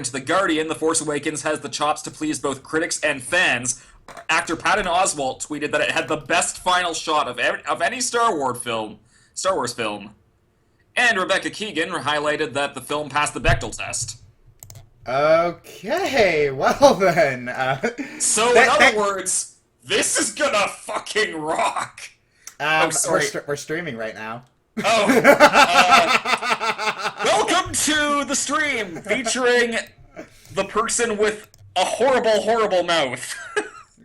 To The Guardian, The Force Awakens has the chops to please both critics and fans. Actor Patton Oswalt tweeted that it had the best final shot of any Star Wars film. And Rebecca Keegan highlighted that the film passed the Bechdel test. Okay, well then. So, in other words, this is gonna fucking rock. Oh, sorry. We're streaming right now. Oh, welcome to the stream featuring the person with a horrible, horrible mouth.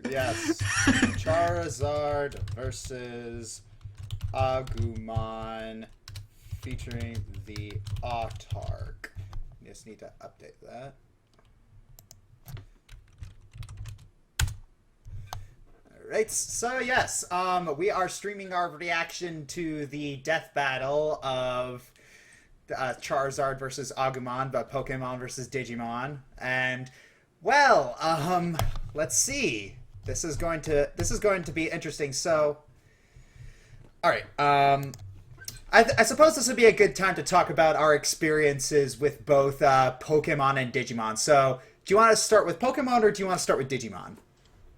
Yes. Charizard versus Agumon featuring the Autark. Just need to update that. Alright, so yes, we are streaming our reaction to the death battle of Charizard versus Agumon, but Pokemon versus Digimon. And well, let's see. This is going to be interesting. So, all right. I suppose this would be a good time to talk about our experiences with both Pokemon and Digimon. So, do you want to start with Pokemon or do you want to start with Digimon?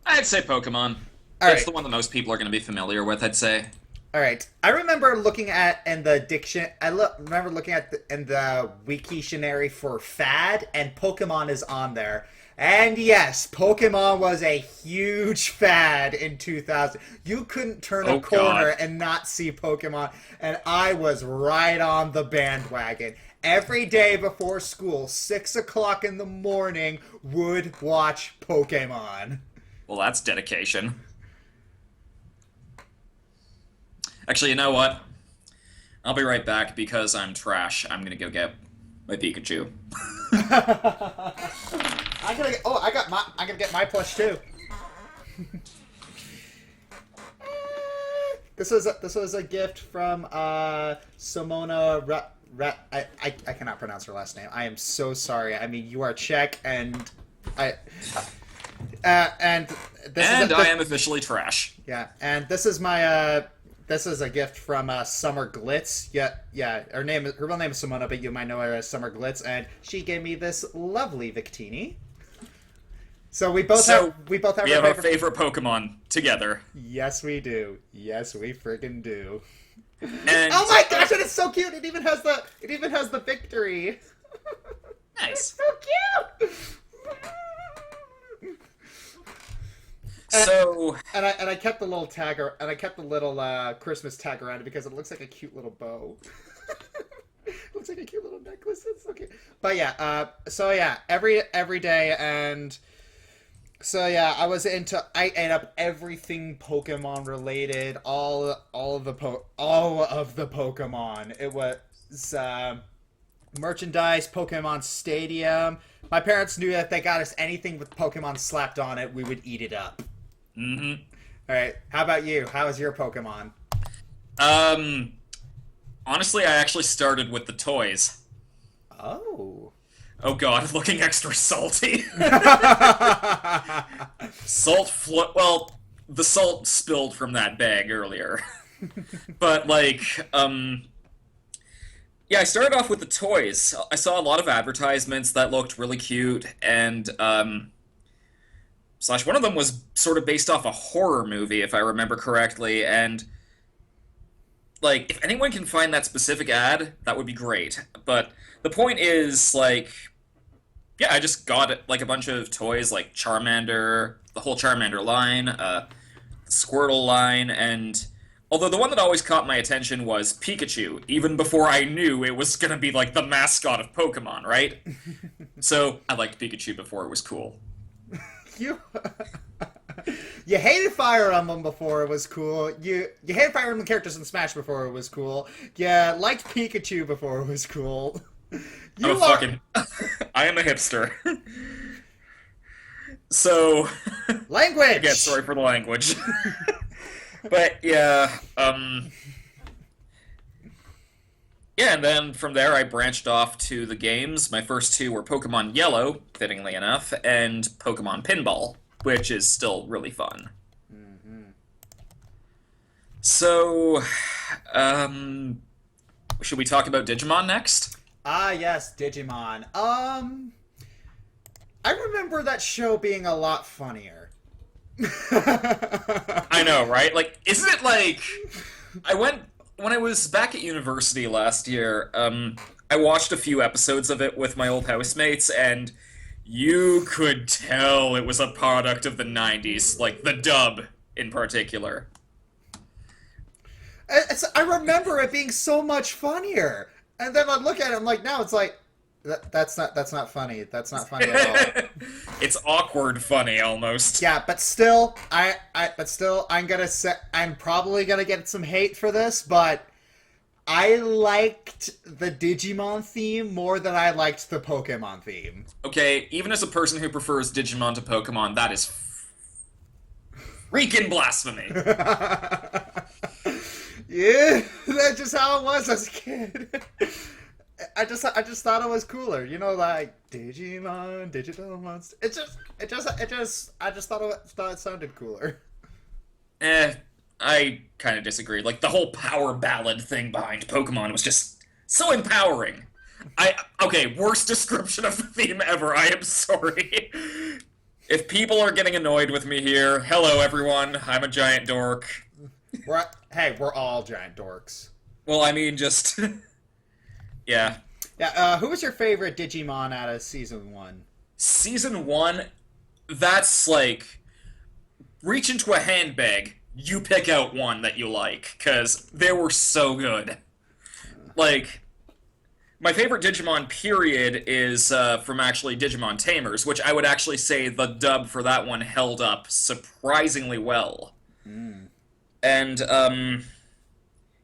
I'd say Pokemon. That's the one that most people are going to be familiar with, I'd say. All right. I remember looking at in the diction. Remember looking at in the Wiktionary for fad, and Pokemon is on there. And yes, Pokemon was a huge fad in 2000. You couldn't turn a corner and not see Pokemon, and I was right on the bandwagon. Every day before school, 6 o'clock in the morning, would watch Pokemon. Well, that's dedication. Actually, you know what? I'll be right back because I'm trash. I'm gonna go get my Pikachu. I'm gonna get my plush too. This was a gift from Simona. I cannot pronounce her last name. I am so sorry. I mean, you are Czech, and I am officially trash. Yeah, and this is my this is a gift from Summer Glitz. Yeah. Her real name is Simona, but you might know her as Summer Glitz, and she gave me this lovely Victini. So we both have our favorite Pokemon together. Yes, we do. Yes, we friggin' do. And oh my gosh, it is so cute. It even has the victory. Nice. It's so cute. And I kept the little tag Christmas tag around it because it looks like a cute little bow. It looks like a cute little necklace. It's so cute. But yeah, every day, and so yeah, I ate up everything Pokemon related, all of the Pokemon. It was merchandise, Pokemon Stadium. My parents knew that if they got us anything with Pokemon slapped on it, we would eat it up. Mm-hmm. All right. How about you? How is your Pokemon? Honestly, I actually started with the toys. Oh. Oh god, looking extra salty. Well, the salt spilled from that bag earlier. But, yeah, I started off with the toys. I saw a lot of advertisements that looked really cute, and, one of them was sort of based off a horror movie, if I remember correctly, and, if anyone can find that specific ad, that would be great. But the point is, yeah, I just got, a bunch of toys, like Charmander, the whole Charmander line, the Squirtle line, and although the one that always caught my attention was Pikachu, even before I knew it was gonna be, the mascot of Pokemon, right? So, I liked Pikachu before it was cool. You hated Fire Emblem before it was cool. You hated Fire Emblem characters in Smash before it was cool. You liked Pikachu before it was cool. I am a hipster. So... Language! Again, sorry for the language. But, yeah, yeah, and then from there I branched off to the games. My first two were Pokemon Yellow, fittingly enough, and Pokemon Pinball, which is still really fun. Mm-hmm. So, should we talk about Digimon next? Ah, yes, Digimon. I remember that show being a lot funnier. I know, right? Like, isn't it like I went when I was back at university last year, I watched a few episodes of it with my old housemates, and you could tell it was a product of the 90s, like the dub in particular. I remember it being so much funnier, and then I look at it, I'm like, now it's like, that's not funny. That's not funny at all. It's awkward funny almost. Yeah, but still, I'm gonna say I'm probably gonna get some hate for this, but I liked the Digimon theme more than I liked the Pokemon theme. Okay, even as a person who prefers Digimon to Pokemon, that is freaking blasphemy. Yeah, that's just how it was as a kid. I just thought it was cooler, like Digimon, digital monster. I just thought it sounded cooler. I kind of disagree. Like, the whole power ballad thing behind Pokemon was just so empowering. Okay, worst description of the theme ever. I am sorry. If people are getting annoyed with me here, hello everyone. I'm a giant dork. We're all giant dorks. Well, I mean, just yeah. Yeah. Who was your favorite Digimon out of season 1? Season 1, that's like reach into a handbag. You pick out one that you like, because they were so good. Like, my favorite Digimon period is from actually Digimon Tamers, which I would actually say the dub for that one held up surprisingly well. Mm. And,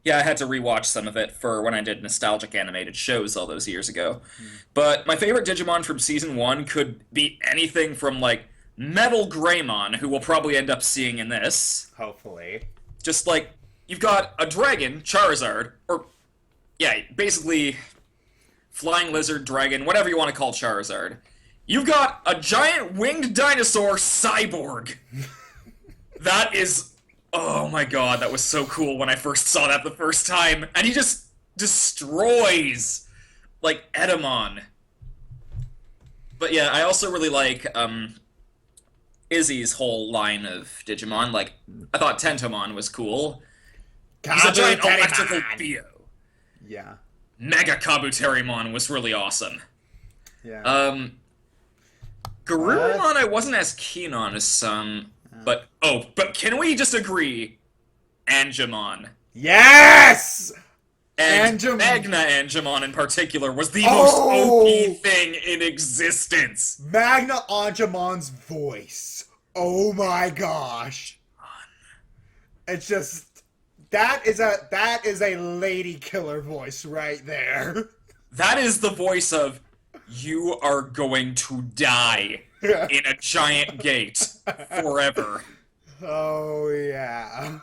yeah, I had to rewatch some of it for when I did nostalgic animated shows all those years ago. Mm. But my favorite Digimon from Season 1 could be anything from, like, Metal Greymon, who we'll probably end up seeing in this. Hopefully. Just, like, you've got a dragon, Charizard, or, yeah, basically flying lizard, dragon, whatever you want to call Charizard. You've got a giant winged dinosaur, Cyborg. That is... Oh my god, that was so cool when I first saw that the first time. And he just destroys, like, Edamon. But yeah, I also really like, Izzy's whole line of Digimon. Like, I thought Tentomon was cool. He's a giant electrical Theo. Yeah. Mega Kabuterimon was really awesome. Yeah. Garurumon I wasn't as keen on as some... But can we just agree? Angemon. Yes! And Angemon. Magna Angemon in particular was the most OP thing in existence. Magna Angemon's voice. Oh my gosh. It's just that is a lady killer voice right there. That is the voice of you are going to die in a giant gate forever. Oh yeah.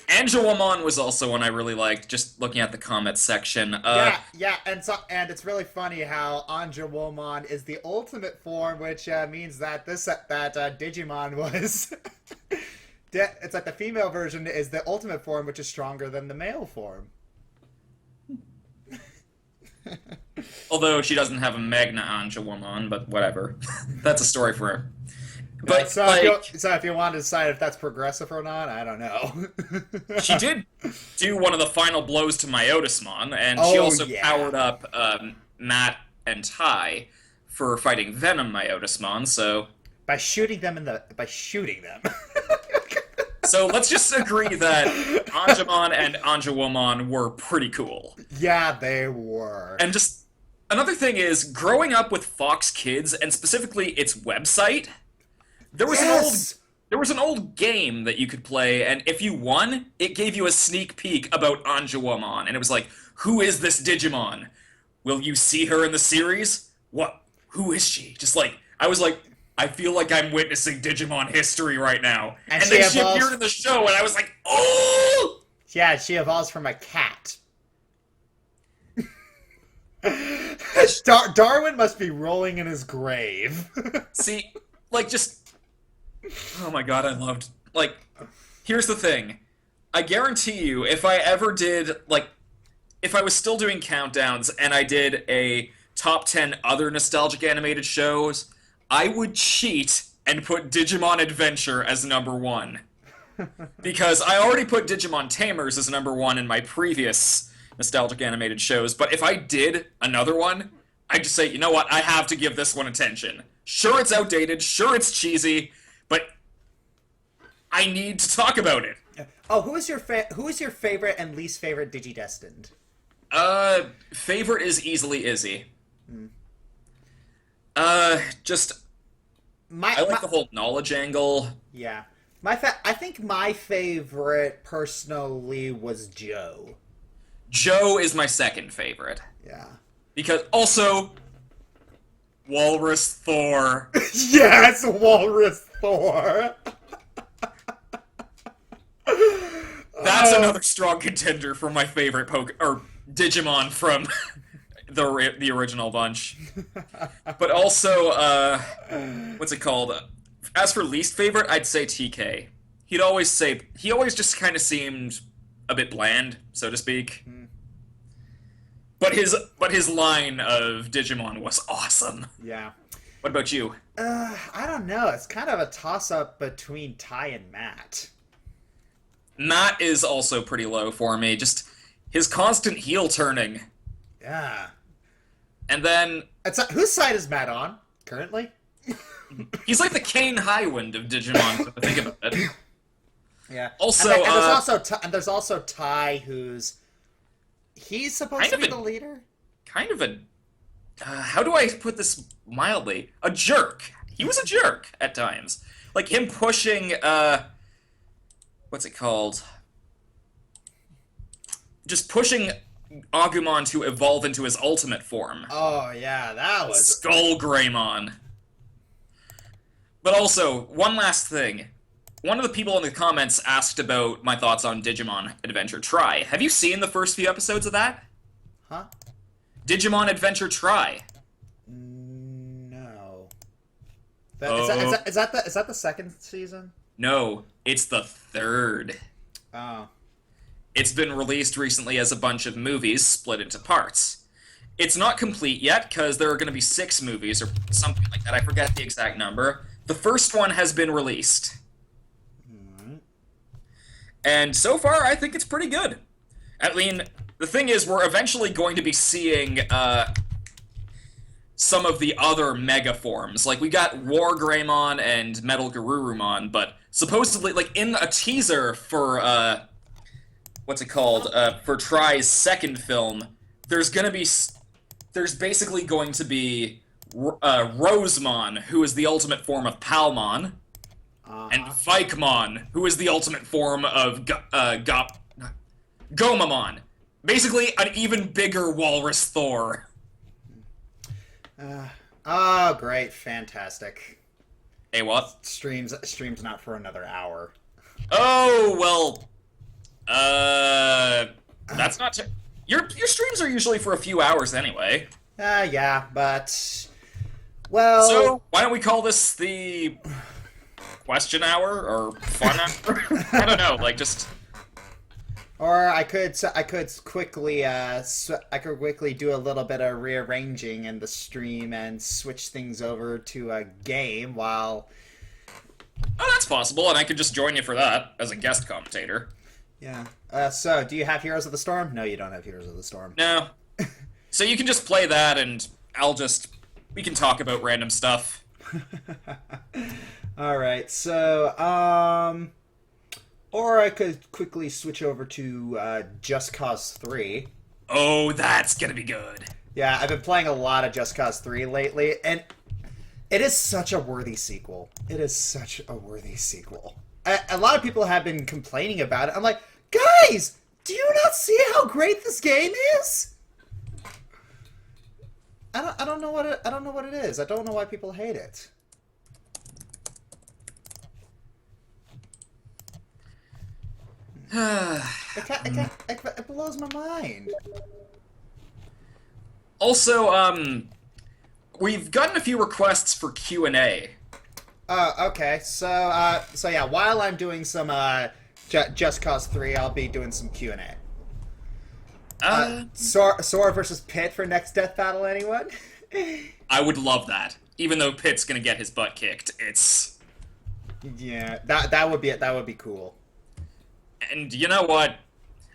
Angelomon was also one I really liked, just looking at the comments section. Yeah, and it's really funny how Angelomon is the ultimate form, which means that Digimon was. It's like the female version is the ultimate form, which is stronger than the male form. Although she doesn't have a Magna Angelomon, but whatever. That's a story for her. But so, like, if you want to decide if that's progressive or not, I don't know. she did do one of the final blows to Myotismon, and she also powered up Matt and Ty for fighting Venom Myotismon. So by shooting them. So let's just agree that Angemon and Angewomon were pretty cool. Yeah, they were. And just another thing is, growing up with Fox Kids, and specifically its website, there was an old game that you could play, and if you won, it gave you a sneak peek about Angewomon, and it was like, who is this Digimon? Will you see her in the series? What? Who is she? Just like, I was like, I feel like I'm witnessing Digimon history right now. And then she appeared in the show, and I was like, oh! Yeah, she evolves from a cat. Darwin must be rolling in his grave. See, like, just... Oh my god, I loved... Like, here's the thing. I guarantee you, if I ever did, like... If I was still doing countdowns, and I did a top 10 other nostalgic animated shows... I would cheat and put Digimon Adventure as number one. Because I already put Digimon Tamers as number one in my previous nostalgic animated shows, but if I did another one, I'd just say, you know what, I have to give this one attention. Sure, it's outdated, sure, it's cheesy, but I need to talk about it. Oh, who is your favorite and least favorite Digidestined? Favorite is easily Izzy. Just My, I like my the whole knowledge angle. yeah. I think my favorite personally was Joe. Joe is my second favorite. Yeah. Because also Walrus Thor. Yes, Walrus Thor. That's another strong contender for my favorite or Digimon from the original bunch. But also, what's it called? As for least favorite, I'd say TK. He always just kind of seemed a bit bland, so to speak. But his line of Digimon was awesome. Yeah. What about you? I don't know. It's kind of a toss-up between Ty and Matt. Matt is also pretty low for me. Just his constant heel turning. Yeah. And then Whose side is Matt on currently? he's like the Kane Highwind of Digimon, if I think about it. Yeah. Also, and there's also Ty, he's supposed to be the leader. Kind of a how do I put this mildly? A jerk. He was a jerk at times. Like him pushing what's it called? Just pushing Agumon to evolve into his ultimate form. Oh yeah, that was Skull Greymon. But also, one last thing. One of the people in the comments asked about my thoughts on Digimon Adventure Try. Have you seen the first few episodes of that? Huh? Digimon Adventure Try. No. Oh. Is that the second season? No, it's the third. Oh. It's been released recently as a bunch of movies split into parts. It's not complete yet, because there are going to be 6 movies or something like that. I forget the exact number. The first one has been released. And so far, I think it's pretty good. I mean, the thing is, we're eventually going to be seeing some of the other mega forms. Like, we got War Greymon and Metal Garurumon, but supposedly, like, in a teaser for, what's it called? For Try's second film, there's basically going to be Rosemon, who is the ultimate form of Palmon, and Vikemon, who is the ultimate form of Gomamon. Basically, an even bigger Walrus Thor. Oh, great, fantastic. Hey, what? Streams not for another hour. Oh, well, that's not your streams are usually for a few hours anyway. Yeah, but well. So why don't we call this the question hour or fun hour? I don't know, like just. Or I could quickly do a little bit of rearranging in the stream and switch things over to a game while. Oh, that's possible, and I could just join you for that as a guest commentator. Yeah. So, do you have Heroes of the Storm? No, you don't have Heroes of the Storm. No. So you can just play that, and we can talk about random stuff. All right. So, or I could quickly switch over to Just Cause 3. Oh, that's gonna be good. Yeah, I've been playing a lot of Just Cause 3 lately, and it is such a worthy sequel. It is such a worthy sequel. A lot of people have been complaining about it. I'm like, guys, do you not see how great this game is? I don't know what it is. I don't know why people hate it. It blows my mind. Also, we've gotten a few requests for Q&A. Okay. So yeah, while I'm doing some Just Cause 3, I'll be doing some Q&A. Sora versus Pit for next Death Battle, anyone? I would love that. even though Pitt's gonna get his butt kicked. It's Yeah, that would be cool. and you know what?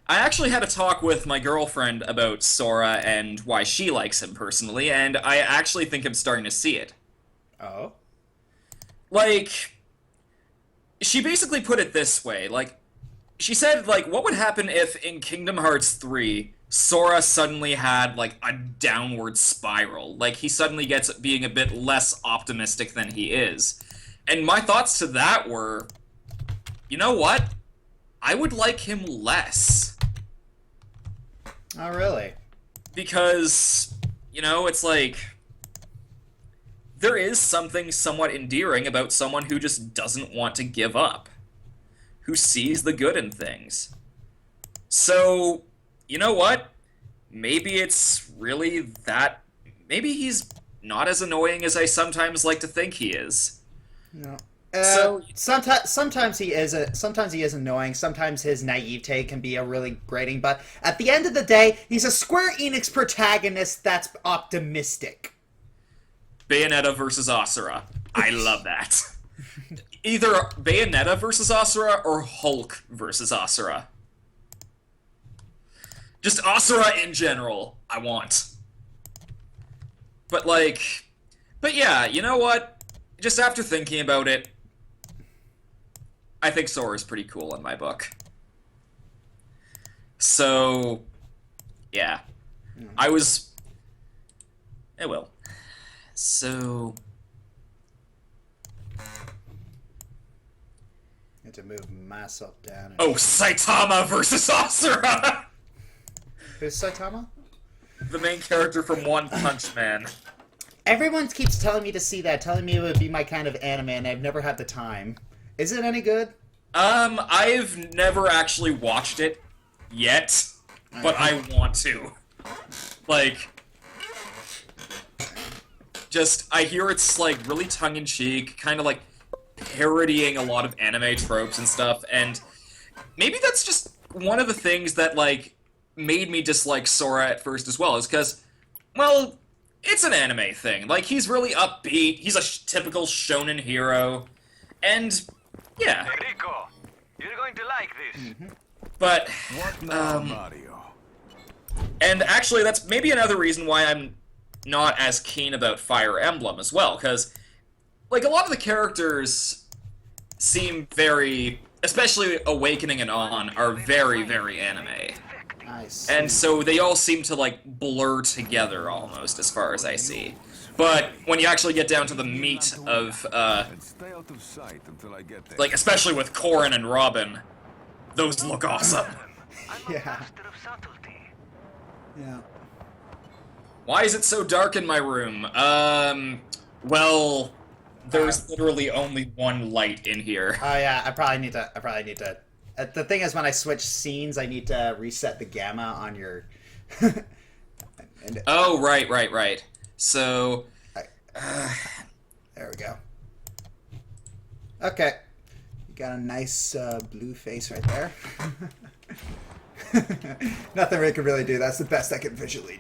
I actually had a talk with my girlfriend about Sora and why she likes him personally, and I actually think I'm starting to see it. Oh. Like, she basically put it this way, like, she said, like, what would happen if in Kingdom Hearts 3, Sora suddenly had, like, a downward spiral? Like, he suddenly gets being a bit less optimistic than he is. And my thoughts to that were, you know what? I would like him less. Oh, really? Because, it's like, there is something somewhat endearing about someone who just doesn't want to give up, who sees the good in things. So, you know what? Maybe it's really that. Maybe he's not as annoying as I sometimes like to think he is. No. So, Sometimes he is annoying. Sometimes his naivete can be a really grating. But at the end of the day, he's a Square Enix protagonist that's optimistic. Bayonetta versus Asura. I love that. Either Bayonetta versus Asura or Hulk versus Asura. Just Asura in general, I want. But but yeah, you know what? Just after thinking about it, I think Sora's pretty cool in my book. So, yeah. I was... It will. So... Need to move myself down. Oh, Saitama versus Asura! Who's Saitama? The main character from One Punch Man. Everyone keeps telling me to see that, telling me it would be my kind of anime, and I've never had the time. Is it any good? I've never actually watched it yet, but I want to. Like, I hear it's, like, really tongue-in-cheek, kind of, like, parodying a lot of anime tropes and stuff, and maybe that's just one of the things that, like, made me dislike Sora at first as well, is because, well, it's an anime thing. Like, he's really upbeat, he's a typical shonen hero, and, yeah. Enrico, you're going to like this. But, What now, Mario? and actually, that's maybe another reason why I'm not as keen about Fire Emblem as well, because, like, a lot of the characters seem very, especially Awakening and on, are very, very anime. Nice. And so they all seem to, like, blur together almost, as far as I see. But when you actually get down to the meat of, Stay out of sight until I get there. like, especially with Corrin and Robin, those look awesome. Yeah. Yeah. Why is it so dark in my room? Well, there's literally only one light in here. Oh yeah, I probably need to. The thing is, when I switch scenes, I need to reset the gamma on your. Oh, right. So, There we go. Okay, you got a nice blue face right there. Nothing we can really do. That's the best I can visually.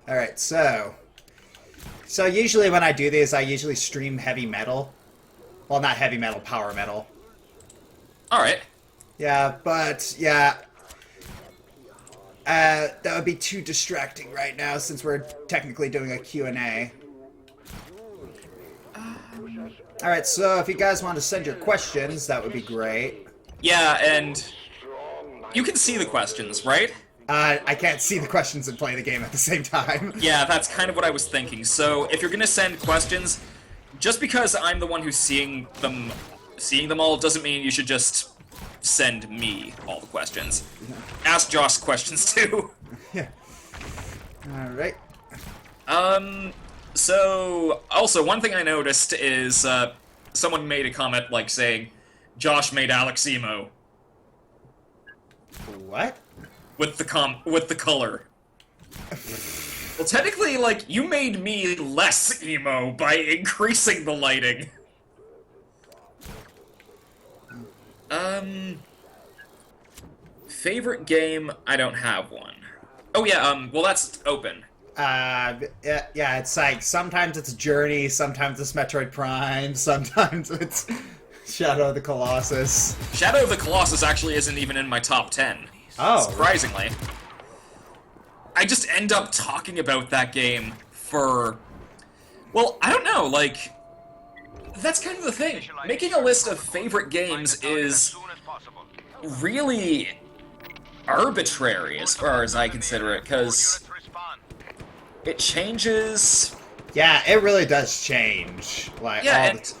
All right, so usually when I do these, I usually stream heavy metal. Well, not heavy metal, power metal. all right. Yeah, but yeah, that would be too distracting right now since we're technically doing a Q&A. All right, so if you guys want to send your questions, that would be great. Yeah, and you can see the questions, right? I can't see the questions and play the game at the same time. Yeah, that's kind of what I was thinking. So, if you're gonna send questions, just because I'm the one who's seeing them all doesn't mean you should just send me all the questions. Ask Josh questions too. Yeah. All right. So, also, one thing I noticed is, someone made a comment, like, saying, Josh made Alex emo. What? With the color. Well, technically, like, you made me less emo by increasing the lighting. Favorite game? I don't have one. Oh yeah, well that's open. Yeah, it's like sometimes it's Journey, sometimes it's Metroid Prime, sometimes it's Shadow of the Colossus. Shadow of the Colossus actually isn't even in my top 10. Oh. Surprisingly. I just end up talking about that game for... Well, I don't know, like... That's kind of the thing. Making a list of favorite games is really arbitrary as far as I consider it, because it changes... Yeah, it really does change. Like, Yeah, all and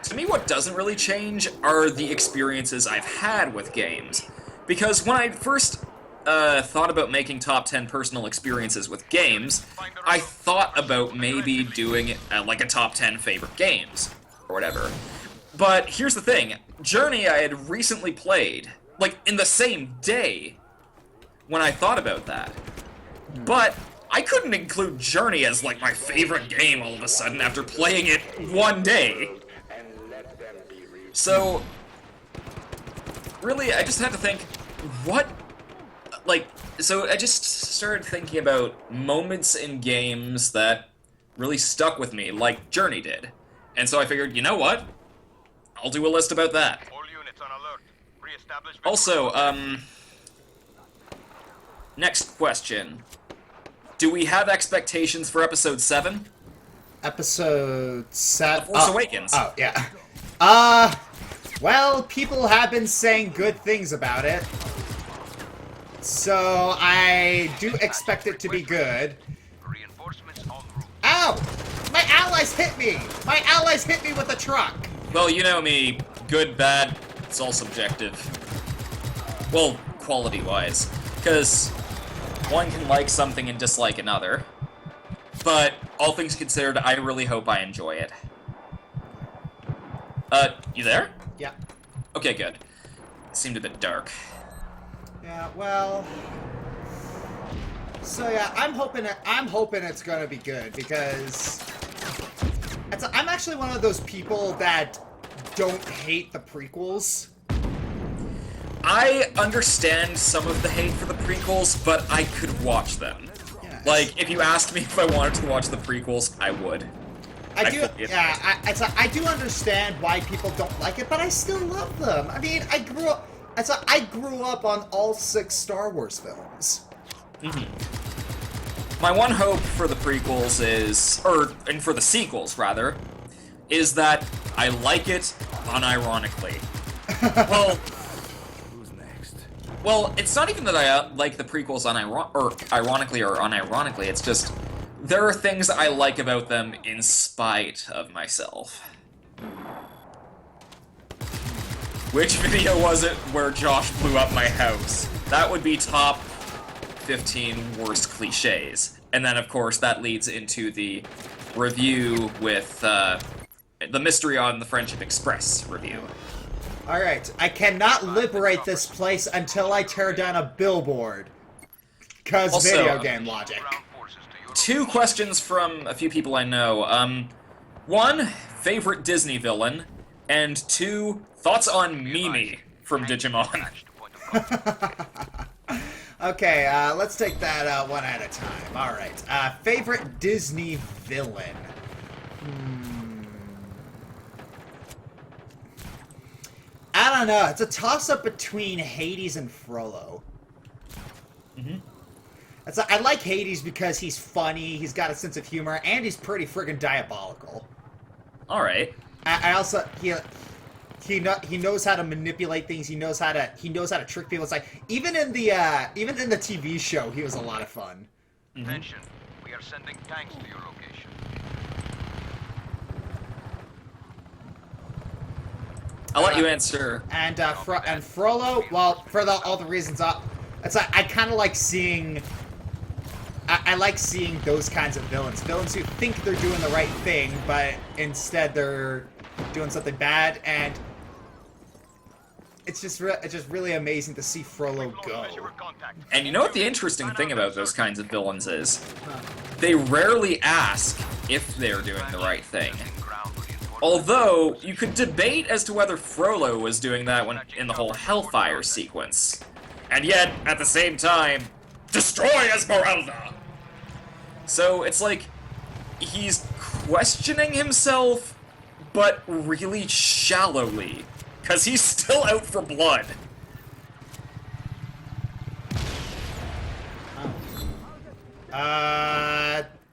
to me what doesn't really change are the experiences I've had with games. Because when I first thought about making top 10 personal experiences with games, I thought about maybe doing like a top 10 favorite games, or whatever. But here's the thing, Journey I had recently played, like in the same day when I thought about that. But I couldn't include Journey as like my favorite game all of a sudden after playing it one day. So, really, I just had to think, what, like, so I just started thinking about moments in games that really stuck with me, like Journey did. And so I figured, you know what? I'll do a list about that. Also, next question. Do we have expectations for episode 7? Episode 7... The Force Awakens. Oh, yeah. Well, people have been saying good things about it. So, I do expect it to be good. Ow! My allies hit me! My allies hit me with a truck! Well, you know me. Good, bad, it's all subjective. Well, quality-wise. Because one can like something and dislike another. But, all things considered, I really hope I enjoy it. You there? Yeah. Okay, good. It seemed a bit dark. Yeah, well... So yeah, I'm hoping it's gonna be good, because... I'm actually one of those people that don't hate the prequels. I understand some of the hate for the prequels, but I could watch them. Yeah, Like, if you asked me if I wanted to watch the prequels, I would. I do, fully yeah, I do understand why people don't like it, but I still love them. I mean, I grew up on all 6 Star Wars films. My one hope for the prequels is, and for the sequels, rather, is that I like it unironically. Well, Who's next? well, it's not even that I like the prequels ironically or unironically, it's just, there are things I like about them in spite of myself. Which video was it where Josh blew up my house? That would be top 15 worst cliches. And then, of course, that leads into the review with the Mystery on the Friendship Express review. Alright, I cannot liberate this place until I tear down a billboard. Cause Also, video game logic. 2 questions from a few people I know. 1, favorite Disney villain, and 2, thoughts on Mimi from Digimon. Okay, let's take that one at a time. Alright, favorite Disney villain. I don't know, it's a toss-up between Hades and Frollo. I like Hades because he's funny, he's got a sense of humor, and he's pretty friggin' diabolical. Alright. I also he knows how to manipulate things. He knows how to trick people. It's like even in the TV show, he was a lot of fun. Attention, we are sending tanks to your location. I'll let you answer. And Frollo, well, for all the reasons, it's like I kind of like seeing. I like seeing those kinds of villains who think they're doing the right thing, but instead they're doing something bad, and it's just really amazing to see Frollo go. And you know what the interesting thing about those kinds of villains is? They rarely ask if they're doing the right thing. Although, you could debate as to whether Frollo was doing that when in the whole Hellfire sequence. And yet, at the same time, destroy Esmeralda! So it's like he's questioning himself, but really shallowly, because he's still out for blood.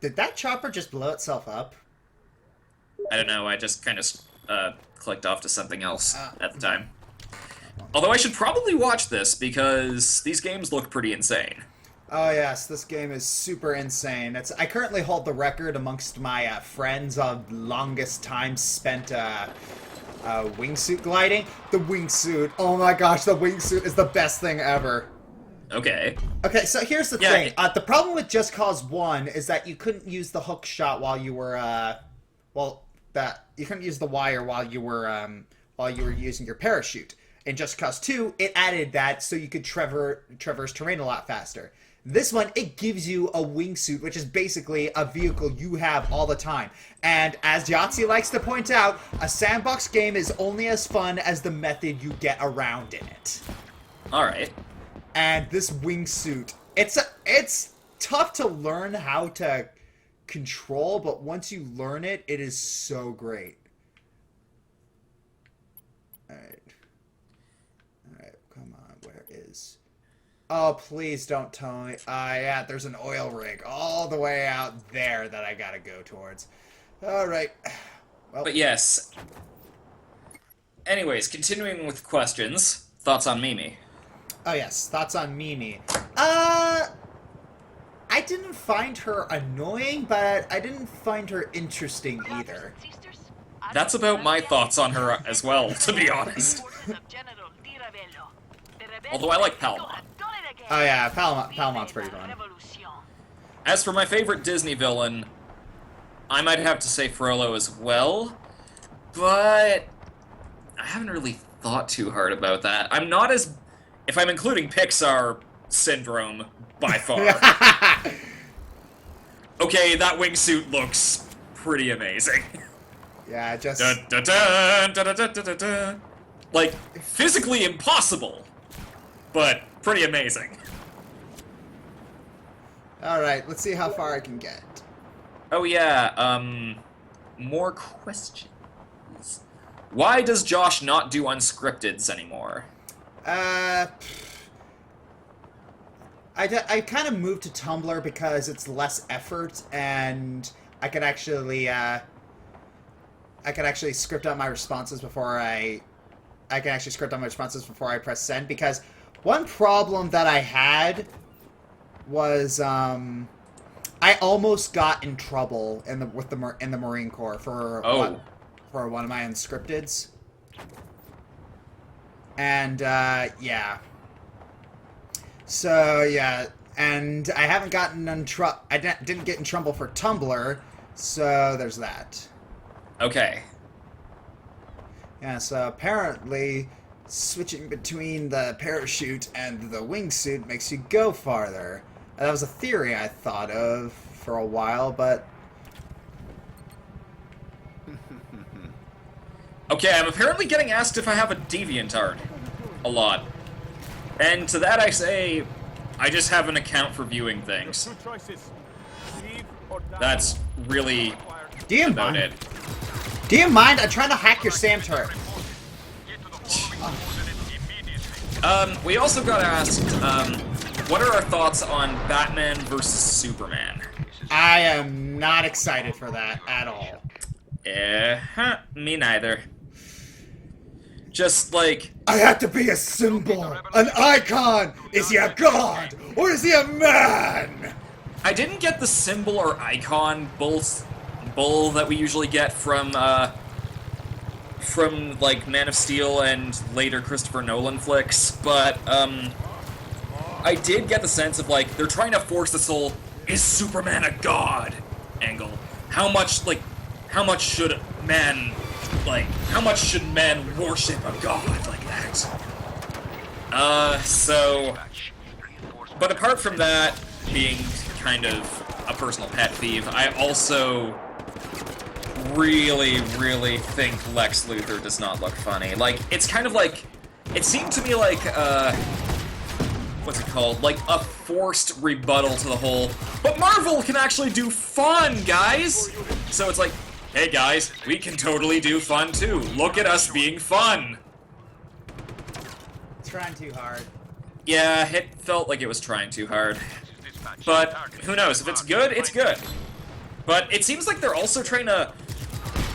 Did that chopper just blow itself up? I don't know, I just kind of clicked off to something else at the time. Although I should probably watch this, because these games look pretty insane. Oh yes, this game is super insane. I currently hold the record amongst my friends of longest time spent wingsuit gliding. The wingsuit, oh my gosh, the wingsuit is the best thing ever. Okay. Okay, so here's the thing. The problem with Just Cause 1 is that you couldn't use the hook shot while you were, you couldn't use the wire while you were using your parachute. In Just Cause 2, it added that so you could traverse terrain a lot faster. This one, it gives you a wingsuit, which is basically a vehicle you have all the time. And as Yahtzee likes to point out, a sandbox game is only as fun as the method you get around in it. Alright. And this wingsuit, it's tough to learn how to control, but once you learn it, it is so great. Alright, come on, where is... Oh, please don't tell me. Yeah, there's an oil rig all the way out there that I gotta go towards. Alright. Well, But yes. Anyways, continuing with questions. Thoughts on Mimi? oh yes, thoughts on Mimi. I didn't find her annoying, but I didn't find her interesting either. That's about my thoughts on her as well, to be honest. Although I like Palmon. Oh yeah, Palmon's pretty fun. As for my favorite Disney villain, I might have to say Frollo as well, but I haven't really thought too hard about that. I'm not as... If I'm including Pixar syndrome, by far. Okay, that wingsuit looks pretty amazing. Yeah, just... Dun, dun, dun, dun, dun, dun, dun, dun. Like, physically impossible, but pretty amazing. Alright, let's see how far I can get. Oh yeah, more questions. Why does Josh not do unscripteds anymore? I kind of moved to Tumblr because it's less effort, and I could actually script out my responses before I press send. Because one problem that I had was I almost got in trouble in the Marine Corps for one of my unscripteds, and yeah. So yeah, and I haven't gotten I didn't get in trouble for Tumblr, so there's that. Okay. Yeah, so apparently switching between the parachute and the wingsuit makes you go farther. That was a theory I thought of for a while, but... Okay, I'm apparently getting asked if I have a DeviantArt. A lot. And to that I say, I just have an account for viewing things. That's really Do you about mind? it. Do you mind? I'm trying to hack your SAM turret. We also got asked, what are our thoughts on Batman versus Superman? I am not excited for that at all. Me neither. Just like... I have to be a symbol, an icon! Is he a god, or is he a man? I didn't get the symbol or icon bull that we usually get from like Man of Steel and later Christopher Nolan flicks, but I did get the sense of like they're trying to force this whole "is Superman a god?" angle. How much should man worship a god like that? But apart from that being kind of a personal pet peeve, I also really think Lex Luthor does not look funny. Like, it's kind of like, it seemed to me like, what's it called? Like a forced rebuttal to the whole, but Marvel can actually do fun, guys! So it's like, hey guys, we can totally do fun too. Look at us being fun! Trying too hard. Yeah, it felt like it was trying too hard. But who knows? If it's good, it's good. But it seems like they're also trying to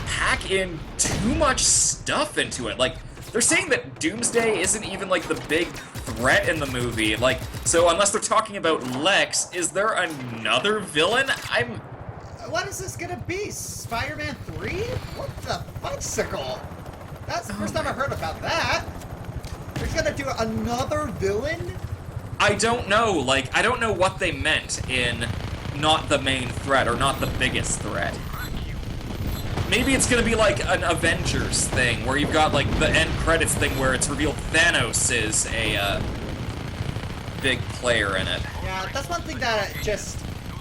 pack in too much stuff into it. Like, they're saying that Doomsday isn't even, like, the big threat in the movie. Like, so unless they're talking about Lex, is there another villain? What is this gonna be? Spider-Man 3? What the fudgesicle? That's the first time I've heard about that. They're gonna do another villain? I don't know. Like, I don't know what they meant in not the main threat or not the biggest threat. Maybe it's gonna be like an Avengers thing, where you've got like the end credits thing where it's revealed Thanos is a big player in it. Yeah, that's one thing that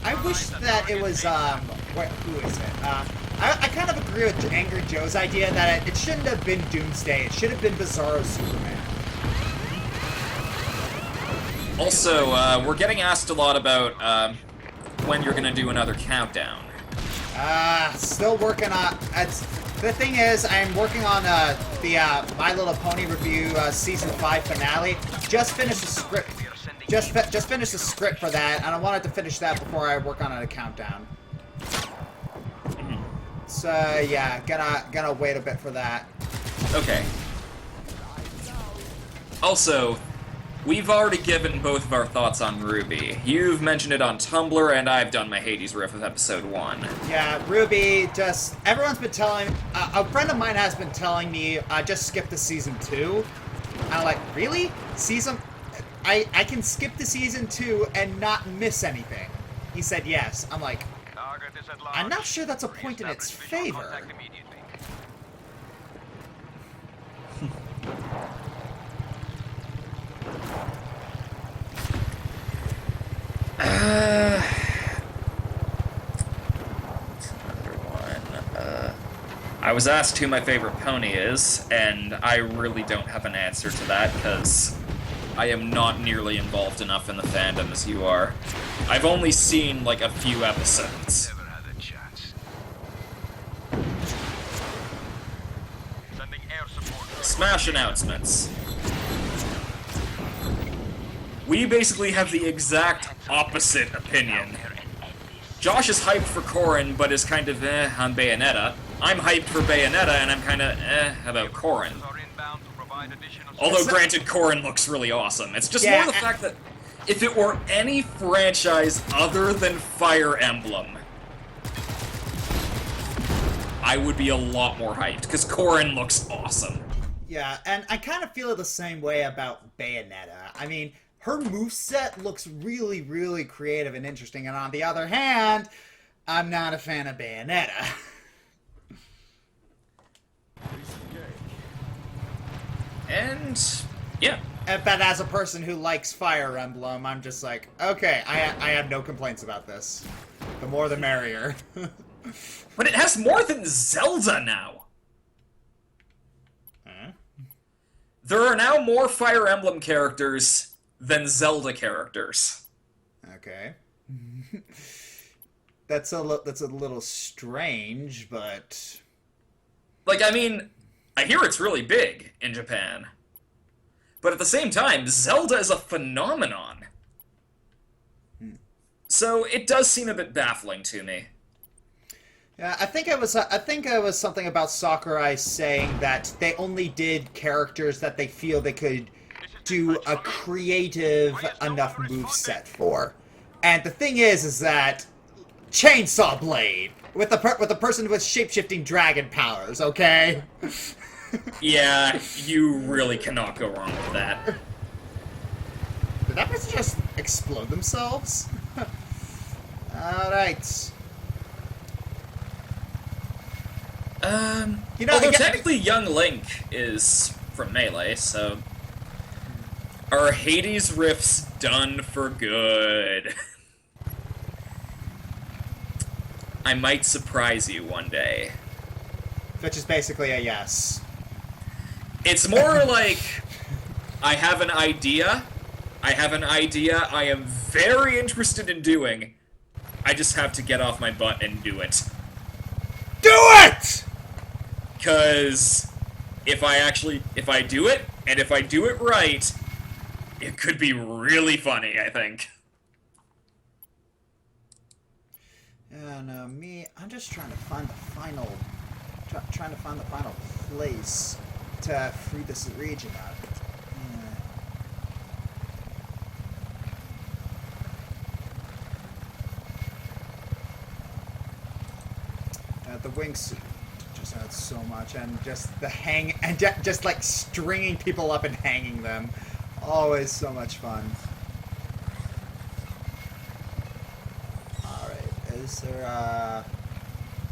I wish that it was, who is it? I kind of agree with Angry Joe's idea that it shouldn't have been Doomsday, it should have been Bizarro Superman. Also, we're getting asked a lot about when you're gonna do another countdown. Still working on. The thing is, I'm working on the My Little Pony review season 5 finale. Just finished the script. Just finished the script for that, and I wanted to finish that before I work on a countdown. So yeah, gonna wait a bit for that. Okay. Also, we've already given both of our thoughts on Ruby. You've mentioned it on Tumblr, and I've done my Hades riff of episode 1. Yeah, Ruby, everyone's been telling, a friend of mine has been telling me, just skip to season 2. I'm like, really? I can skip to season 2 and not miss anything. He said yes. I'm like, I'm not sure that's a point in its favor. Another one. I was asked who my favorite pony is, and I really don't have an answer to that, because I am not nearly involved enough in the fandom as you are. I've only seen, like, a few episodes. Never had a chance. Sending air support. Smash announcements. We basically have the exact opposite opinion. Josh is hyped for Corrin, but is kind of on Bayonetta. I'm hyped for Bayonetta, and I'm kind of about Corrin. Although, granted, Corrin looks really awesome. It's just more the fact that if it were any franchise other than Fire Emblem, I would be a lot more hyped, because Corrin looks awesome. Yeah, and I kind of feel the same way about Bayonetta. I mean, her moveset looks really, really creative and interesting, and on the other hand, I'm not a fan of Bayonetta. And, yeah. But as a person who likes Fire Emblem, I'm just like, okay, I have no complaints about this. The more the merrier. But it has more than Zelda now. Huh? There are now more Fire Emblem characters than Zelda characters. Okay. That's a little strange, but Like, I mean, I hear it's really big in Japan. But at the same time, Zelda is a phenomenon. So it does seem a bit baffling to me. yeah, I think it was something about Sakurai saying that they only did characters that they feel they could do a creative enough moveset for. And the thing is that Chainsaw Blade with the person with shape-shifting dragon powers, okay? Yeah, you really cannot go wrong with that. Did that person just explode themselves? Alright. You know, although again, technically Young Link is from Melee, so... Are Hades riffs done for good? I might surprise you one day. which is basically a yes. It's more like I have an idea, I have an idea I am very interested in doing. I just have to get off my butt and do it. Do it! Because if I do it, and if I do it right, it could be really funny, I think. Yeah, no, me, I'm just trying to find the final, trying to find the final place to free this region out. The wingsuit just had so much, and just the just like stringing people up and hanging them, always so much fun. All right, is there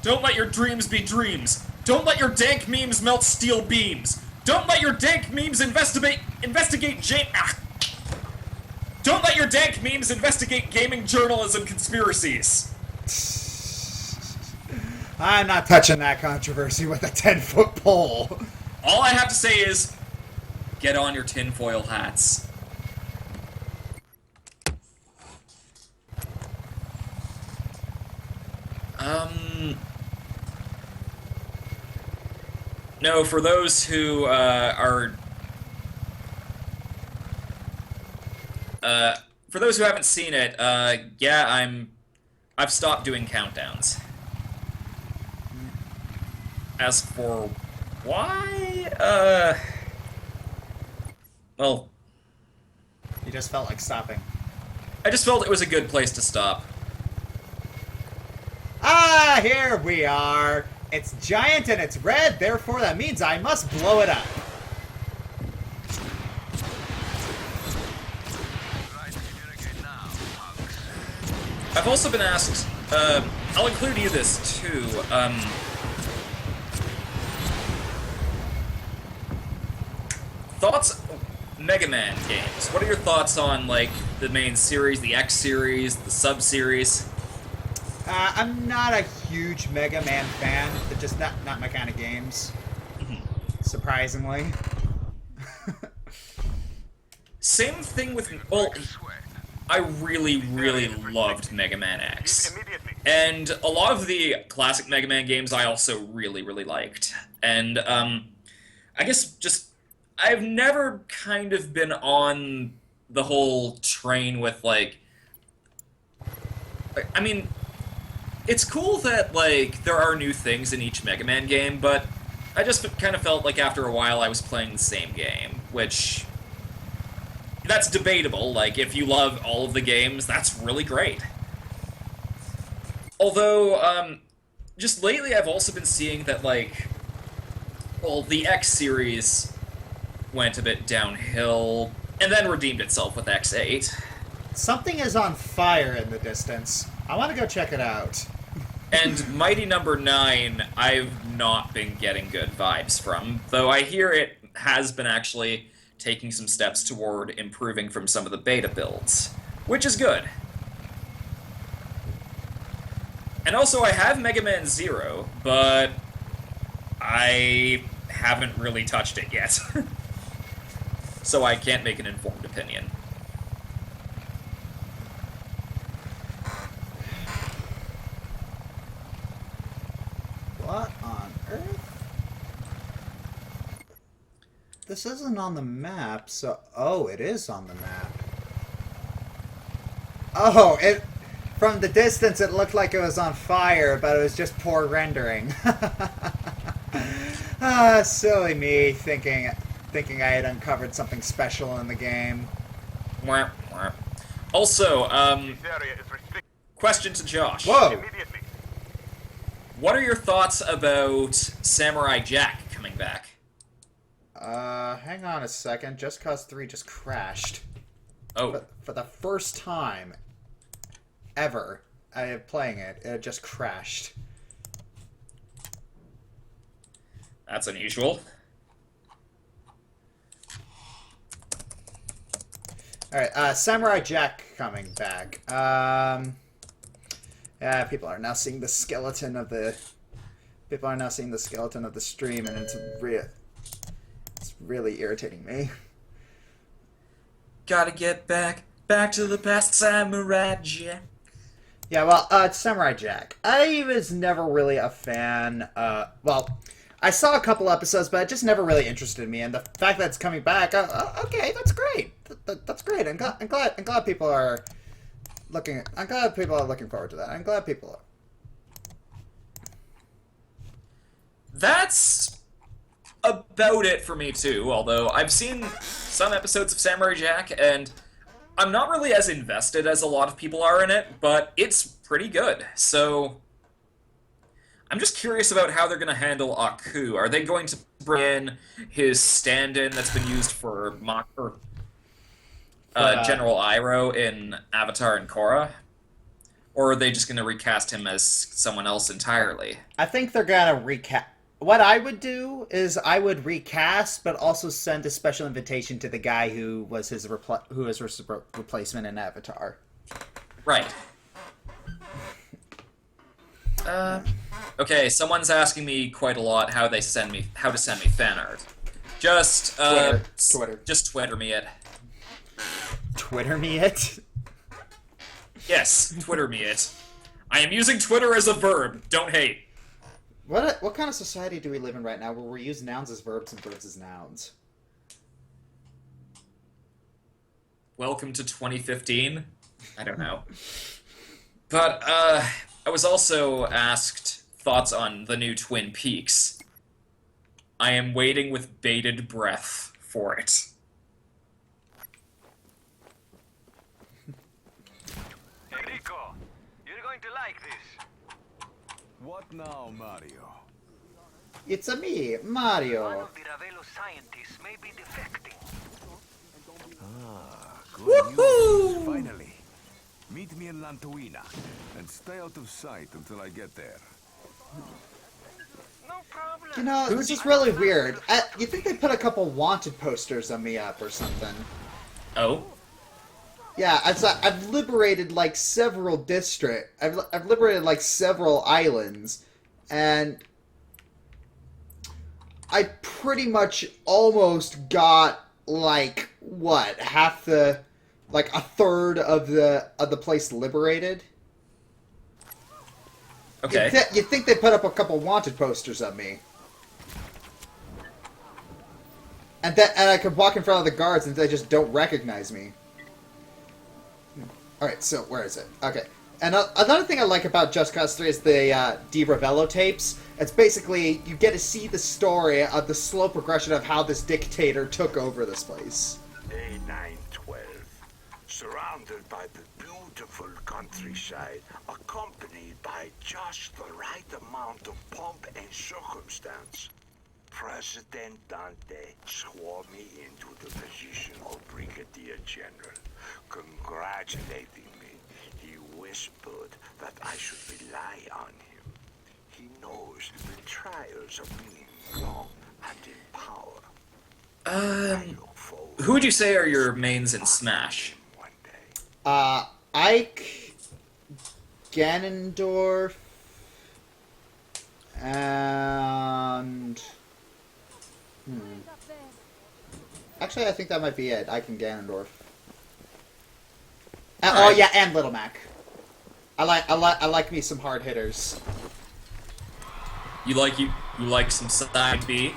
Don't let your dreams be dreams. Don't let your dank memes melt steel beams. Don't let your dank memes investigate Don't let your dank memes investigate gaming journalism conspiracies. I'm not touching that controversy with a 10-foot pole. All I have to say is, get on your tinfoil hats. No, for those who for those who haven't seen it, yeah, I've stopped doing countdowns. As for why, well, You just felt like stopping. I just felt it was a good place to stop. Ah, here we are. It's giant and it's red, therefore that means I must blow it up. Try to communicate now, punks. I've also been asked, I'll include you this too, thoughts, Mega Man games. What are your thoughts on, like, the main series, the X series, the sub-series? I'm not a huge Mega Man fan. They're just not my kind of games. Surprisingly. Same thing with, well, I really, really loved Mega Man X. And a lot of the classic Mega Man games I also really, really liked. And, I guess just, I've never kind of been on the whole train with, like, I mean, it's cool that, like, there are new things in each Mega Man game, but I just kind of felt like after a while I was playing the same game, which, that's debatable. Like, if you love all of the games, that's really great. Although, just lately I've also been seeing that, like, well, the X series went a bit downhill, and then redeemed itself with X8. Something is on fire in the distance. I want to go check it out. And Mighty Number 9, I've not been getting good vibes from, though I hear it has been actually taking some steps toward improving from some of the beta builds, which is good. And also, I have Mega Man Zero, but I haven't really touched it yet. So I can't make an informed opinion. What on earth? This isn't on the map, so... Oh, it is on the map. Oh, it... From the distance, it looked like it was on fire, but it was just poor rendering. Ah, silly me, thinking I had uncovered something special in the game. Mwah, mwah. Also, This area is restricted question to Josh. Whoa! immediately. What are your thoughts about Samurai Jack coming back? Hang on a second. Just Cause 3 just crashed. Oh, For the first time ever playing it, it just crashed. that's unusual. Alright, Samurai Jack coming back. Yeah, people are now seeing the skeleton of the... People are now seeing the skeleton of the stream, and it's really irritating me. Gotta get back to the past, Samurai Jack. Yeah, well, Samurai Jack. I was never really a fan. Well, I saw a couple episodes, but it just never really interested me. And the fact that it's coming back, okay, that's great. That's great. I'm glad people are looking. I'm glad people are looking forward to that. I'm glad people are. That's about it for me too. Although I've seen some episodes of Samurai Jack, and I'm not really as invested as a lot of people are in it, but it's pretty good. So I'm just curious about how they're going to handle Aku. Are they going to bring in his stand-in that's been used for General Iroh in Avatar and Korra? Or are they just going to recast him as someone else entirely? I think they're gonna recast. What I would do is I would recast, but also send a special invitation to the guy who was his replacement in Avatar. Right. Okay, someone's asking me quite a lot how to send me fan art. Just Twitter. Just Twitter me it. Twitter me it. Yes, Twitter me it. I am using Twitter as a verb. Don't hate. What kind of society do we live in right now where we use nouns as verbs and verbs as nouns? Welcome to 2015. I don't know. But I was also asked thoughts on the new Twin Peaks. I am waiting with bated breath for it. Enrico, you're going to like this. What now, Mario? It's a me, One Mario. of the Ravelo scientists may be defecting. Good news, finally. Meet me in Lantuina, and stay out of sight until I get there. No problem. You know, it's just really weird. You think they put a couple wanted posters on me up or something? Oh? Yeah, I've liberated like several I've liberated like several islands, and I pretty much almost got like what like a third of the place liberated. Okay. You'd think they put up a couple wanted posters of me, and I could walk in front of the guards and they just don't recognize me. Alright, so where is it? Okay. And another thing I like about Just Cause 3 is the Di Ravello tapes. It's basically, you get to see the story of the slow progression of how this dictator took over this place. A912, surrounded by the beautiful countryside, accompanied by just the right amount of pomp and circumstance. President Dante swore me into the position of Brigadier General, congratulating me. He whispered that I should rely on him. He knows the trials of being young and in power. I look forward Who would you say are your mains in Smash? one day. Ike, Ganondorf, and... Actually, I think that might be it. Ike and Ganondorf. Oh Alright. yeah, and Little Mac. I like me some hard hitters. You like some side B?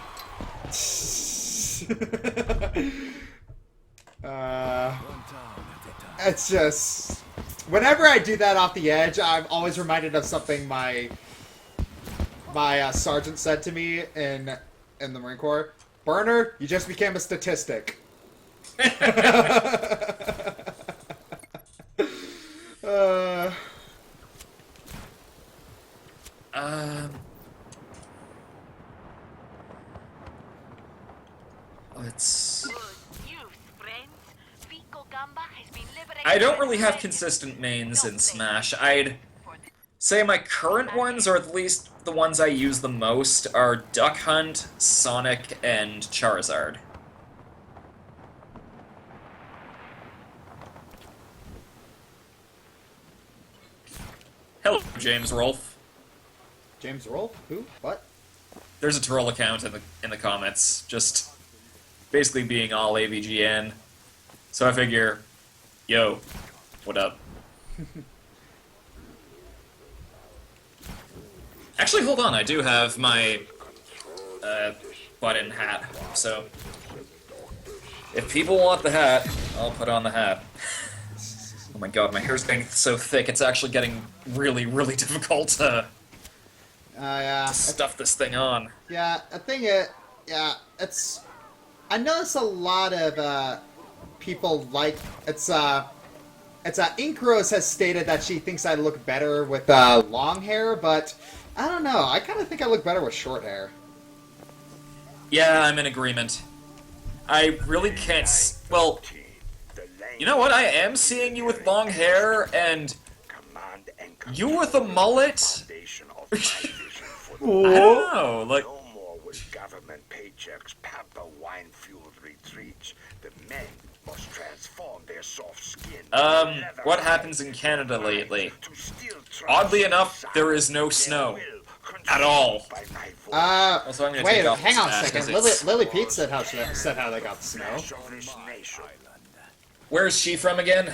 It's just whenever I do that off the edge, I'm always reminded of something my sergeant said to me in the Marine Corps. Burner, you just became a statistic. Let's... News, friends. Pico Gamba has been liberated. I don't really have consistent mains in Smash. I'd say my current ones, or at least the ones I use the most, are Duck Hunt, Sonic, and Charizard. Hello, James Rolfe. James Rolfe? Who? What? There's a troll account in the comments, just basically being all AVGN. So I figure, yo, what up? Actually, hold on, I do have my button hat, so if people want the hat, I'll put on the hat. Oh my god, my hair's getting so thick, it's actually getting really, really difficult Yeah. to stuff this thing on. Yeah, I think it's... I notice a lot of, people like... Inkros has stated that she thinks I look better with, long hair, but I don't know, I kind of think I look better with short hair. Yeah, I'm in agreement. I really can't well, you know what, I am seeing you with long hair, and you with a mullet? I don't know, like... No more will government paychecks pamper wine-fueled retreats. The men must transform their soft skin. What happens in Canada lately? Oddly enough, there is no snow. At all. Also, I'm gonna Wait, take off hang on a this hat, second. 'cause Lily Pete said how they got the snow. Where's she from again?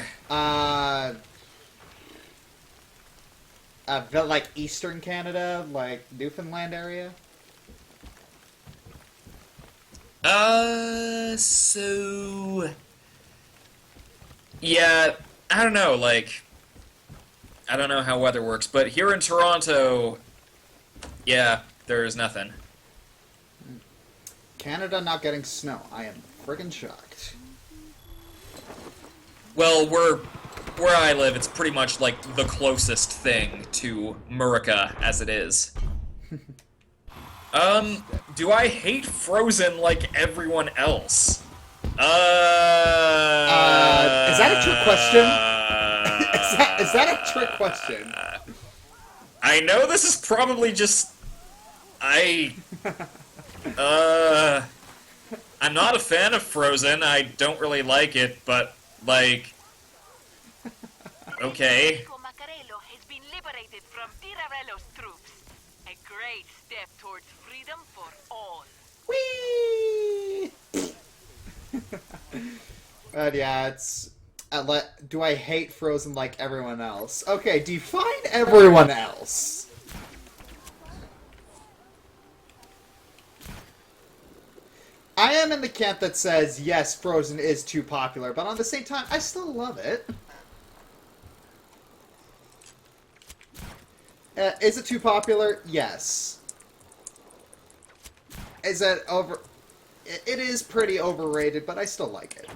Like Eastern Canada, like Newfoundland area. So... Yeah, I don't know, like... I don't know how weather works, but here in Toronto... Yeah, there's nothing. Canada not getting snow. I am friggin' shocked. Well, where I live, it's pretty much like the closest thing to Murica as it is. Do I hate Frozen like everyone else? Is that a trick question? Is that a trick question? I know this is probably just... I'm not a fan of Frozen. I don't really like it, but, like... Okay. Pico Macarello has been liberated from Tirarello's troops. A great step towards freedom for all. Whee! But yeah, it's... do I hate Frozen like everyone else? Okay, define everyone else. I am in the camp that says, yes, Frozen is too popular, but on the same time, I still love it. Is it too popular? Yes. Is it over... It is pretty overrated, but I still like it.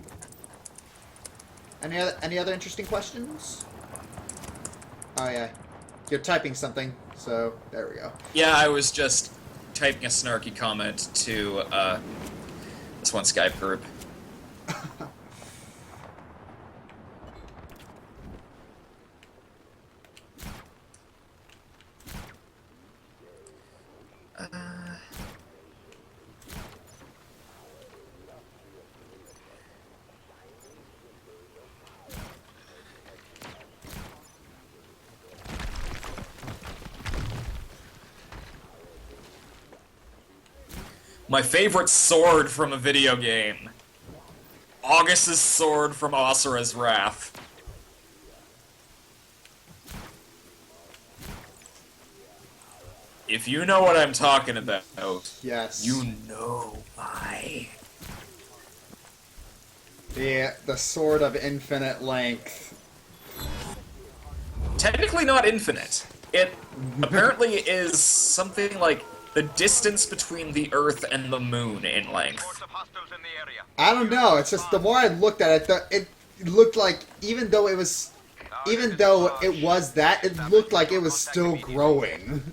Any other interesting questions? Oh yeah, you're typing something, so there we go. Yeah, I was just typing a snarky comment to, this one Skype group. My favorite sword from a video game. August's sword from Asura's Wrath. If you know what I'm talking about, Yes. you know why. The sword of infinite length. Technically not infinite. It apparently is something like the distance between the Earth and the Moon in length. Reports of hostiles in the area. I don't know. It's just the more I looked at it, it looked like even though it was that, it looked like it was still growing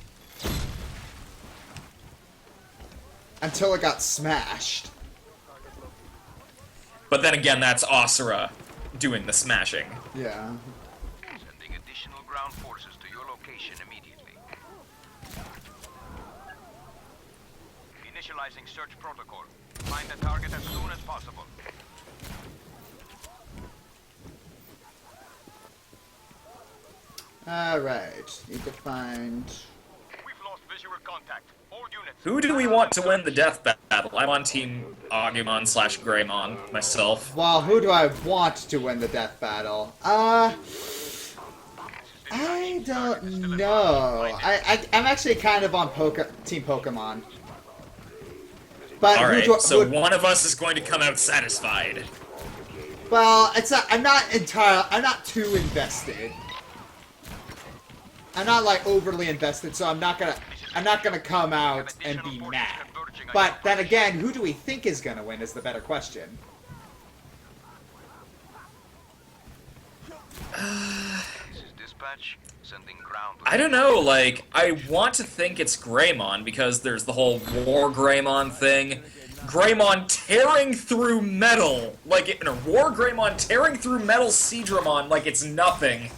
until it got smashed. But then again, that's Asura doing the smashing. Yeah. Sending additional ground forces to your location immediately. Initializing search protocol. Find the target as soon as possible. Alright. Need to find... We've lost visual contact. All Who do we want to win the death battle? I'm on Team Agumon / Greymon myself. Well, who do I want to win the death battle? I don't know. I'm actually kind of on Team Pokemon. But Alright, so one of us is going to come out satisfied. Well, I'm not too invested. I'm not like overly invested, so I'm not gonna come out and be mad. But then again, who do we think is gonna win is the better question. I don't know, like, I want to think it's Greymon because there's the whole War Greymon thing. Greymon tearing through metal, like, War Greymon tearing through metal Seadramon like it's nothing.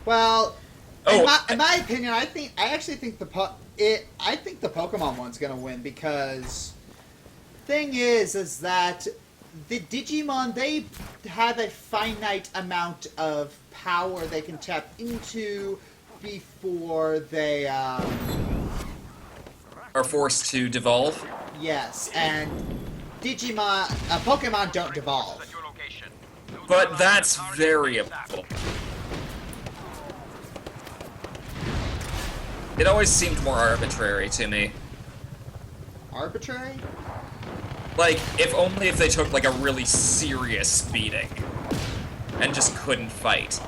Well, in my opinion, I actually think the Pokemon one's gonna win because thing is that the Digimon, they have a finite amount of power they can tap into before they are forced to devolve. Yes, and Pokemon don't devolve. But that's variable. It always seemed more arbitrary to me. Arbitrary? Like, if they took, like, a really serious beating. And just couldn't fight.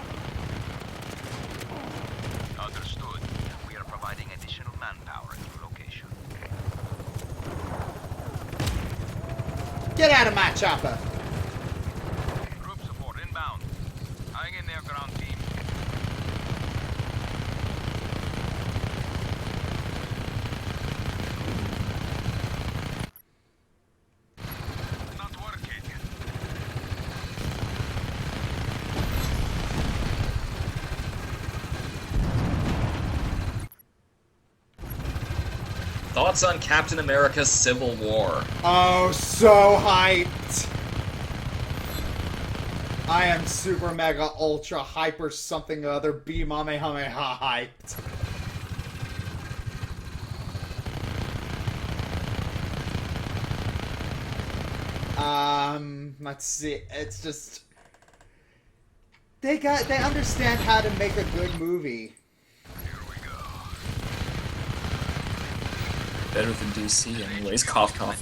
Understood. We are providing additional manpower at your location. Get out of my chopper! Group support inbound. Hang in there, ground team. Not working. Thoughts on Captain America's Civil War? Oh, so hyped! I am super mega ultra hyper something or other Beamamehameha hyped. Let's see. It's just they understand how to make a good movie. Better than DC, anyways. Cough, cough.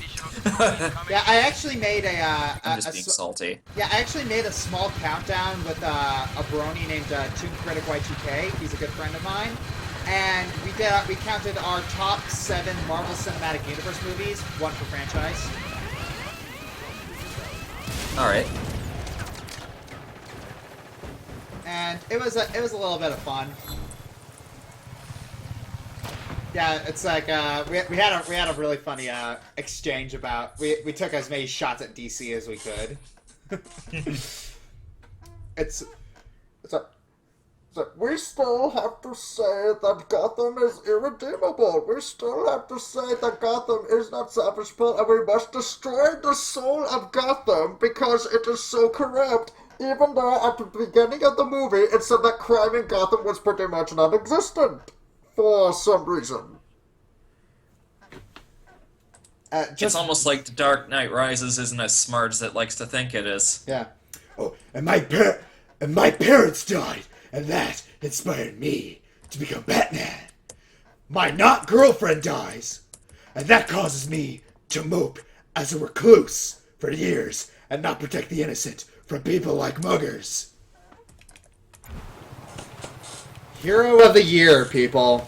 Yeah, I actually made I'm just being salty. Yeah, I actually made a small countdown with a brony named Toon Critic Y2K. He's a good friend of mine, and we counted our top 7 Marvel Cinematic Universe movies, one per franchise. All right. And it was a little bit of fun. Yeah, it's like we had a really funny exchange about we took as many shots at DC as we could. it's like we still have to say that Gotham is irredeemable. We still have to say that Gotham is not salvageable, and we must destroy the soul of Gotham because it is so corrupt. Even though at the beginning of the movie it said that crime in Gotham was pretty much non-existent. For some reason. It's almost like The Dark Knight Rises isn't as smart as it likes to think it is. Yeah. Oh, and my parents died, and that inspired me to become Batman. My not girlfriend dies, and that causes me to mope as a recluse for years and not protect the innocent from people like muggers. Hero of the year, people.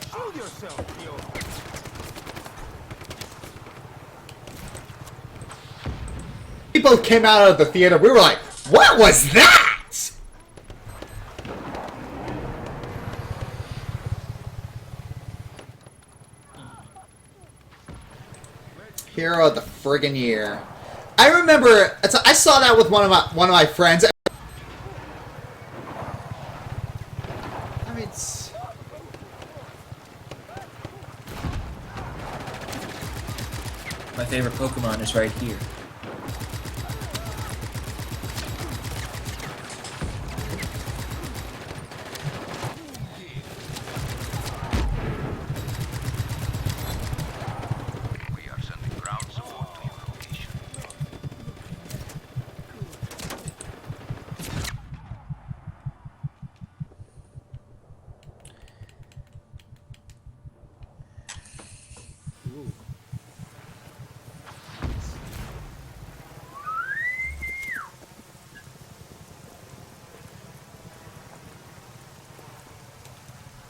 People came out of the theater, we were like, what was that? Hero of the friggin' year. I remember, I saw that with one of my friends. I mean, My favorite Pokemon is right here.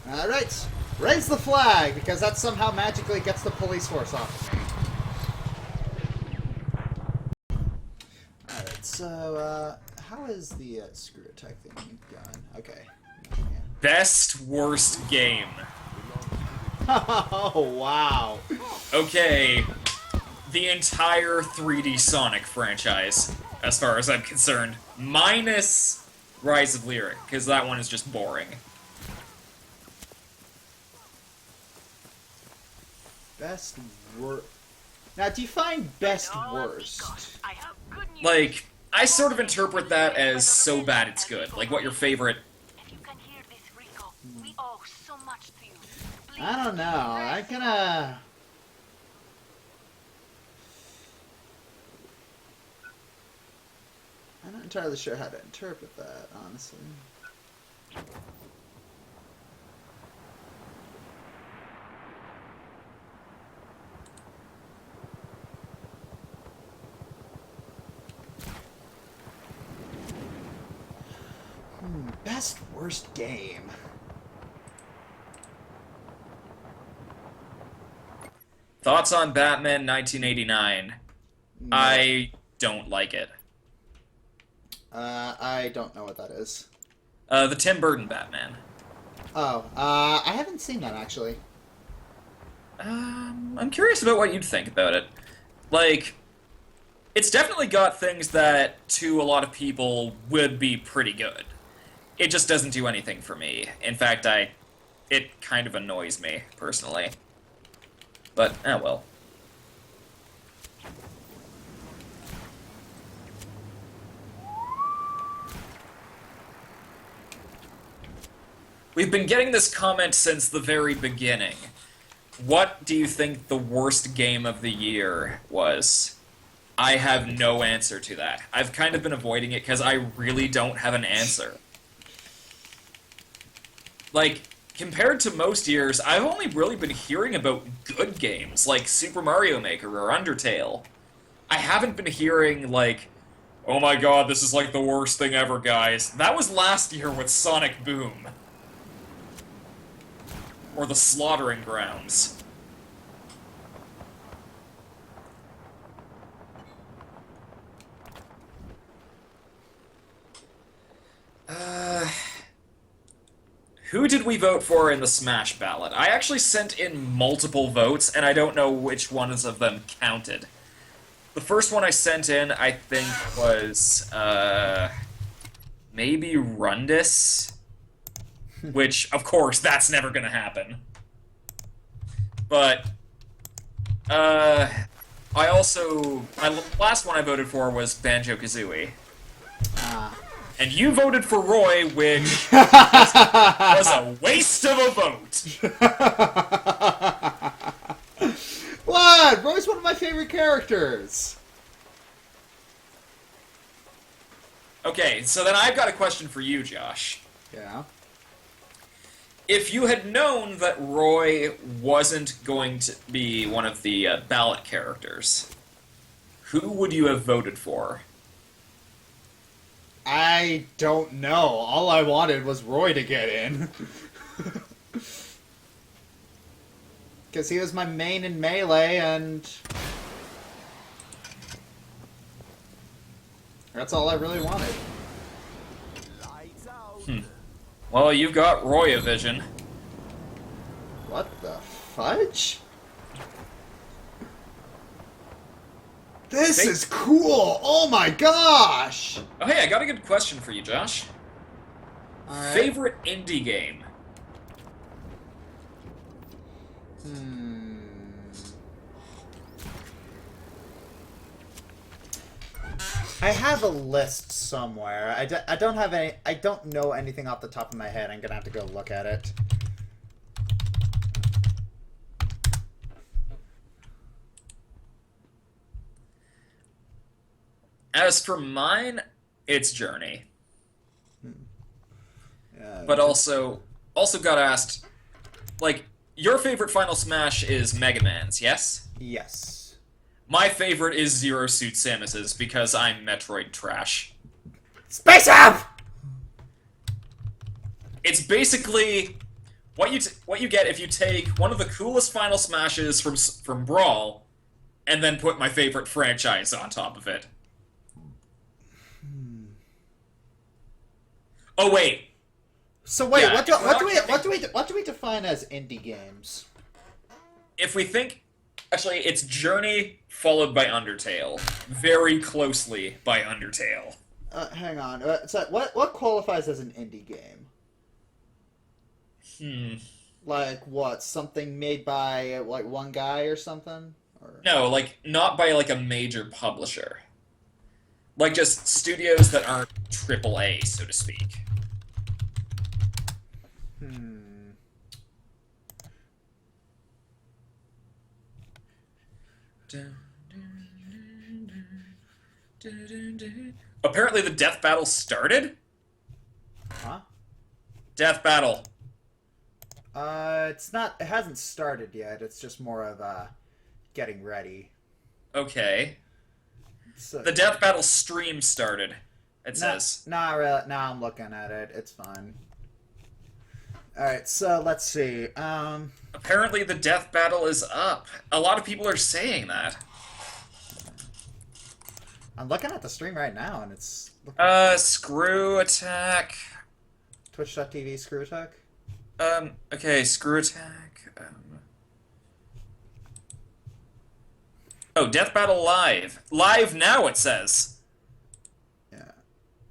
Alright, raise the flag, because that somehow magically gets the police force off of me. Alright, so, how is the screw attack thing going? Okay. Yeah. Best worst game. Oh, wow. Okay, the entire 3D Sonic franchise, as far as I'm concerned, minus Rise of Lyric, because that one is just boring. Best worst. Now, define best worst. I have good news. Like, I sort of interpret that as so bad it's good. Like, what your favorite... If you can hear this, Rico, we owe so much to you. Please, I don't know. I'm gonna. I'm not entirely sure how to interpret that, honestly. Best worst game. Thoughts on Batman 1989? No. I don't like it. I don't know what that is. The Tim Burton Batman. Oh, I haven't seen that actually. I'm curious about what you'd think about it. Like, it's definitely got things that, to a lot of people, would be pretty good. It just doesn't do anything for me. In fact, it kind of annoys me, personally. But, oh well. We've been getting this comment since the very beginning. What do you think the worst game of the year was? I have no answer to that. I've kind of been avoiding it because I really don't have an answer. Like, compared to most years, I've only really been hearing about good games, like Super Mario Maker or Undertale. I haven't been hearing, like, oh my god, this is like the worst thing ever, guys. That was last year with Sonic Boom. Or the Slaughtering Grounds. Who did we vote for in the Smash ballot? I actually sent in multiple votes, and I don't know which ones of them counted. The first one I sent in, I think, was, maybe Rundus? Which, of course, that's never gonna happen. But, my last one I voted for was Banjo-Kazooie. And you voted for Roy, which was a waste of a vote. What? Roy's one of my favorite characters. Okay, so then I've got a question for you, Josh. Yeah. If you had known that Roy wasn't going to be one of the ballot characters, who would you have voted for? I don't know. All I wanted was Roy to get in. Because he was my main in Melee, and that's all I really wanted. Well, you've got Roy-a-Vision. What the fudge? This is cool! Oh my gosh! Oh, hey, I got a good question for you, Josh. Alright. Favorite indie game? I have a list somewhere. I don't have any. I don't know anything off the top of my head. I'm gonna have to go look at it. As for mine, it's Journey. Yeah, But also got asked, like, your favorite Final Smash is Mega Man's, yes? yes. My favorite is Zero Suit Samus's because I'm Metroid trash. Space Up! It's basically what you get if you take one of the coolest Final Smashes from Brawl, and then put my favorite franchise on top of it. Oh wait. So wait, Yeah, what do we define as indie games? If we think, actually, it's Journey followed by Undertale, very closely by Undertale. Hang on. So what qualifies as an indie game? Like what? Something made by like one guy or something? Or... No, like not by like a major publisher. Like just studios that aren't AAA, so to speak. Apparently the death battle started? Huh? Death battle. It's not. It hasn't started yet. It's just more of getting ready. Okay. So, The death battle stream started, it says. Nah, really. Now I'm looking at it. It's fine. All right. So let's see. Apparently the death battle is up. A lot of people are saying that. I'm looking at the stream right now, and it's Screw attack. Twitch.tv screw attack. Okay, screw attack. Oh, death battle live. Live now, it says. Yeah,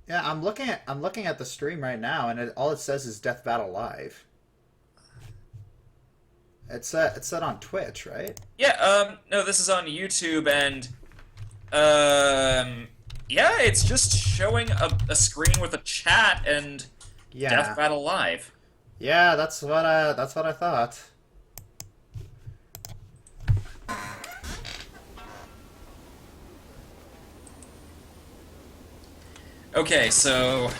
yeah. I'm looking at the stream right now, and all it says is Death Battle Live. It's set on Twitch, right? Yeah, no, this is on YouTube, and, yeah, it's just showing a screen with a chat and Yeah. Death Battle Live. Yeah, that's what I thought. Okay, so...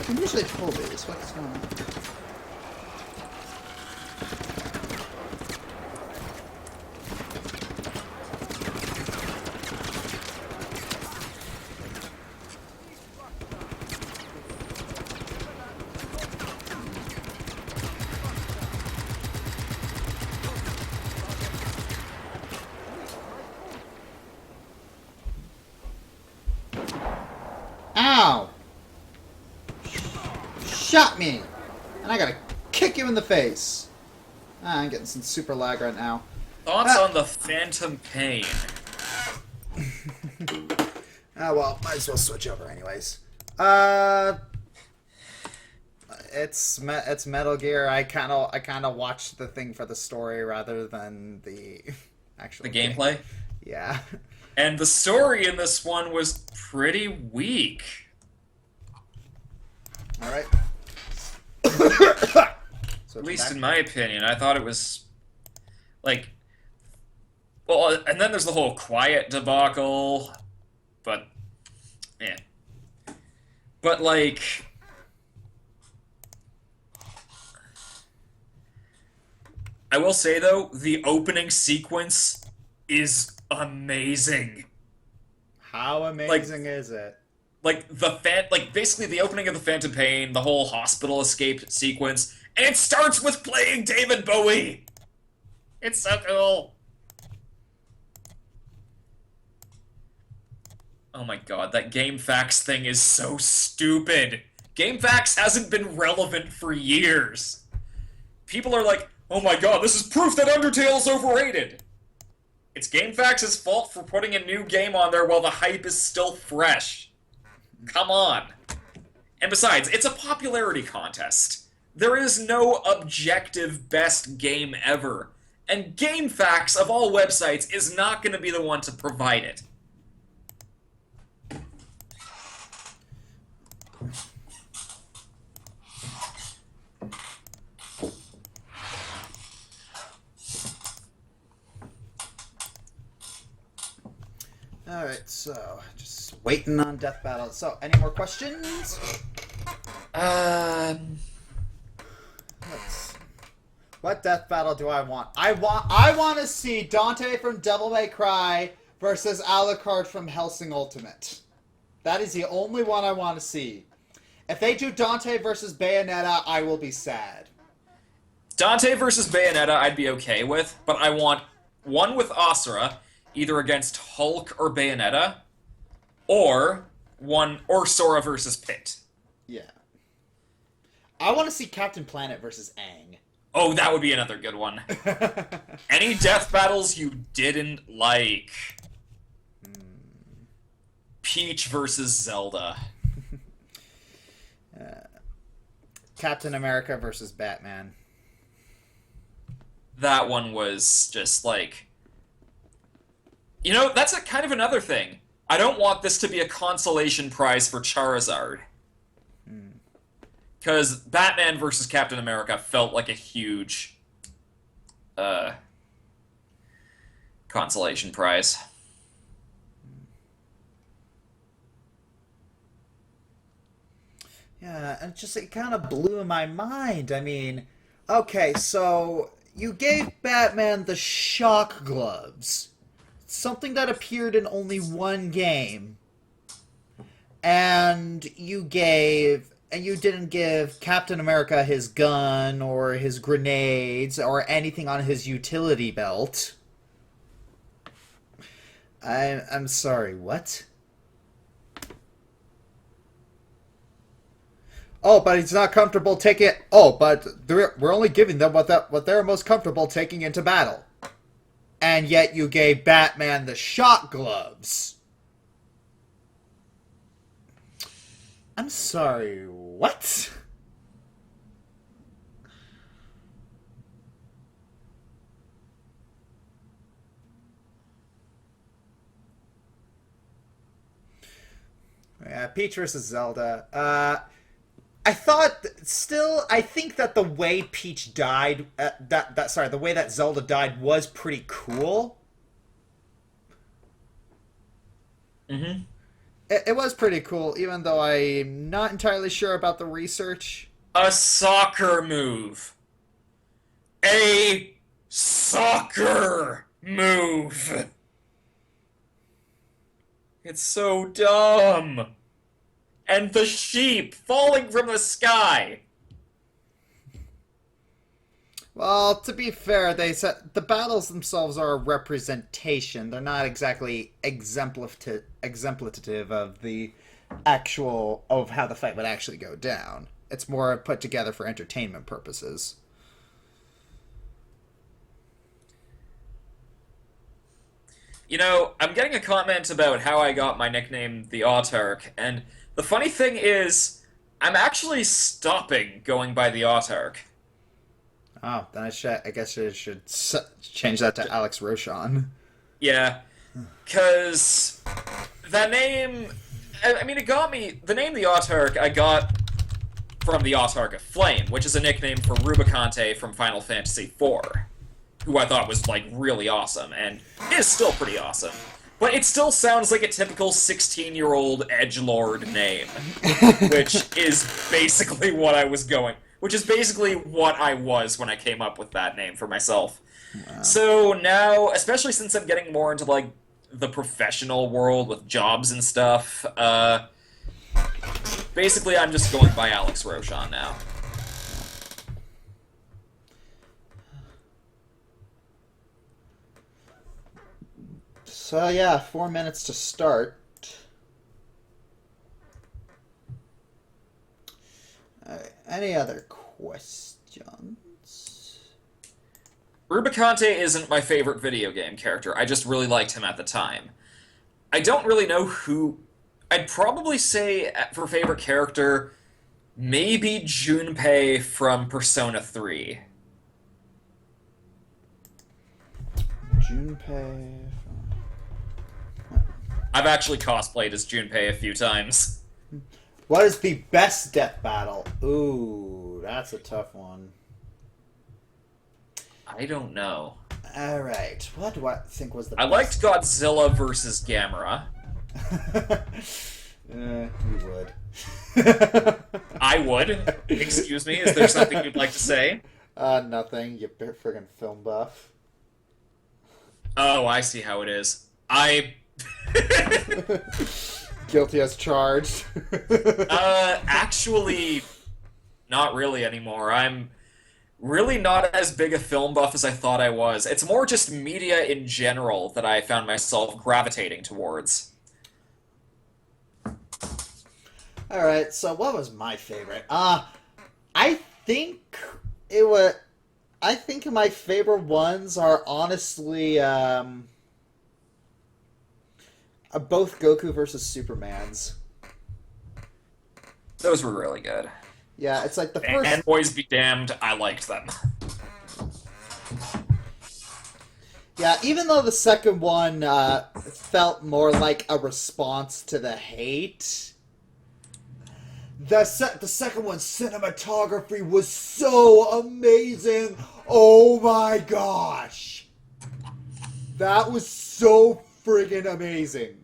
I'm usually full base. What's going on? Ow! Shot me! And I gotta kick you in the face. I'm getting some super lag right now. Thoughts on the Phantom Pain? Ah, well, might as well switch over anyways. It's Metal Gear. I kind of watched the thing for the story rather than the actual The gameplay? Yeah. And the story in this one was pretty weak. All right. At least in my opinion. I thought it was, like... Well, and then there's the whole Quiet debacle. But, yeah. But, like... I will say, though, the opening sequence is amazing. How amazing is it? Like, basically the opening of the Phantom Pain, the whole hospital escape sequence, and it starts with playing David Bowie! It's so cool! Oh my god, that GameFAQs thing is so stupid! GameFAQs hasn't been relevant for years! People are like, oh my god, this is proof that Undertale's overrated! It's GameFAQs' fault for putting a new game on there while the hype is still fresh. Come on. And besides, it's a popularity contest. There is no objective best game ever. And GameFAQs, of all websites, is not going to be the one to provide it. So, just waiting on Death Battle. So, any more questions? Let's... What Death Battle do I want? I want to see Dante from Devil May Cry versus Alucard from Hellsing Ultimate. That is the only one I want to see. If they do Dante versus Bayonetta, I will be sad. Dante versus Bayonetta I'd be okay with, but I want one with Asura, either against Hulk or Bayonetta, or Sora versus Pit. Yeah. I want to see Captain Planet versus Aang. Oh, that would be another good one. Any death battles you didn't like? Peach versus Zelda. Captain America versus Batman. That one was just like... You know, that's kind of another thing. I don't want this to be a consolation prize for Charizard. Because Batman versus Captain America felt like a huge consolation prize. Yeah, and it kind of blew my mind. I mean, okay, so you gave Batman the shock gloves. Something that appeared in only one game. And you didn't give Captain America his gun or his grenades or anything on his utility belt. I'm sorry, what? Oh, but he's not comfortable taking it. Oh, but we're only giving them what they're most comfortable taking into battle. And yet you gave Batman the shock gloves. I'm sorry, what? Yeah, Peach versus Zelda. I think that the way Peach died, the way that Zelda died was pretty cool. Mm-hmm. It was pretty cool, even though I'm not entirely sure about the research. A soccer move. A soccer move. It's so dumb. And the sheep falling from the sky. Well, to be fair, they said the battles themselves are a representation. They're not exactly exemplificative of the of how the fight would actually go down. It's more put together for entertainment purposes. You know, I'm getting a comment about how I got my nickname, the Autarch, and the funny thing is, I'm actually stopping going by the Autarch. Oh, then I guess I should change that to Alex Rochon. Yeah, because that name, I mean, it got me, the name the Autarch I got from the Autarch of Flame, which is a nickname for Rubicante from Final Fantasy IV, who I thought was, like, really awesome, and is still pretty awesome. But it still sounds like a typical 16-year-old edgelord name, which is basically what I was going... Which is basically what I was when I came up with that name for myself. Wow. So now, especially since I'm getting more into, like, the professional world with jobs and stuff, basically I'm just going by Alex Rochon now. So yeah, 4 minutes to start. Any other questions? Rubicante isn't my favorite video game character. I just really liked him at the time. I don't really know who... I'd probably say, for favorite character, maybe Junpei from Persona 3. Junpei... I've actually cosplayed as Junpei a few times. What is the best death battle? Ooh, that's a tough one. I don't know. Alright, what do I think was the I best? liked Godzilla versus Gamera. We would. I would. Excuse me, is there something you'd like to say? Nothing. You friggin' film buff. Oh, I see how it is. I... Guilty as charged. Actually, not really anymore. I'm really not as big a film buff as I thought I was. It's more just media in general that I found myself gravitating towards. All right. So, what was my favorite? I think it was. I think my favorite ones are honestly both Goku versus Superman's. Those were really good. Yeah, it's like the first. And boys be damned, I liked them. Yeah, even though the second one felt more like a response to the hate, the second one's cinematography was so amazing. Oh my gosh, that was so friggin' amazing.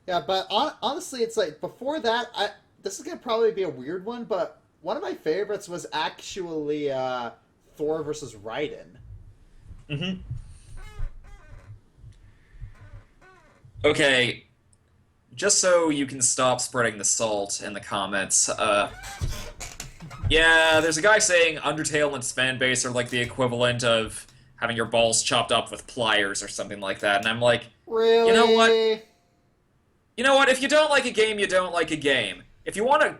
Yeah, but honestly, it's like before that, this is gonna probably be a weird one, but one of my favorites was actually Thor versus Raiden. Mm-hmm. Okay, just so you can stop spreading the salt in the comments, yeah, there's a guy saying Undertale and its fan base are like the equivalent of having your balls chopped up with pliers or something like that, and I'm like, Really? you know what? You know what? If you don't like a game, you don't like a game. If you want to...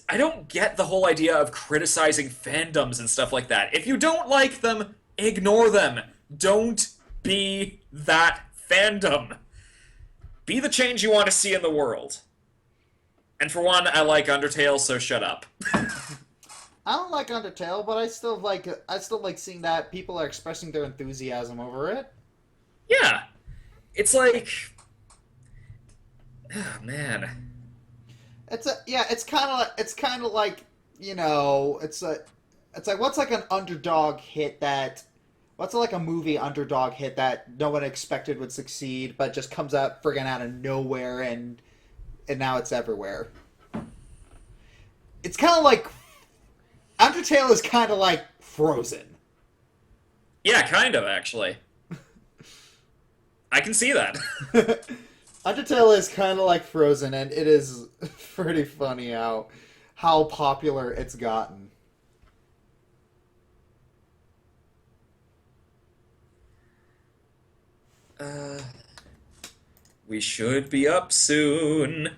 I don't get the whole idea of criticizing fandoms and stuff like that. If you don't like them, ignore them. Don't be that fandom. Be the change you want to see in the world. And for one, I like Undertale, so shut up. I don't like Undertale, but I still like seeing that people are expressing their enthusiasm over it. Yeah. It's like... Oh, man. It's kind of like, you know, it's like what's like an underdog hit that what's like a movie underdog hit that no one expected would succeed but just comes out friggin' out of nowhere and now it's everywhere. It's kind of like Undertale is kind of like Frozen. Yeah, kind of, actually. I can see that. Undertale is kind of like Frozen, and it is pretty funny how popular it's gotten. We should be up soon.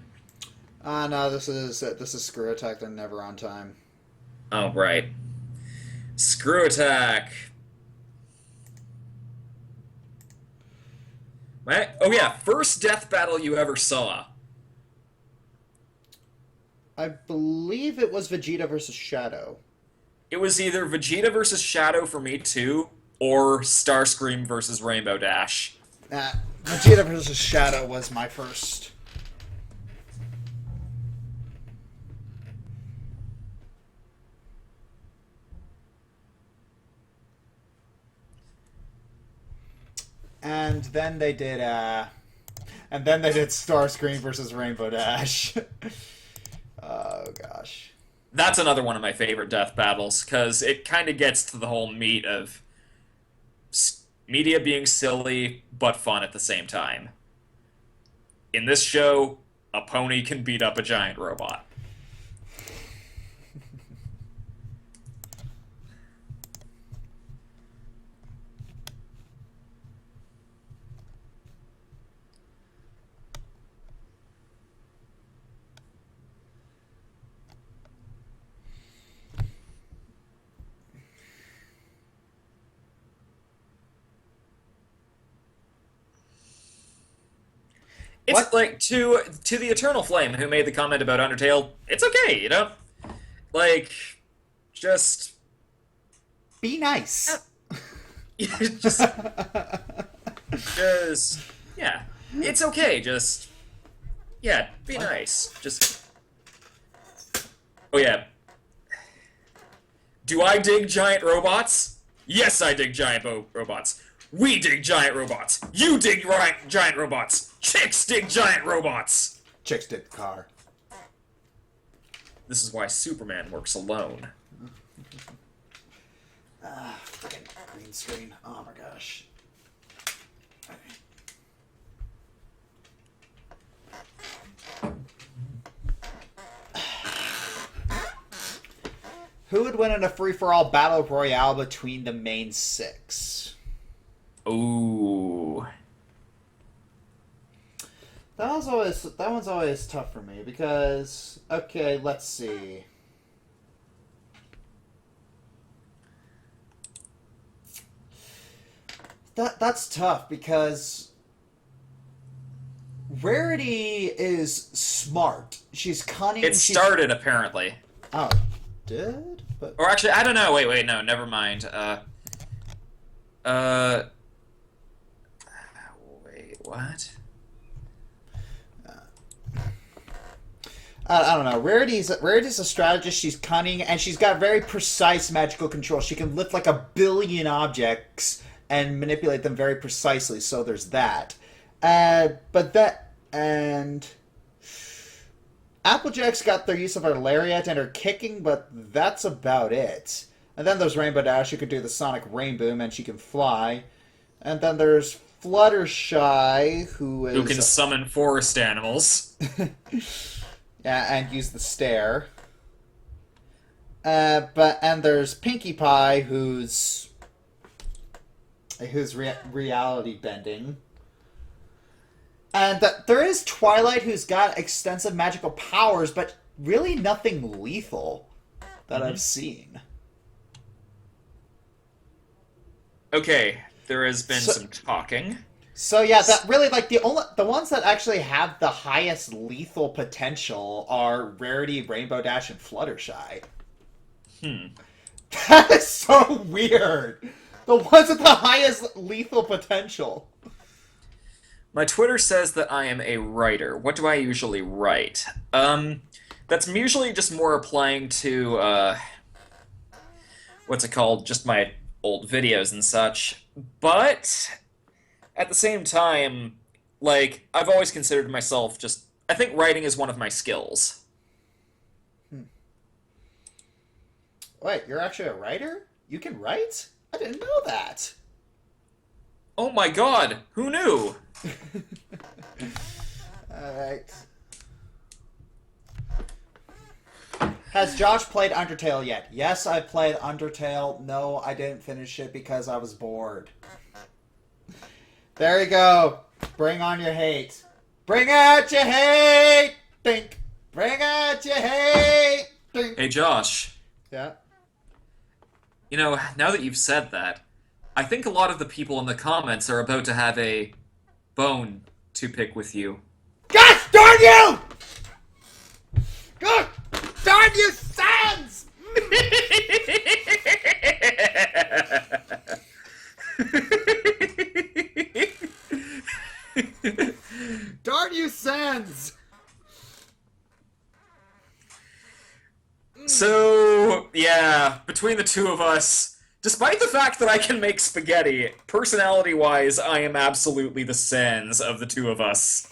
No, this is Screw Attack. They're never on time. Oh, right. Screw Attack. Oh yeah, first death battle you ever saw. I believe it was Vegeta versus Shadow. It was either Vegeta versus Shadow for me too, or Starscream versus Rainbow Dash. Vegeta versus Shadow was my first. And then they did Starscream versus Rainbow Dash. Oh gosh. That's another one of my favorite death battles, because it kind of gets to the whole meat of media being silly, but fun at the same time. In this show, a pony can beat up a giant robot. It's What? like to the Eternal Flame who made the comment about Undertale. It's okay, you know, like just Be nice. just yeah, it's okay. Just yeah, be nice. Just oh yeah. Do I dig giant robots? Yes, I dig giant robots. We dig giant robots. You dig giant robots. Chicks dig giant robots. Chicks did the car. This is why Superman works alone. Fucking green screen. Oh my gosh. Who would win in a free-for-all battle royale between the main six? Ooh. That one's always tough for me because okay, let's see. That's tough because Rarity is smart. She's cunning. It started, apparently. Oh, did? But Or actually, I don't know. Wait, no, never mind. Wait, what? I don't know. Rarity's a strategist. She's cunning, and she's got very precise magical control. She can lift like 1 billion objects and manipulate them very precisely. So there's that. And Applejack's got their use of her lariat and her kicking, but that's about it. And then there's Rainbow Dash, who can do the sonic rainboom, and she can fly. And then there's Fluttershy, who can summon forest animals. Yeah, and use the stare. And there's Pinkie Pie, who's reality bending. And there is Twilight, who's got extensive magical powers, but really nothing lethal that I've seen. Okay, there has been some talking. So yeah, that really like the ones that actually have the highest lethal potential are Rarity, Rainbow Dash, and Fluttershy. That is so weird. The ones with the highest lethal potential. My Twitter says that I am a writer. What do I usually write? That's usually just more applying to, what's it called? Just my old videos and such. But at the same time, like, I've always considered myself just... I think writing is one of my skills. Wait, you're actually a writer? You can write? I didn't know that. Oh my god! Who knew? Alright. Has Josh played Undertale yet? Yes, I played Undertale. No, I didn't finish it because I was bored. There you go. Bring on your hate. Bring out your hate! Think. Bring out your hate! Think. Hey, Josh. Yeah? You know, now that you've said that, I think a lot of the people in the comments are about to have a bone to pick with you. Gosh darn you! God darn you, Sans! Darn you, Sans! So, yeah, between the two of us, despite the fact that I can make spaghetti, personality-wise, I am absolutely the Sans of the two of us.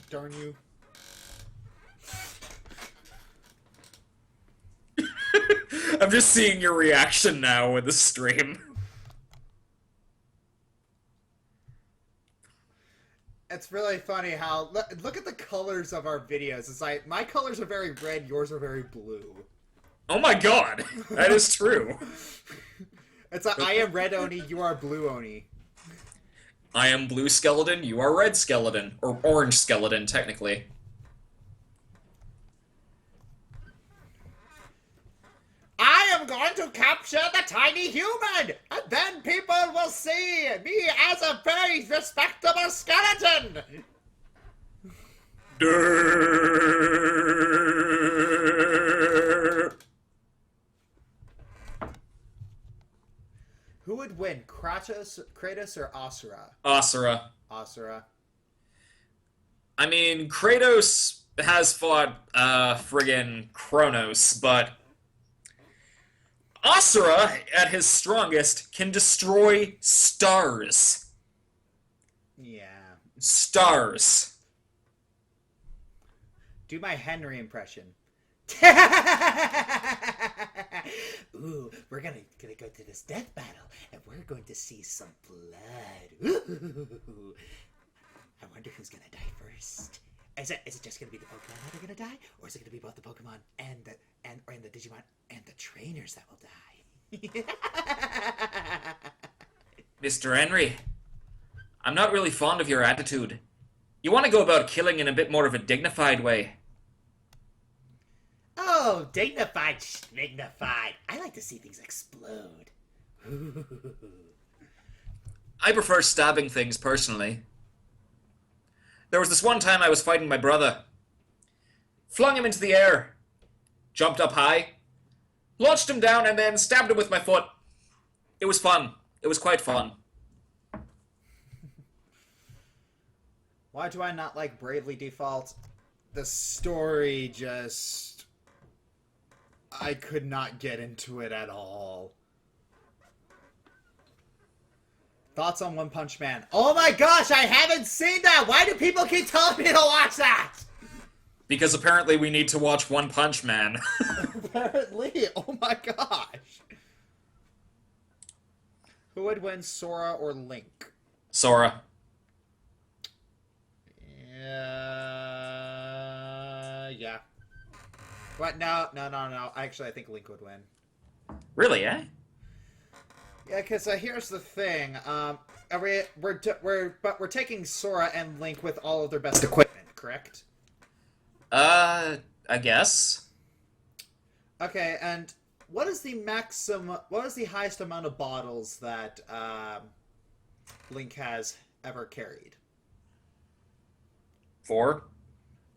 Darn you. I'm just seeing your reaction now with the stream. It's really funny how look at the colors of our videos. It's like my colors are very red, yours are very blue. Oh my god, that is true. It's like I am red Oni, you are blue Oni. I am blue skeleton, you are red skeleton. Or orange skeleton, technically. I am going to capture the tiny human, and then people will see me as a very respectable skeleton. Who would win, Kratos or Asura? Asura. Asura. I mean, Kratos has fought friggin' Kronos, but Asura, at his strongest, can destroy stars. Yeah. Stars. Do my Henry impression. Ooh, we're gonna go to this death battle, and we're going to see some blood. Ooh. I wonder who's gonna die first. Is it just gonna be the Pokemon that are gonna die, or is it gonna be both the Pokemon and the Digimon and the trainers that will die? Mr. Henry, I'm not really fond of your attitude. You want to go about killing in a bit more of a dignified way. Oh, dignified, schmignified. I like to see things explode. I prefer stabbing things personally. There was this one time I was fighting my brother. Flung him into the air. Jumped up high. Launched him down and then stabbed him with my foot. It was fun. It was quite fun. Why do I not like Bravely Default? The story just... I could not get into it at all. Thoughts on One Punch Man? Oh my gosh, I haven't seen that! Why do people keep telling me to watch that? Because apparently we need to watch One Punch Man. Apparently, oh my gosh. Who would win, Sora or Link? Sora. Yeah. What? No. Actually, I think Link would win. Really, eh? Yeah, because here's the thing. We're taking Sora and Link with all of their best equipment, correct? I guess. Okay, and what is the highest amount of bottles that Link has ever carried? 4?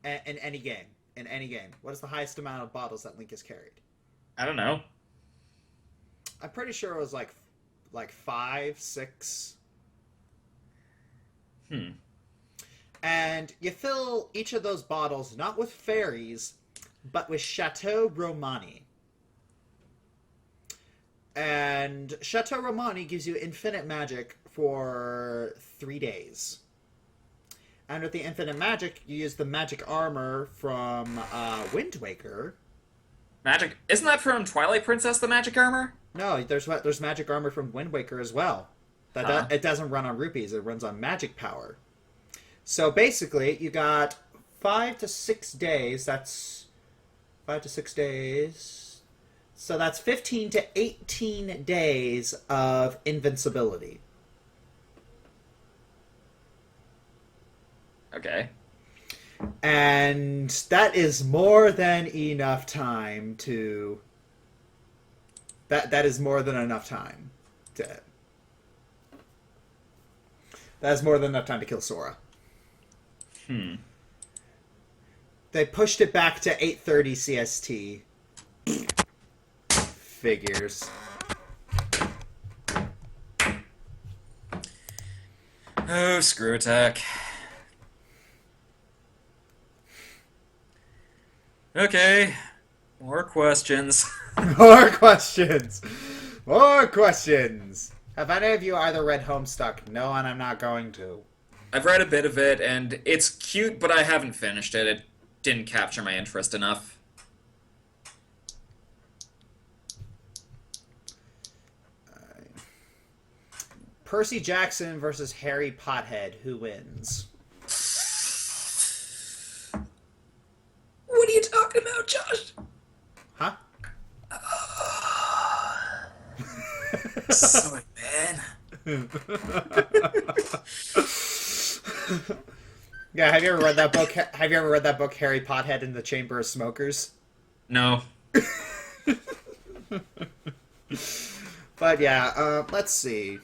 In any game. In any game. What is the highest amount of bottles that Link has carried? I don't know. I'm pretty sure it was like 5, 6. And you fill each of those bottles not with fairies, but with Chateau Romani. And Chateau Romani gives you infinite magic for 3 days. And with the infinite magic, you use the magic armor from Wind Waker. Magic? Isn't that from Twilight Princess, the magic armor? No, there's magic armor from Wind Waker as well. It doesn't run on rupees; it runs on magic power. So basically, you got 5 to 6 days. That's 5 to 6 days. So that's 15 to 18 days of invincibility. Okay. And that is more than enough time to... That is more than enough time to... That is more than enough time to kill Sora. They pushed it back to 8:30 CST. Figures. Oh, screw attack. Okay. More questions. More questions! More questions! Have any of you either read Homestuck? No, and I'm not going to. I've read a bit of it, and it's cute, but I haven't finished it. It didn't capture my interest enough. Percy Jackson versus Harry Pothead. Who wins? What are you talking about, Josh? Huh? Sorry, man. Yeah, have you ever read that book? Have you ever read that book, Harry Pothead in the Chamber of Smokers? No. But yeah, let's see.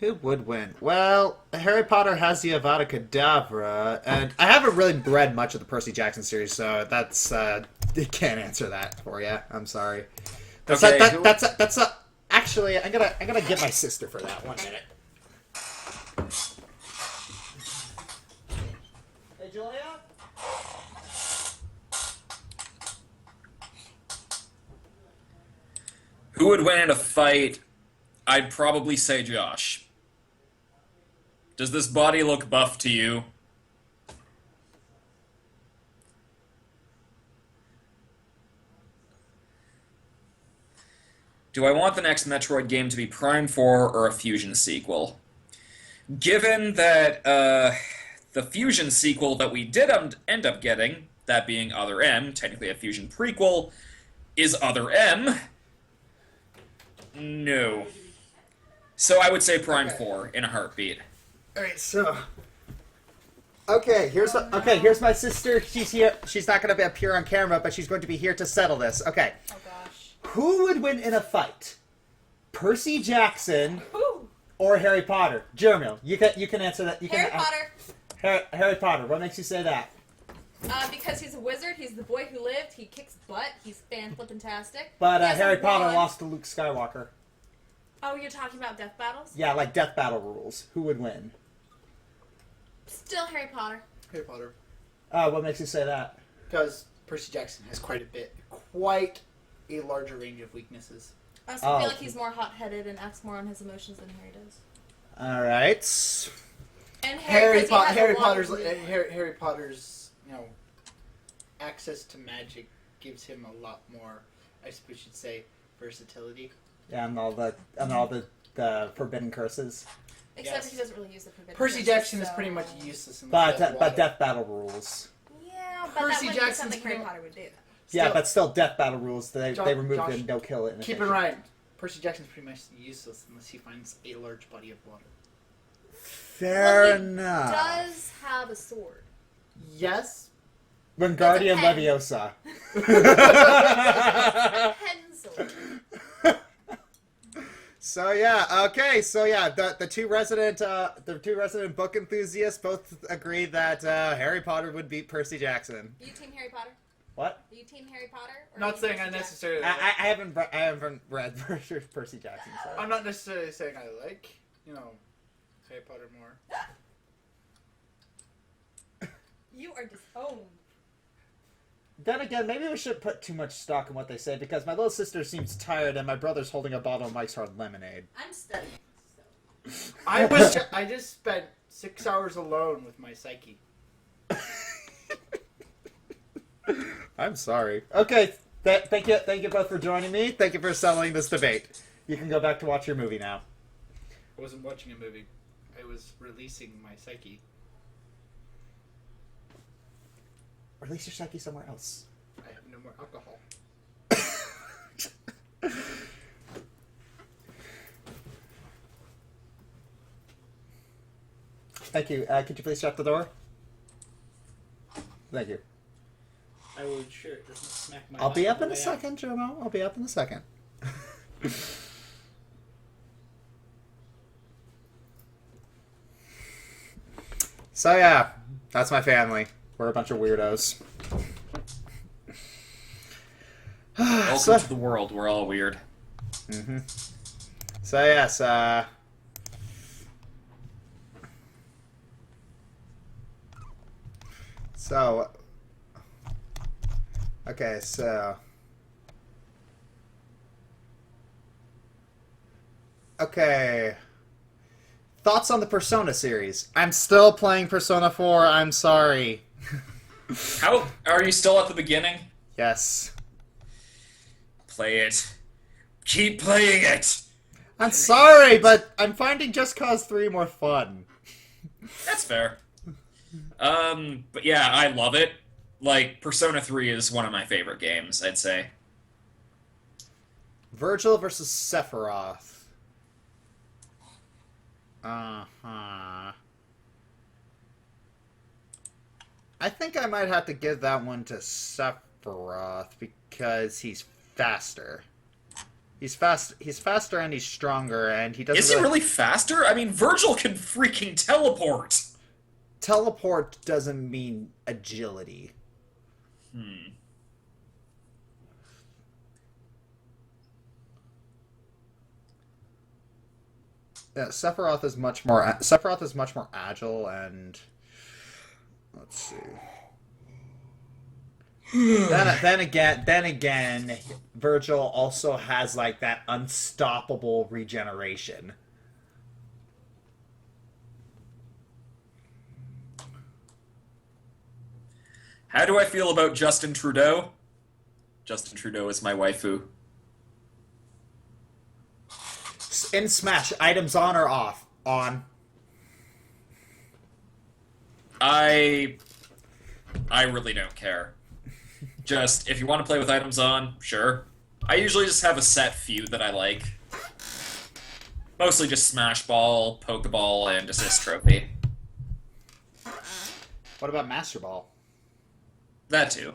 Who would win? Well, Harry Potter has the Avada Kedavra, and I haven't really read much of the Percy Jackson series, so that's I can't answer that for you. I'm sorry. Actually, I'm gonna get my sister for that. 1 minute. Who would win in a fight? I'd probably say Josh. Does this body look buff to you? Do I want the next Metroid game to be Prime 4 or a Fusion sequel? Given that the Fusion sequel that we did end up getting, that being Other M, technically a Fusion prequel, is Other M, no. So I would say Prime 4 in a heartbeat. Alright, so... here's my sister. She's here. She's not going to appear on camera, but she's going to be here to settle this. Okay. Oh gosh. Who would win in a fight? Percy Jackson Woo. or Harry Potter? Jeremiah, you can answer that. Harry Potter. Harry Potter. What makes you say that? Because he's a wizard, he's the boy who lived, he kicks butt, he's fan-flippantastic. But He has a Harry Potter wand. lost to Luke Skywalker. Oh, you're talking about death battles? Yeah, like death battle rules. Who would win? Still Harry Potter. Harry Potter. What makes you say that? Because Percy Jackson has quite a larger range of weaknesses. I also Oh. feel like he's more hot-headed and acts more on his emotions than Harry does. All right. And Harry 'cause he has a Harry lot Potter's of- Harry Potter's access to magic gives him a lot more, I suppose you'd say, versatility. Yeah, and all the forbidden curses. Except Yes. he doesn't really use the forbidden Percy curses, Jackson is so- pretty much useless. But unless but death battle rules. Yeah, but Percy that wouldn't be Jackson's something Harry pretty- Potter would do. Yeah, Still- but still death battle rules. They removed Josh, the no kill it. Keep in mind, Percy Jackson's pretty much useless unless he finds a large body of water. Fair Well, he enough. does have a sword. Yes. Wingardium pen. Leviosa. Pen sword. So yeah, okay. So yeah, the two resident book enthusiasts both agreed that Harry Potter would beat Percy Jackson. Are you team Harry Potter? What? Are you team Harry Potter? Or Not team saying Percy I Jackson? necessarily. I haven't read Percy Jackson. So. I'm not necessarily saying I like, Harry Potter more. You are disowned. Then again, maybe we shouldn't put too much stock in what they say because my little sister seems tired and my brother's holding a bottle of Mike's Hard Lemonade. I'm studying. So. I just spent 6 hours alone with my psyche. I'm sorry. Okay, thank you both for joining me. Thank you for settling this debate. You can go back to watch your movie now. I wasn't watching a movie. I was releasing my psyche. Release your psyche somewhere else. I have no more alcohol. Thank you. Could you please shut the door? Thank you. I would sure it doesn't smack my. I'll be mouth up in on a the way second, Jermo. I'll be up in a second. So yeah, that's my family. We're a bunch of weirdos. Welcome So- to the world. We're all weird. So yes, so okay, so okay. Thoughts on the Persona series? I'm still playing Persona 4. I'm sorry. How are you still at the beginning? Yes. Play it. Keep playing it. I'm sorry, but I'm finding Just Cause 3 more fun. That's fair. But yeah, I love it. Like, Persona 3 is one of my favorite games, I'd say. Virgil versus Sephiroth. Uh-huh. I think I might have to give that one to Sephiroth because he's faster. He's faster and he's stronger and he doesn't Is he really faster? I mean, Virgil can freaking teleport! Teleport doesn't mean agility. Yeah, Sephiroth is much more agile and let's see. then again, Virgil also has like that unstoppable regeneration. How do I feel about Justin Trudeau? Justin Trudeau is my waifu. In Smash, items on or off? On. I really don't care. Just, if you want to play with items on, sure. I usually just have a set few that I like. Mostly just Smash Ball, Pokeball, and Assist Trophy. What about Master Ball? That too.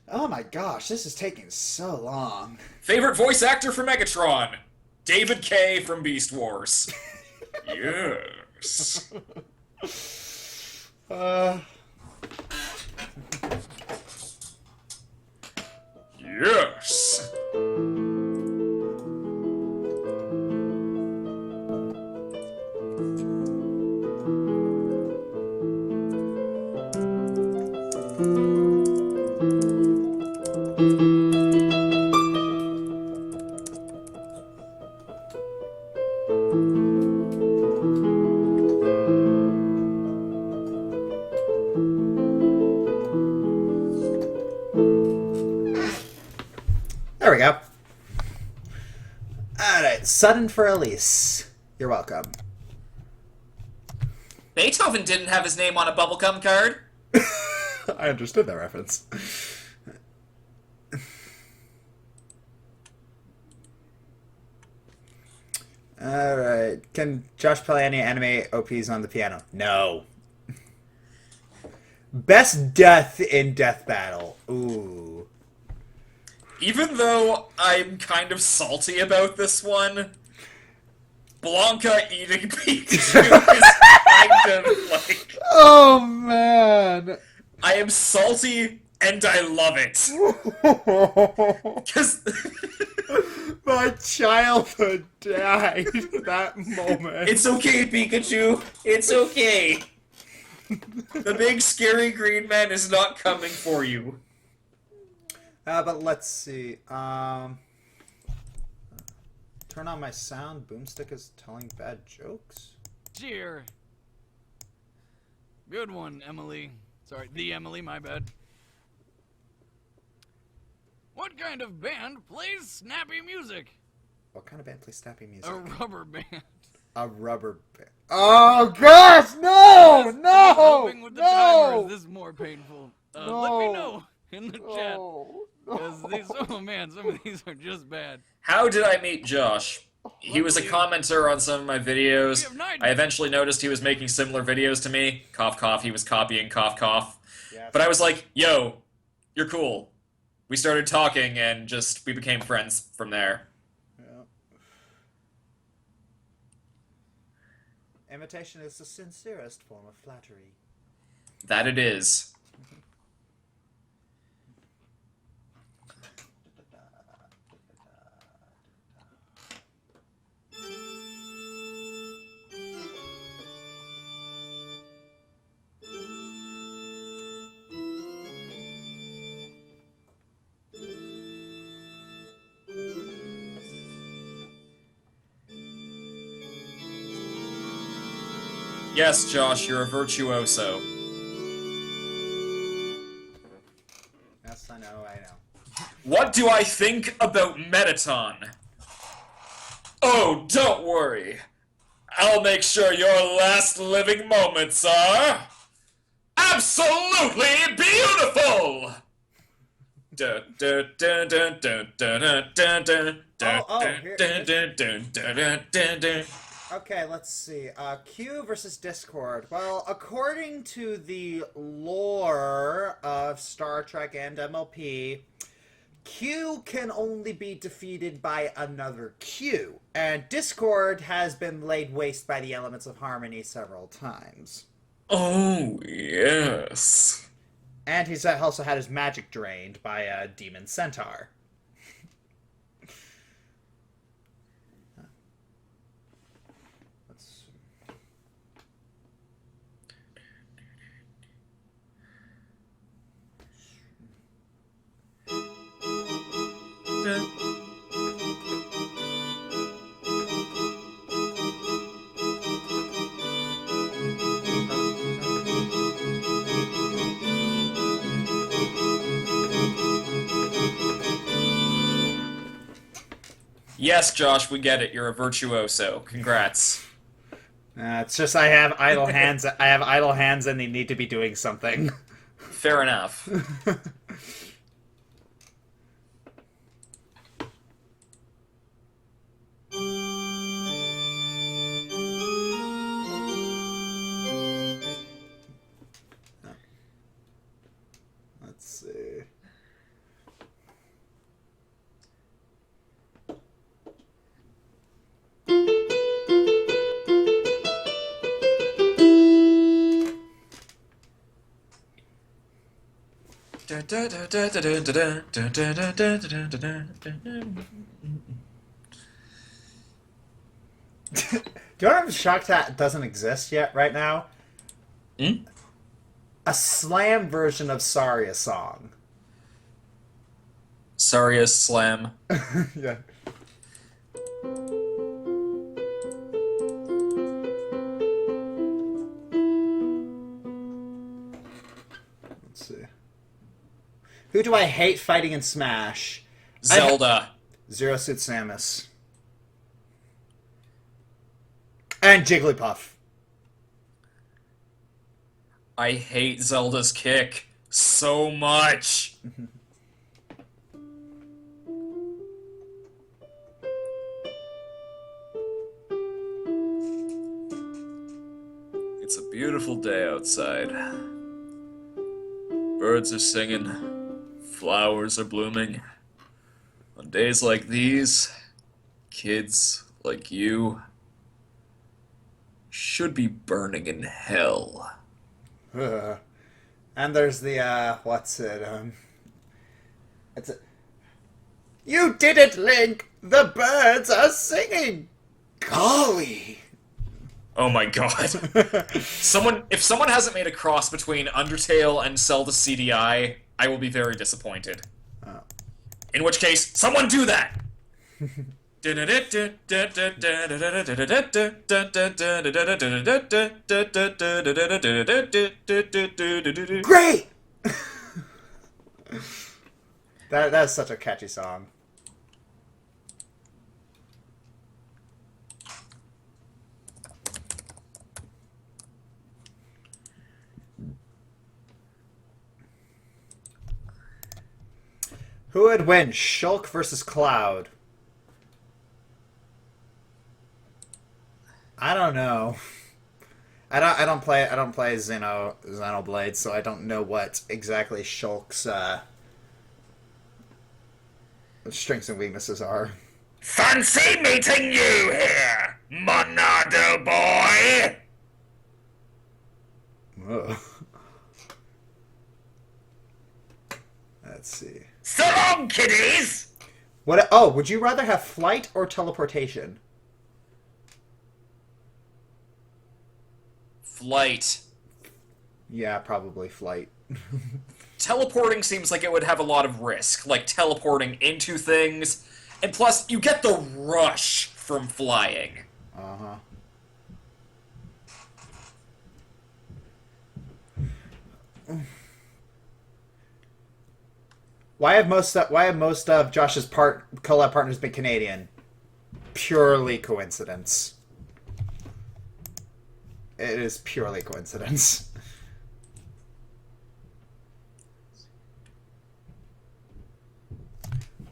Oh my gosh, this is taking so long. Favorite voice actor for Megatron? David K. from Beast Wars. Yes. Yes. There we go. Alright, Sudden for Elise. You're welcome. Beethoven didn't have his name on a bubblegum card. I understood that reference. Alright. Can Josh play any anime OPs on the piano? No. Best death in Death Battle. Ooh. Even though I'm kind of salty about this one, Blanca eating Pikachu is kind of like... Oh, man. I am salty and I love it. Because... My childhood died at that moment. It's okay, Pikachu. It's okay. The big scary green man is not coming for you. But let's see. Turn on my sound. Boomstick is telling bad jokes. Cheer. Good one, Emily. Sorry, the Emily, my bad. What kind of band plays snappy music? What kind of band plays snappy music? A rubber band. A rubber band. Oh gosh, no, no, Helping with the timer, no. is this more painful? No. Let me know in the chat. No. Because these, oh man, some of these are just bad. How did I meet Josh? He was a commenter on some of my videos. I eventually noticed he was making similar videos to me. Cough, cough, he was copying cough, cough. Yes. But I was like, yo, you're cool. We started talking and we became friends from there. Yeah. Imitation is the sincerest form of flattery. That it is. Yes, Josh, you're a virtuoso. Yes, I know. What do I think about Metaton? Oh, don't worry. I'll make sure your last living moments are... absolutely beautiful! Okay, let's see. Q versus Discord. Well, according to the lore of Star Trek and MLP, Q can only be defeated by another Q, and Discord has been laid waste by the elements of harmony several times. Oh, yes. And he's also had his magic drained by a demon centaur. Let's... Yes, Josh, we get it. You're a virtuoso. Congrats. It's just I have idle hands. I have idle hands, and they need to be doing something. Fair enough. Let's see. Do you know what I'm shocked that doesn't exist yet right now? Hmm? A slam version of Sorry a Song. Sorry, a slam. Yeah. Let's see. Who do I hate fighting in Smash? Zelda. Zero Suit Samus. And Jigglypuff. I hate Zelda's kick so much. It's a beautiful day outside. Birds are singing, flowers are blooming. On days like these, kids like you should be burning in hell. And there's the, what's it, it's a... You did it, Link! The birds are singing! Golly! Oh my god. If someone hasn't made a cross between Undertale and Zelda CDI, I will be very disappointed. In which case, someone do that! Great! That's such a catchy song. Who would win, Shulk versus Cloud? I don't know. I don't play Xenoblade, so I don't know what exactly Shulk's strengths and weaknesses are. Fancy meeting you here, Monado boy! Ugh. Let's see. So long, kiddies! What? Oh, would you rather have flight or teleportation? Flight. Yeah, probably flight. Teleporting seems like it would have a lot of risk, like teleporting into things, and plus, you get the rush from flying. Uh-huh. Why have most of Josh's collab partners been Canadian? Purely coincidence. It is purely coincidence.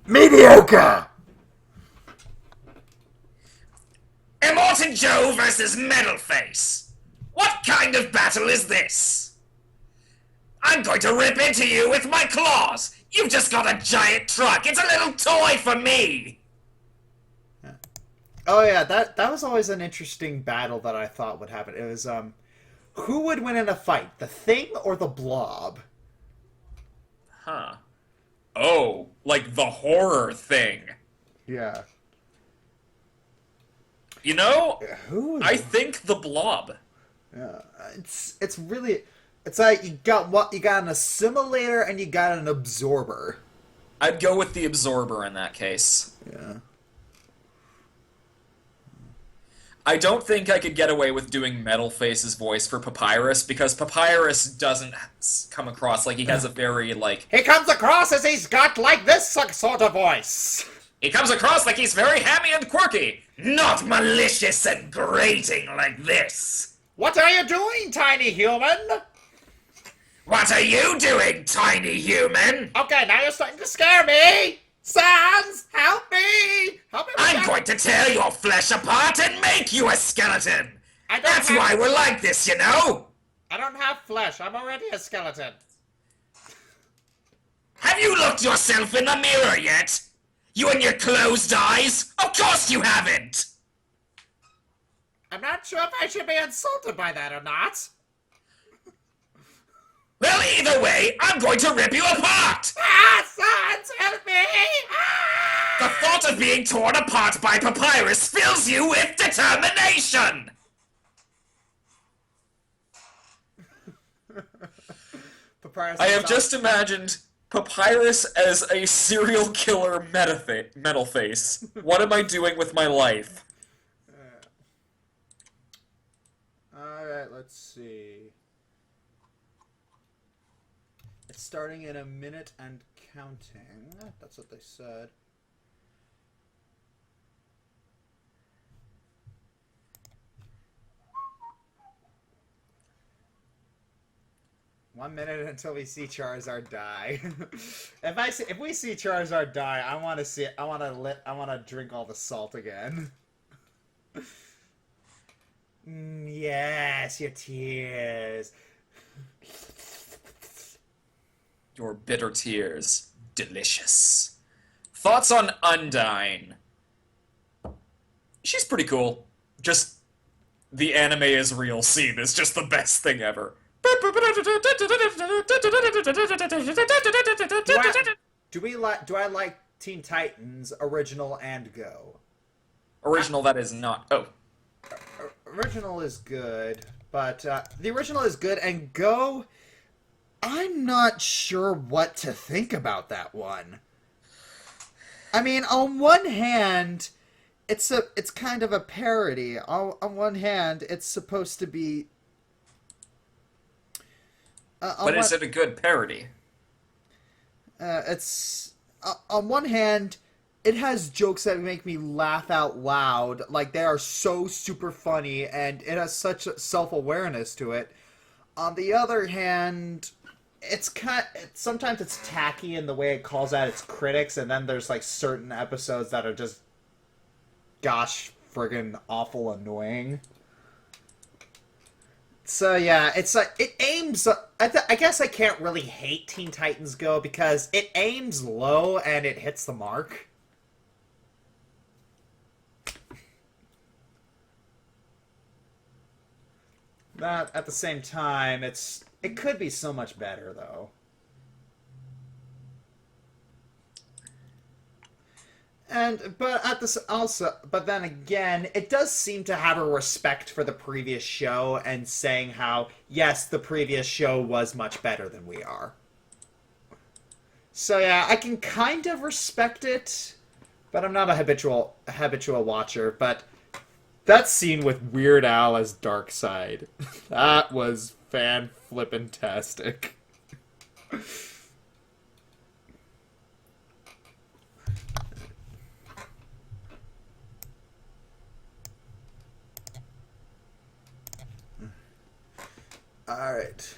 Mediocre! Immortan Joe versus Metalface! What kind of battle is this? I'm going to rip into you with my claws! You've just got a giant truck! It's a little toy for me! Oh yeah, that was always an interesting battle that I thought would happen. It was, who would win in a fight, the Thing or the Blob? Huh. Oh, like the horror thing. Yeah. You know, Who would... I think the Blob. Yeah, it's really, it's like you got an assimilator and you got an absorber. I'd go with the Absorber in that case. Yeah. I don't think I could get away with doing Metalface's voice for Papyrus, because Papyrus doesn't come across like he has a very, like... He comes across as he's got, like, this sort of voice. He comes across like he's very hammy and quirky. Not malicious and grating like this. What are you doing, tiny human? What are you doing, tiny human? Okay, now you're starting to scare me. Sans, help me! Help me! I'm going to tear your flesh apart and make you a skeleton! That's why we're like this, you know? I don't have flesh. I'm already a skeleton. Have you looked yourself in the mirror yet? You and your closed eyes? Of course you haven't! I'm not sure if I should be insulted by that or not. Well, either way, I'm going to rip you apart! Ah, Sans, help me! Ah! The thought of being torn apart by Papyrus fills you with determination! Papyrus I have just imagined Papyrus as a serial killer metal face. What am I doing with my life? Alright, let's see. It's starting in a minute and counting. That's what they said. One minute until we see Charizard die. If we see Charizard die, I want to drink all the salt again. Yes, your tears. Your bitter tears. Delicious. Thoughts on Undyne? She's pretty cool. Just the anime is real scene is just the best thing ever. Do I like Teen Titans original and Go? Original, that is not. Oh. Original is good, but the original is good, and Go, I'm not sure what to think about that one. I mean, on one hand, it's kind of a parody. On one hand, it's supposed to be. But is it a good parody? It's on one hand, it has jokes that make me laugh out loud. Like, they are so super funny, and it has such self-awareness to it. On the other hand, sometimes it's tacky in the way it calls out its critics, and then there's like certain episodes that are just gosh friggin' awful annoying. So yeah, it's like it aims. I guess I can't really hate Teen Titans Go because it aims low and it hits the mark. That at the same time, it could be so much better though. But then again, it does seem to have a respect for the previous show and saying how, yes, the previous show was much better than we are. So yeah, I can kind of respect it, but I'm not a habitual watcher. But that scene with Weird Al as Darkseid, that was fan-flippin-tastic. All right.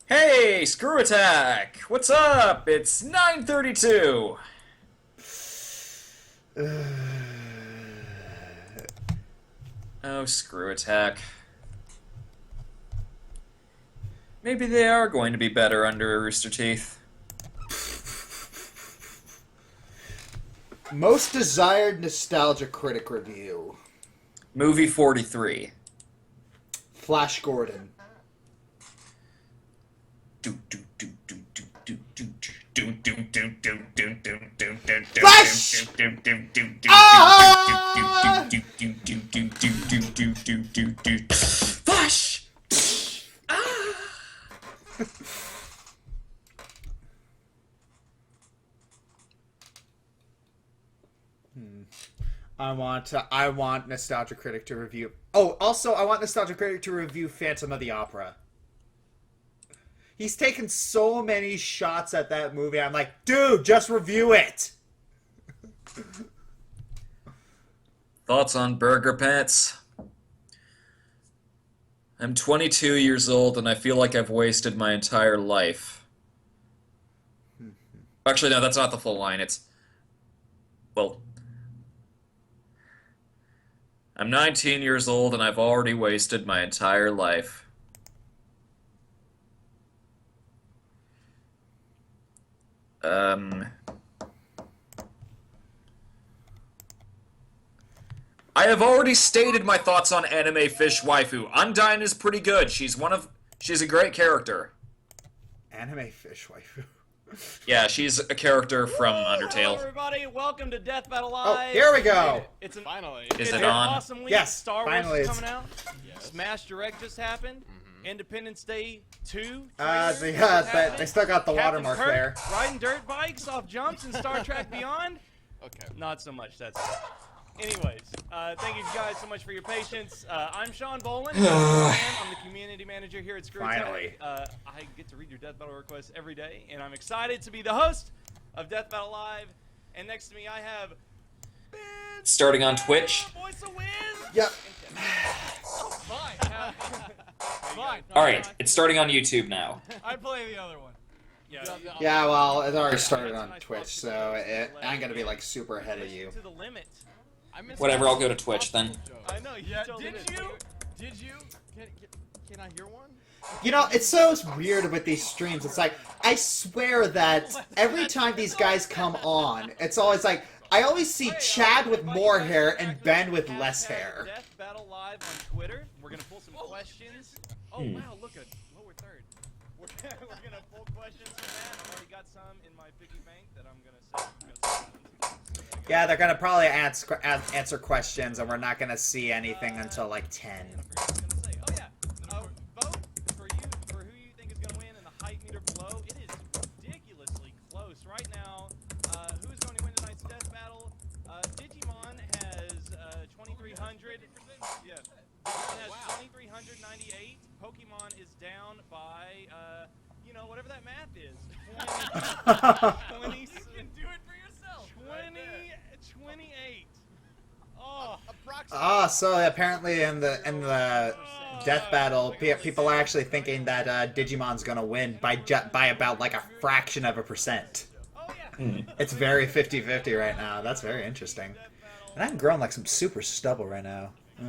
Hey, Screw Attack! What's up? It's 9:32. Oh, Screw Attack. Maybe they are going to be better under Rooster Teeth. Most desired nostalgia critic review. Movie 43. Flash Gordon. Do do do do do do do do Flash! Ah! Flash! Ah! I want Nostalgia Critic to review. Oh, also, I want Nostalgia Critic to review Phantom of the Opera. He's taken so many shots at that movie. I'm like, dude, just review it. Thoughts on Burger Pants? I'm 22 years old and I feel like I've wasted my entire life. Actually, no, that's not the full line. It's, well, I'm 19 years old and I've already wasted my entire life. I have already stated my thoughts on anime fish waifu. Undyne is pretty good. She's a great character. Anime fish waifu. Yeah, she's a character from Undertale. Hello, everybody. Welcome to Death Battle Oh, Live. here we go. It's an Finally. Is it's it an on? awesome week. Yes, Star finally Wars is it's- coming out. Yes. Smash Direct just happened. Independence Day 2. They still got the Captain watermark Kirk there. riding dirt bikes off jumps in Star Trek Beyond. Okay. Not so much. That's it. Anyways, thank you guys so much for your patience. I'm Sean Boland. I'm the community manager here at Screwtape. Finally. I get to read your Death Battle requests every day, and I'm excited to be the host of Death Battle Live. And next to me, I have Starting on Twitch. Voice of Wiz. Yep. Fine. Fine. Alright, it's starting on YouTube now. I play the other one. Yeah, well, it already started on Twitch, so I'm gonna be like super ahead of you. To the limit. Whatever, I'll go to Twitch then. I know. You Yeah. totally Did did. you? Did you? Can I hear one? You know, it's so weird with these streams. It's like, I swear that every time these guys come on, it's always like, I always see Chad with more hair and Ben with less hair. Death Battle Live on Twitter. We're gonna pull some questions. Oh wow, look at lower third. We're gonna pull questions from that. I've already got some in my piggy bank that I'm gonna save. Yeah, they're gonna probably answer questions, and we're not gonna see anything until like 10. Oh yeah, vote for who you think is gonna win in the height meter below. It is ridiculously close right now. Who is going to win tonight's death battle? Digimon has 2,300. Yeah, Digimon has 2,398. Pokemon is down by whatever that math is. 20. You can do it for yourself. 28. Oh, Ah, so apparently in the death battle, people are actually thinking that Digimon's gonna win by about like a fraction of a percent. oh yeah. It's very 50-50 right now. That's very interesting. And I'm growing like some super stubble right now. I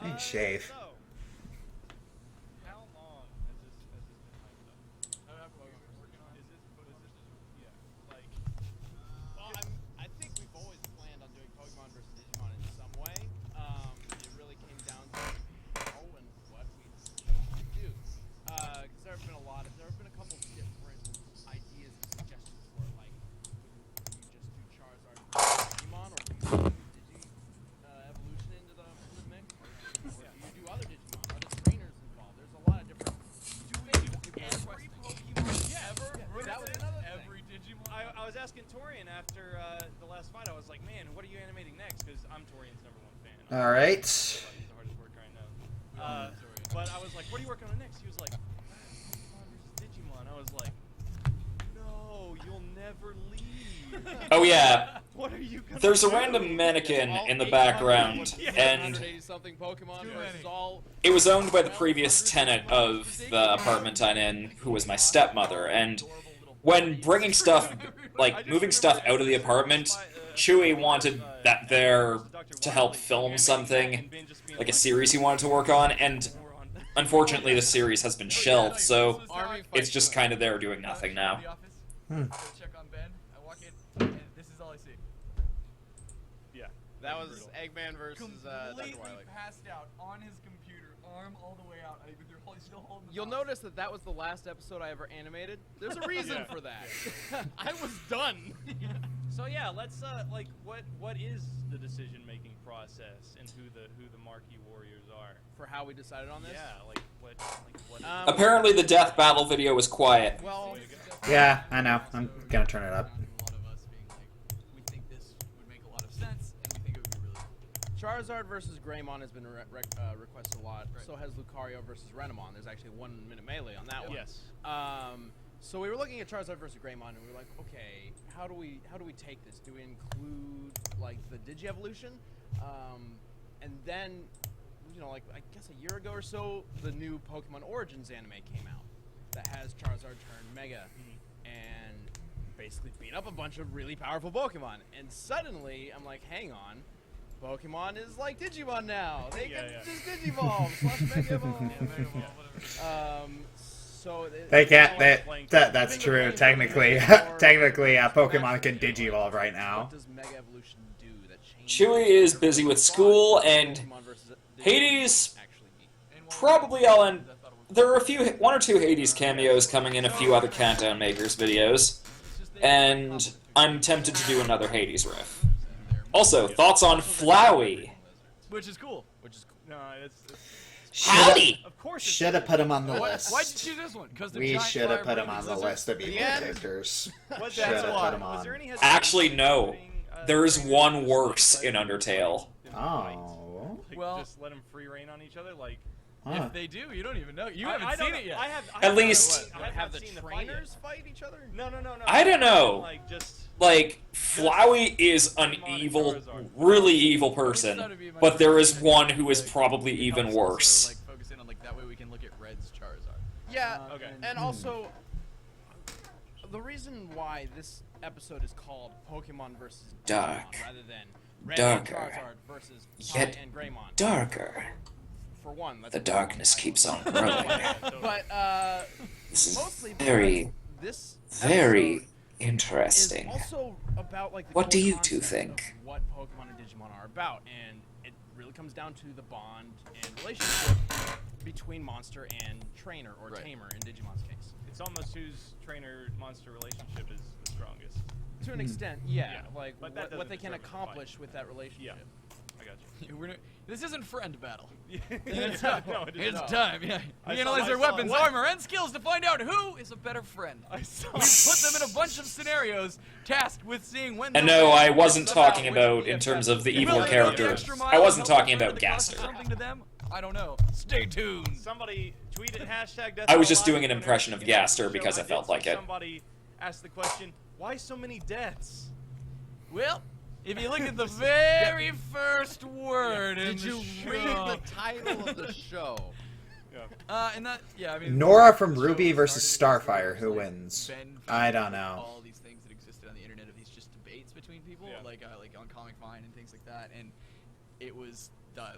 need to shave. So, how long has this been hyped up? Is this yeah, like Well, I think we've always planned on doing Pokemon versus Digimon in some way. It really came down to how and what we chose to do. Because there have been a couple different ideas and suggestions for it, like, would you just do Charizard versus Digimon, or do you do evolution into the mix, or do you do other Digimon? Are the trainers involved? There's a lot of different. do we do every Pokemon ever? That was another thing. Every Digimon. I was asking Torian after the last fight. I was like, man, what are you animating next? Because I'm Torian's #1 fan. All right. He's the hardest worker I know. But I was like, what are you working on next? He was like, Pokemon versus Digimon. I was like, no, you'll never leave. Oh yeah, What are you gonna there's a do? random mannequin All in the 800 background, Yeah. and 180-something Pokemon versus all. it was owned by the previous tenant of the apartment I'm in, who was my stepmother, and when bringing stuff, like moving stuff out of the apartment, Chewie wanted that there to help film something, like a series he wanted to work on, and unfortunately the series has been shelved, so it's just kind of there doing nothing now. Go check on Ben. I walk in, and this is all I see. Yeah. That was Eggman versus Dr. Completely Wily. passed out on his computer, arm all the way out. I think they're still holding the You'll mouse. notice that was the last episode I ever animated. There's a reason Yeah. for that. I was done. So yeah, let's like what is the decision-making process and who the marquee warriors are? For how we decided on this? Yeah, like what Apparently the death battle video was quiet. Well, Yeah, I know. I'm gonna turn it up. A lot of us being like, we think this would make a lot of sense, and we think it would be really cool. Charizard versus Greymon has been requested a lot. Right. So has Lucario versus Renamon. There's actually a 1 minute melee on that one. Yes. So we were looking at Charizard versus Greymon, and we were like, okay, how do we take this? Do we include like the Digievolution? And then, you know, like I guess a year ago or so, the new Pokemon Origins anime came out that has Charizard turn Mega, and basically beat up a bunch of really powerful Pokemon. And suddenly, I'm like, hang on. Pokemon is like Digimon now. They can just Digivolve / Mega Evolve. So They can't. That's true. Technically, Pokemon can Digivolve right now. What does Mega Evolution do that changes? Chewie is busy with school, and Hades probably I'll end. There are one or two Hades cameos coming in a few other Countdown Makers videos, and I'm tempted to do another Hades riff. Also, thoughts on Flowey? Which is cool. No, it's Howdy! of course. Should have put him on the Why'd list. you choose this one? Because We should have put him on the list of evil end. characters. What's Should have that? put him Was on. there any Actually, no. hesitation putting, There's one worse in Undertale. Oh. Like, Well- just let them free reign on each other, like. Huh. If they do, you don't even know. You I haven't don't seen know. it yet. I At least- I Have the seen the fight yet. trainers fight each other? No. I don't know. Like just. Like, Flowey is an evil, really evil person, but there is one who is probably even worse. Like focus in on like that way we can look at Red's Charizard. Yeah, Okay. and also, the reason why this episode is called Pokemon versus Dark. Digimon rather than Red Darker. and Charizard versus Yet Sai and Greymon. darker. For one, that's The a darkness long keeps on title. growing. But This is mostly very, this very episode is interesting. also about like the What core do you two concept think? of what Pokemon and Digimon are about, and it really comes down to the bond and relationship between monster and trainer or Right. tamer in Digimon's case. It's almost whose trainer-monster relationship is the strongest. To an extent, yeah, Yeah, like but that what they doesn't can determine the fight. accomplish with that relationship. I got you. This isn't friend battle. It's No, it is It's not. time, yeah. I We saw- analyze I their saw weapons, what? armor, and skills to find out who is a better friend. I saw. We put them in a bunch of scenarios, tasked with seeing when. And they'll no, win, I wasn't somehow talking win about the in terms event. of the Will evil they go the character. extra mile I wasn't and help talking return about the cost of Gaster. Something to them? I don't know. Stay tuned. Somebody tweeted hashtag Death I was Battle just doing Live an winner impression of in the show. Gaster because I did felt see like it. Somebody asked the question, why so many deaths? Well, if you look at the very first word in Did the you show, read the title of the show? and that, yeah, I mean, Nora the from show Ruby started versus as Starfire. like Who wins? Ben I don't feeding know. All these things that existed on the internet of these just debates between people, Yeah. like on Comic Vine and things like that, and it was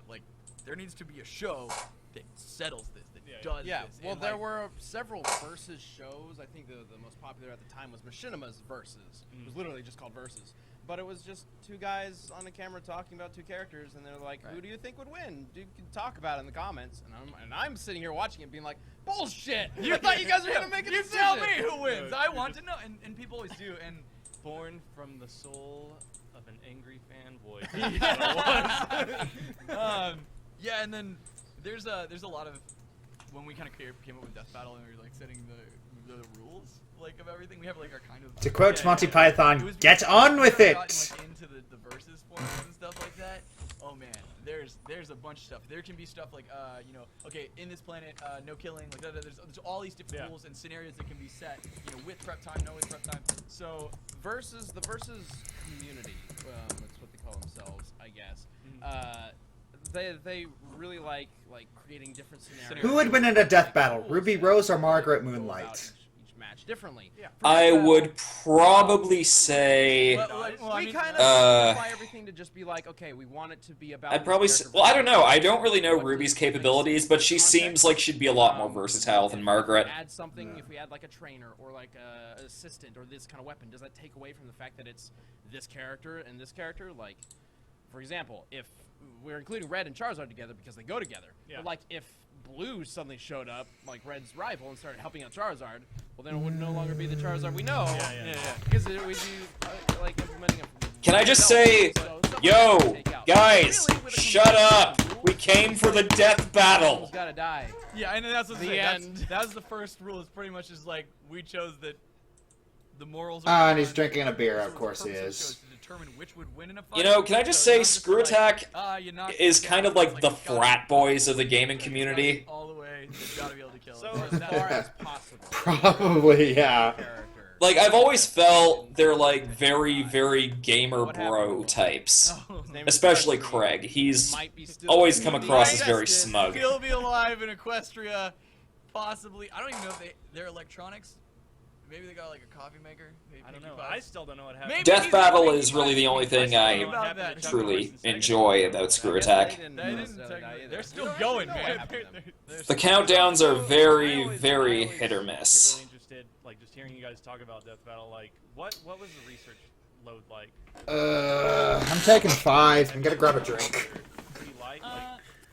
like there needs to be a show that settles this, that does Yeah, this. well, and, there like, were several versus shows. I think the most popular at the time was Machinima's Versus. It was literally just called Versus. But it was just two guys on the camera talking about two characters, and they're like, "Who do you think would win? You can talk about it in the comments." And I'm sitting here watching it, being like, "Bullshit! You thought you guys were gonna make a You decision." tell me who wins. Yeah, I you're want just- to know, and people always do. And Born from the soul of an angry fanboy. yeah, and then there's a lot of when we kind of came up with Death Battle and we were like setting the rules like of everything. We have like our kind of To quote Monty It Python, was "Get before on we with ever it." gotten, like, into the versus forums and stuff like that. Oh man, there's a bunch of stuff. There can be stuff like okay, in this planet, no killing, like there's all these different rules and scenarios that can be set, with prep time, no with prep time. So the versus community, that's what they call themselves, I guess. They really like creating different scenarios. Who would win in a death battle, Rules Ruby and Rose or go Margaret about Moonlight? Each match differently. Yeah. I would probably say. We kind of Uh, simplify everything to just be like, okay, we want it to be about. I'd this probably character say, well, I don't know. I versus don't really know what Ruby's does it make capabilities, but she context. seems like she'd be a lot more versatile than Margaret. Add something if we add like a trainer or like a assistant or this kind of weapon. Does that take away from the fact that it's this character and this character? Like, for example, if we're including Red and Charizard together because they go together. Yeah. But like if Blue suddenly showed up, like Red's rival, and started helping out Charizard, well then it would no longer be the Charizard we know. Yeah. Because it would be like implementing a. Can I just say, yo, guys, shut up! We came for the death battle! Someone's gotta die. Yeah, and that's what The end. That was the first rule. Is pretty much just like we chose that the morals. Ah, and he's drinking a beer. Of course he is. To determine which would win in a fight. You know, can I just So say, not Screw like, Attack you knocked is me kind down. of like It's the you gotta frat be boys of the gaming community. all the way. You gotta be able to kill So it. as far as possible. Probably, yeah. Like, I've always felt they're like very, very gamer bro types. Especially Craig. He's always come across as very smug. Still be alive in Equestria, possibly. I don't even know if they're electronics. Maybe they got like a coffee maker. Maybe I don't know. Pinkie I Pies. still don't know what happened. Maybe Death he's Battle making is really pies. the only thing I I still about that. truly enjoy about Screw Attack. They're still going, man. The countdowns are very, very hit or miss. Really interested, like just hearing you guys talk about Death Battle. Like, what was the research load like? I'm taking 5. I'm gonna grab a drink.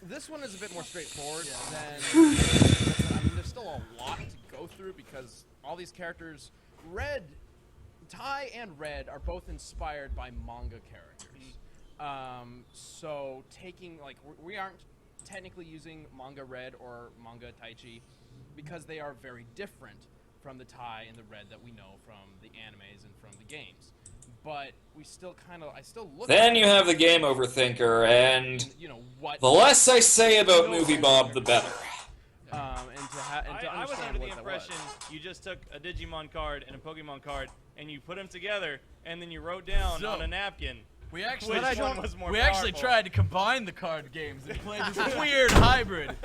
This one is a bit more straightforward than. I mean, there's still a lot to go through because all these characters, Ty and Red, are both inspired by manga characters. So taking like we aren't technically using manga Red or manga Taichi because they are very different from the Ty and the Red that we know from the animes and from the games. But we still I still look. Then you have the Game Overthinker, and you know what. The less I say about Movie Bob, the better. I was under the impression you just took a Digimon card and a Pokemon card and you put them together and then you wrote down on a napkin. We actually, which one was more we actually powerful. tried to combine the card games and play this weird hybrid.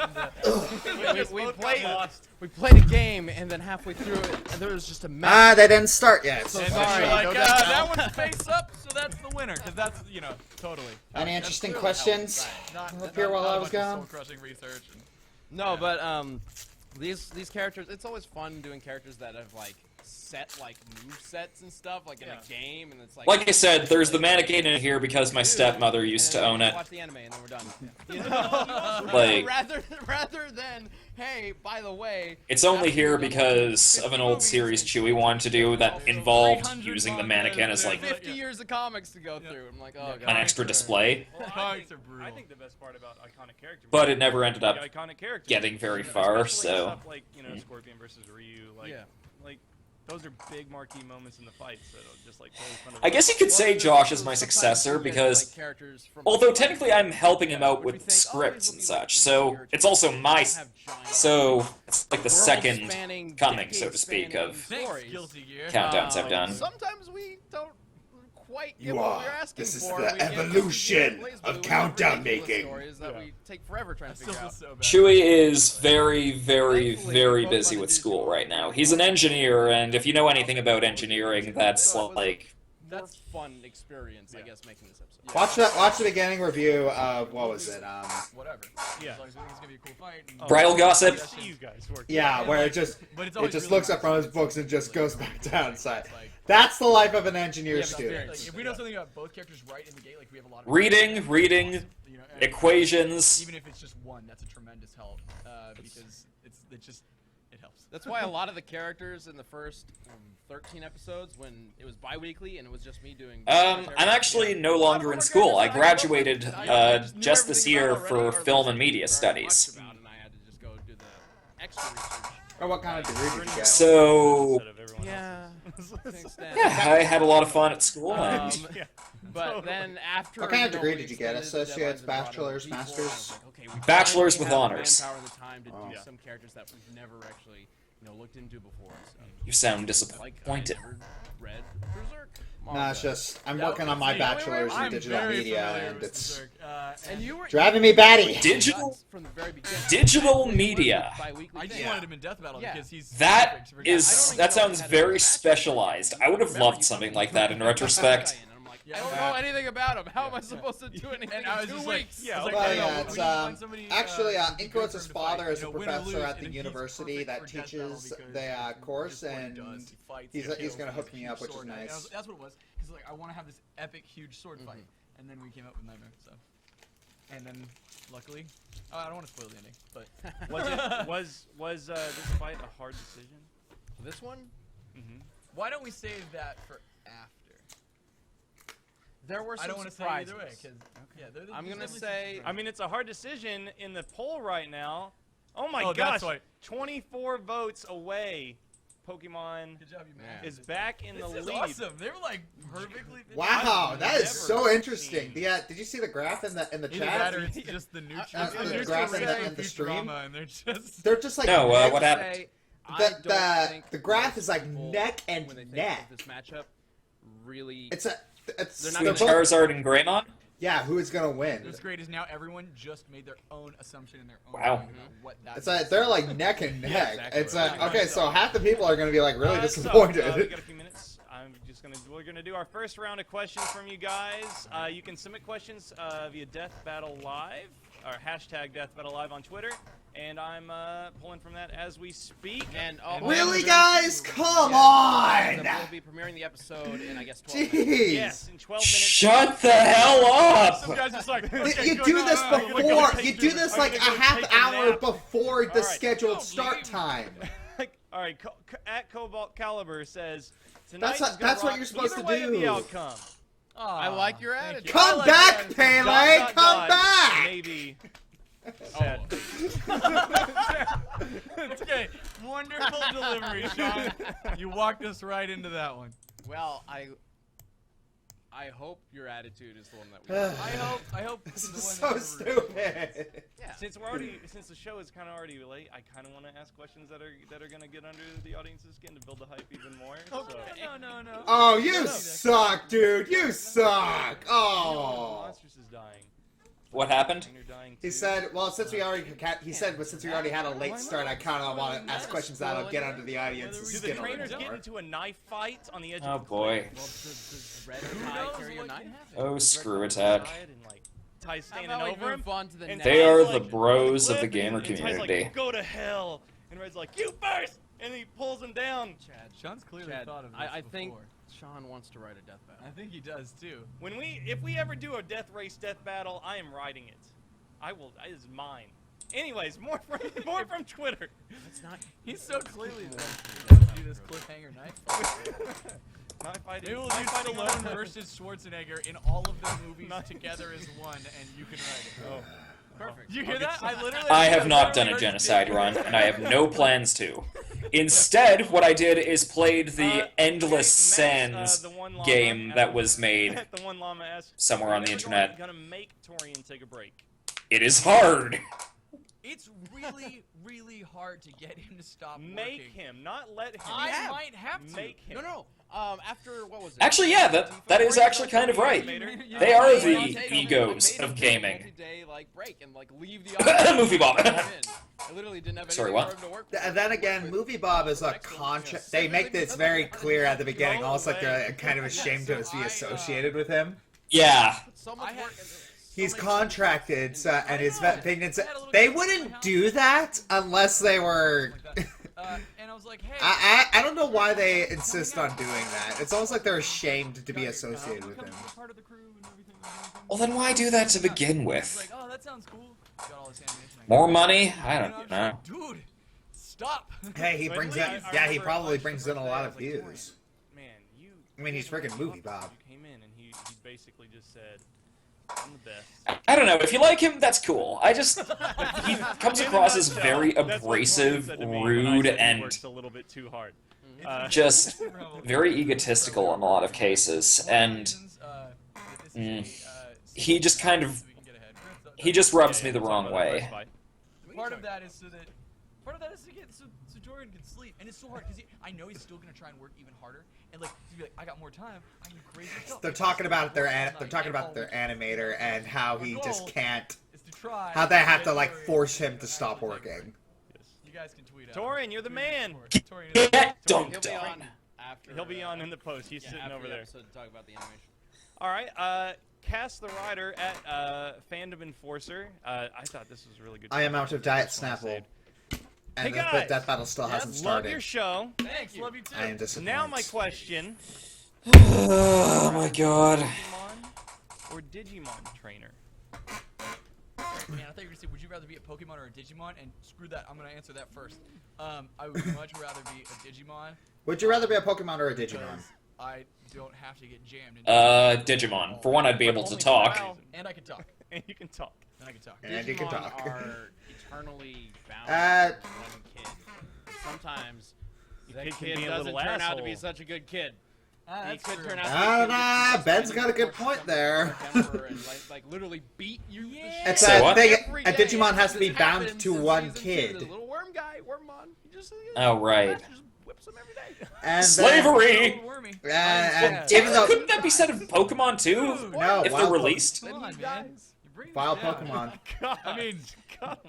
We played a game and then halfway through it, and there was just a mess. Ah, they didn't start yet. So And sorry. then you're like, Go down. that one's face up, so that's the winner, because that's, totally. Any interesting questions up here while I was gone? Soul-crushing research. No, but these characters, it's always fun doing characters that have like set like move sets and stuff like in a game, and it's Like I said, there's the mannequin in here because my stepmother used to own it. Watch the anime and then we're done. You know? Like- rather than hey, by the way, It's only here because of an old series Chewy wanted to do that involved using the mannequin as like 50 years of comics to go through. I'm like, oh god. an extra display. I think the best part about iconic characters, But it never ended up the iconic characters, getting very far, especially so. stuff like Scorpion versus Ryu, like those are big marquee moments in the fight. So just like totally fun to I guess you could say Josh is my successor because, although technically I'm helping him out with scripts and such, so it's also my, so it's like the second coming, so to speak, of countdowns I've done. Sometimes we don't quite get You what are. we're asking This is for. the We get evolution these of BlazBlue countdown ridiculous making. stories that we take forever trying to figure out. Chewy is very, very, very busy with school right now. He's an engineer, and if you know anything about engineering, that's like... That's fun experience, I guess, making this episode. Watch the beginning review of, what was it, Whatever. Yeah. As long as we think it's gonna be a cool fight. Bridal gossip? I see you guys working. yeah, where it just But it's it always just really looks up from his books and just goes back down. So that's the life of an engineer student. Like, if we know something about both characters right in the gate, like we have a lot of Reading, and equations. Even if it's just one, that's a tremendous help because it helps. That's why a lot of the characters in the first 13 episodes, when it was bi-weekly and it was just me doing... I'm actually no longer in school. I graduated just this year for film and media studies. And I had to just go do the extra research. Or what kind of degree did you get? So, Yeah. to an extent. yeah, I had a lot of fun at school. And But then after... What kind of degree we did you get? extended Associates, deadlines and brought in bachelor's, people, masters? I was like, okay, we Bachelor's finally with have the honors. manpower and the time to Oh. do some characters that we've never actually, looked into before. So. You sound Like, disappointed. I never read Berserk. Nah, it's just I'm working on my bachelor's in digital media, and it's And you were driving me batty. Digital, from the very beginning. digital media. I just wanted him in Death Battle because he's That perfect. that sounds very specialized. I would have loved something like that in retrospect. I don't know anything about him. How am I supposed to do anything I was in 2 just like, weeks? I was like, Well, I don't know, yeah, we it's need to find somebody, actually who'd be Inco's great for the father fight. is a Win or professor lose, at the and he's university perfect that for Death teaches Battle because the course, just what he and does, he fights, he's he kills gonna with hook his me huge up, which is sword. And nice. that's what it was. Because like I want to have this epic huge sword fight, and then we came up with Nightmare. So, and then luckily, I don't want to spoil the ending, but Was this fight a hard decision? This one? Mm-hmm. why don't we save that for after? There were some I don't want to say surprises. either way, because I'm gonna say. I mean, it's a hard decision in the poll right now. Oh my Oh, gosh! that's why. 24 votes away. Pokemon good job, you man. is back in the This is lead. awesome. They were like perfectly. Wow, I've that is never so interesting. seen- Did you see the graph in the Either chat? that or it's just the nutrients. the graph in the stream? And they're just. They're just like No, neck- what happened? the graph is like neck and when they think neck. of this matchup, really. It's They're not Between they're both- Charizard and Greymon? yeah. Who is gonna win? What's great is now everyone just made their own assumption in their own Wow. mind about what that It's like they're like neck and neck. Yeah, exactly. It's like Right. okay, so half the people are gonna be like really we disappointed. got a few minutes. We're gonna do our first round of questions from you guys. You can submit questions via Death Battle Live or hashtag Death Battle Live on Twitter, and I'm pulling from that as we speak. And Really, guys? Come We'll on! be premiering the episode in, I guess, 12 minutes. Jeez. Yes, in 12 minutes. Shut the hell up! Some guys just like. You do this before. You do this like a half hour before the All right. scheduled start time. All right, at Cobalt Caliber says tonight. That's what you're supposed to way of the do. outcome. I like your thank attitude. you. Come I like back, that. Pele! Come back! Maybe. Oh. Okay, wonderful delivery, Sean. You walked us right into that one. Well, I hope your attitude is the one that we. I hope This the is one so that stupid. Yeah. Since the show is kind of already late, I kind of want to ask questions that are gonna get under the audience's skin to build the hype even more. Okay. So. No. Oh, you suck, dude. You suck. Oh. Oh. Monstrous is dying. What happened? And you're dying He too. said, well, since we already had a late start, I kind of want to ask questions that'll get under the audience's Do the skin a trainers little get more. into a knife fight on the edge Oh of the boy. cliff? Well, does Red Tie carry a knife? Oh, screw attack. And, like, Ty's How standing about we over him. move on to the and next? They Ty's are like, the bros of the "Cliff," gamer and Ty's community. like, go to hell. And Red's like, you first. And he pulls him down. Chad. Sean's clearly Chad, thought of this I think before. Sean wants to write a death battle. I think he does too. If we ever do a death race, death battle, I am writing it. I will. It is mine. Anyways, more from Twitter. It's not. He's so clearly though. Do this cliffhanger knife. Maybe we'll do Stallone versus Schwarzenegger in all of the movies together as one, and you can write it. Oh. Perfect. You hear that? I have not done a genocide run, and I have no plans to. Instead, what I did is played the Endless Sands the one llama game asked- that was made the one llama asked, somewhere on the "Are you internet. Gonna make Torian take a break. It is hard. It's really hard to get him to stop Make working. him, not let him. I might have to. Make him. No. After what was it? Actually, yeah, that is actually kind of right. They are the egos of gaming. Multi-day, like, break and like leave the Movie Bob. I literally didn't have Sorry, anything what? for him to work And then again, Movie Bob is a contract. They make this very clear at the beginning, almost like they're kind of ashamed to be associated with him. Yeah. So much work. He's contracted, so, and his opinions. They wouldn't do that unless they were. And I was like, hey. I don't know why they insist on doing that. It's almost like they're ashamed to be associated with him. Well, then why do that to begin It's with? like, oh, that sounds cool. Got all this animation. More money? I don't know. Dude, stop. Hey, he brings in. Yeah, he probably brings in a lot of Like, views. Man, you. I mean, he's freaking Movie Bob. You came in and he basically just said, "I'm the best." I don't know. If you like him, that's cool. I just he comes across as very That's what Torian abrasive, said to me when I rude, said he and works a little bit too hard. just very egotistical in a lot of cases. And he just kind of he just rubs me the wrong way. Part of that is so to get so Jordan can sleep, and it's so hard because I know he's still gonna try and work even harder, and like he'd be like, I got more time, I can do crazy stuff. They're talking about their animator and how he just can't. Is to try. How they have to like force him to stop working. You guys can tweet out. Torian, you're the man. Get dunked He'll be on. on after. He'll be on in the post. He's sitting after over the there. episode to talk about the animation. All right, Cass the Rider at Fandom Enforcer. I thought this was really good. I am out of Diet Just wanna Snapple, say- and Hey the guys! death battle still hasn't Love your started. show. Thanks, love you too. I am disappointed. Now my question. Oh my god. or Digimon trainer? Man, I thought you were gonna say, would you rather be a Pokemon or a Digimon? And screw that, I'm gonna answer that first. I would much rather be a Digimon. Would you rather be a Pokemon or a Digimon? Because I don't have to get jammed into Digimon. For one, I'd be able to talk. and I can talk. And you can talk. And I can talk. And you can Digimon talk. are eternally bound to one kid. Sometimes that kid can kid be a doesn't little turn out to be asshole. such a good kid. He That's could true. turn out to be I don't a know. kid Ben's that's got a good finding point there. temper and like literally beat you. Yeah. It's Say a what? thing. Every A day. Digimon has to be This bound happens to in one season 2. kid. The little worm guy, Wormmon, he just Oh, right. just whips him every day. And Slavery! Wormy. And even though Couldn't that be said of Pokemon too? no, If they're wild released? Come on, man. You bring wild me down. Pokemon. God. I mean,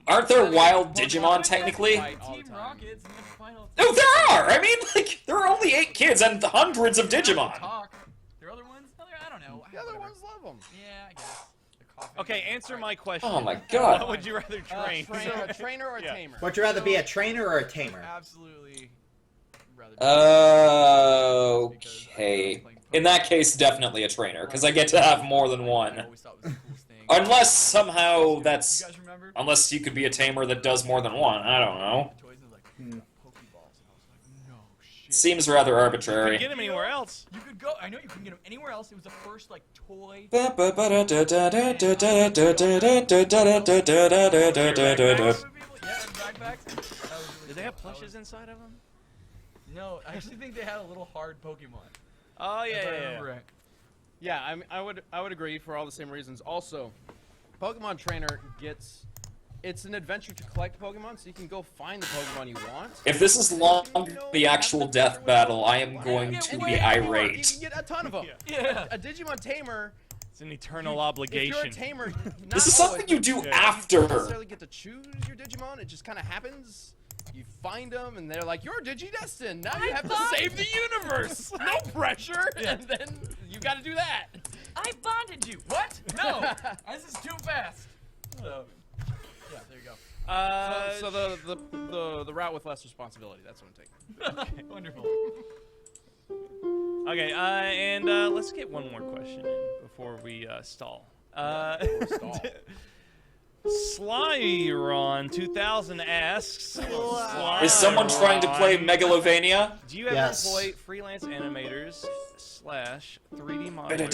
Aren't there wild Digimon technically? Fight all the Team time. Rockets and the final. No, there are! I mean, like, there are only 8 kids and hundreds of Digimon. Talk. There are other ones? I don't know. The other Whatever. ones love him. Yeah, I guess. The coffee. Okay, answer my question. Oh my god. What would you rather train? A trainer or a Yeah. tamer? would you rather be a trainer or a tamer? Absolutely. Rather be Okay. In that case, definitely a trainer, because I get to have more than I one. always thought was the coolest thing. Unless somehow that's... You guys remember? Unless you could be a tamer that does more than one, I don't know. The toys and like Pokeballs, and I was like, no shit. Seems rather Couldn't arbitrary. get him anywhere else. You could go. I know you couldn't get them anywhere else. It was the first like toy. Yeah, and backpacks. That was really Did they have cool. That plushes was- inside of them? No, I actually think they had a little hard Pokemon. Oh If I yeah, remember right. Yeah, I would agree for all the same reasons. Also, Pokemon Trainer gets it's an adventure to collect Pokemon, so you can go find the Pokemon you want. If this is long the actual death battle, I am going to be You irate. can get a ton of them. Yeah. A Digimon Tamer. It's an eternal If you're obligation. a tamer, not This is something always, you do you don't after. necessarily get to choose your Digimon. It just kind of happens. You find them, and they're like, "You're Digidestined. Now you have to save the universe. No pressure." And then you got to do that. I bonded you. What? No. This is too fast. So, yeah, there you go. So the route with less responsibility. That's what I'm taking. Okay, wonderful. Okay, and let's get one more question in before we stall. Stall. Slyron 2000 asks, Is someone trying to play Megalovania? do you ever Yes. employ freelance animators / 3D modelers?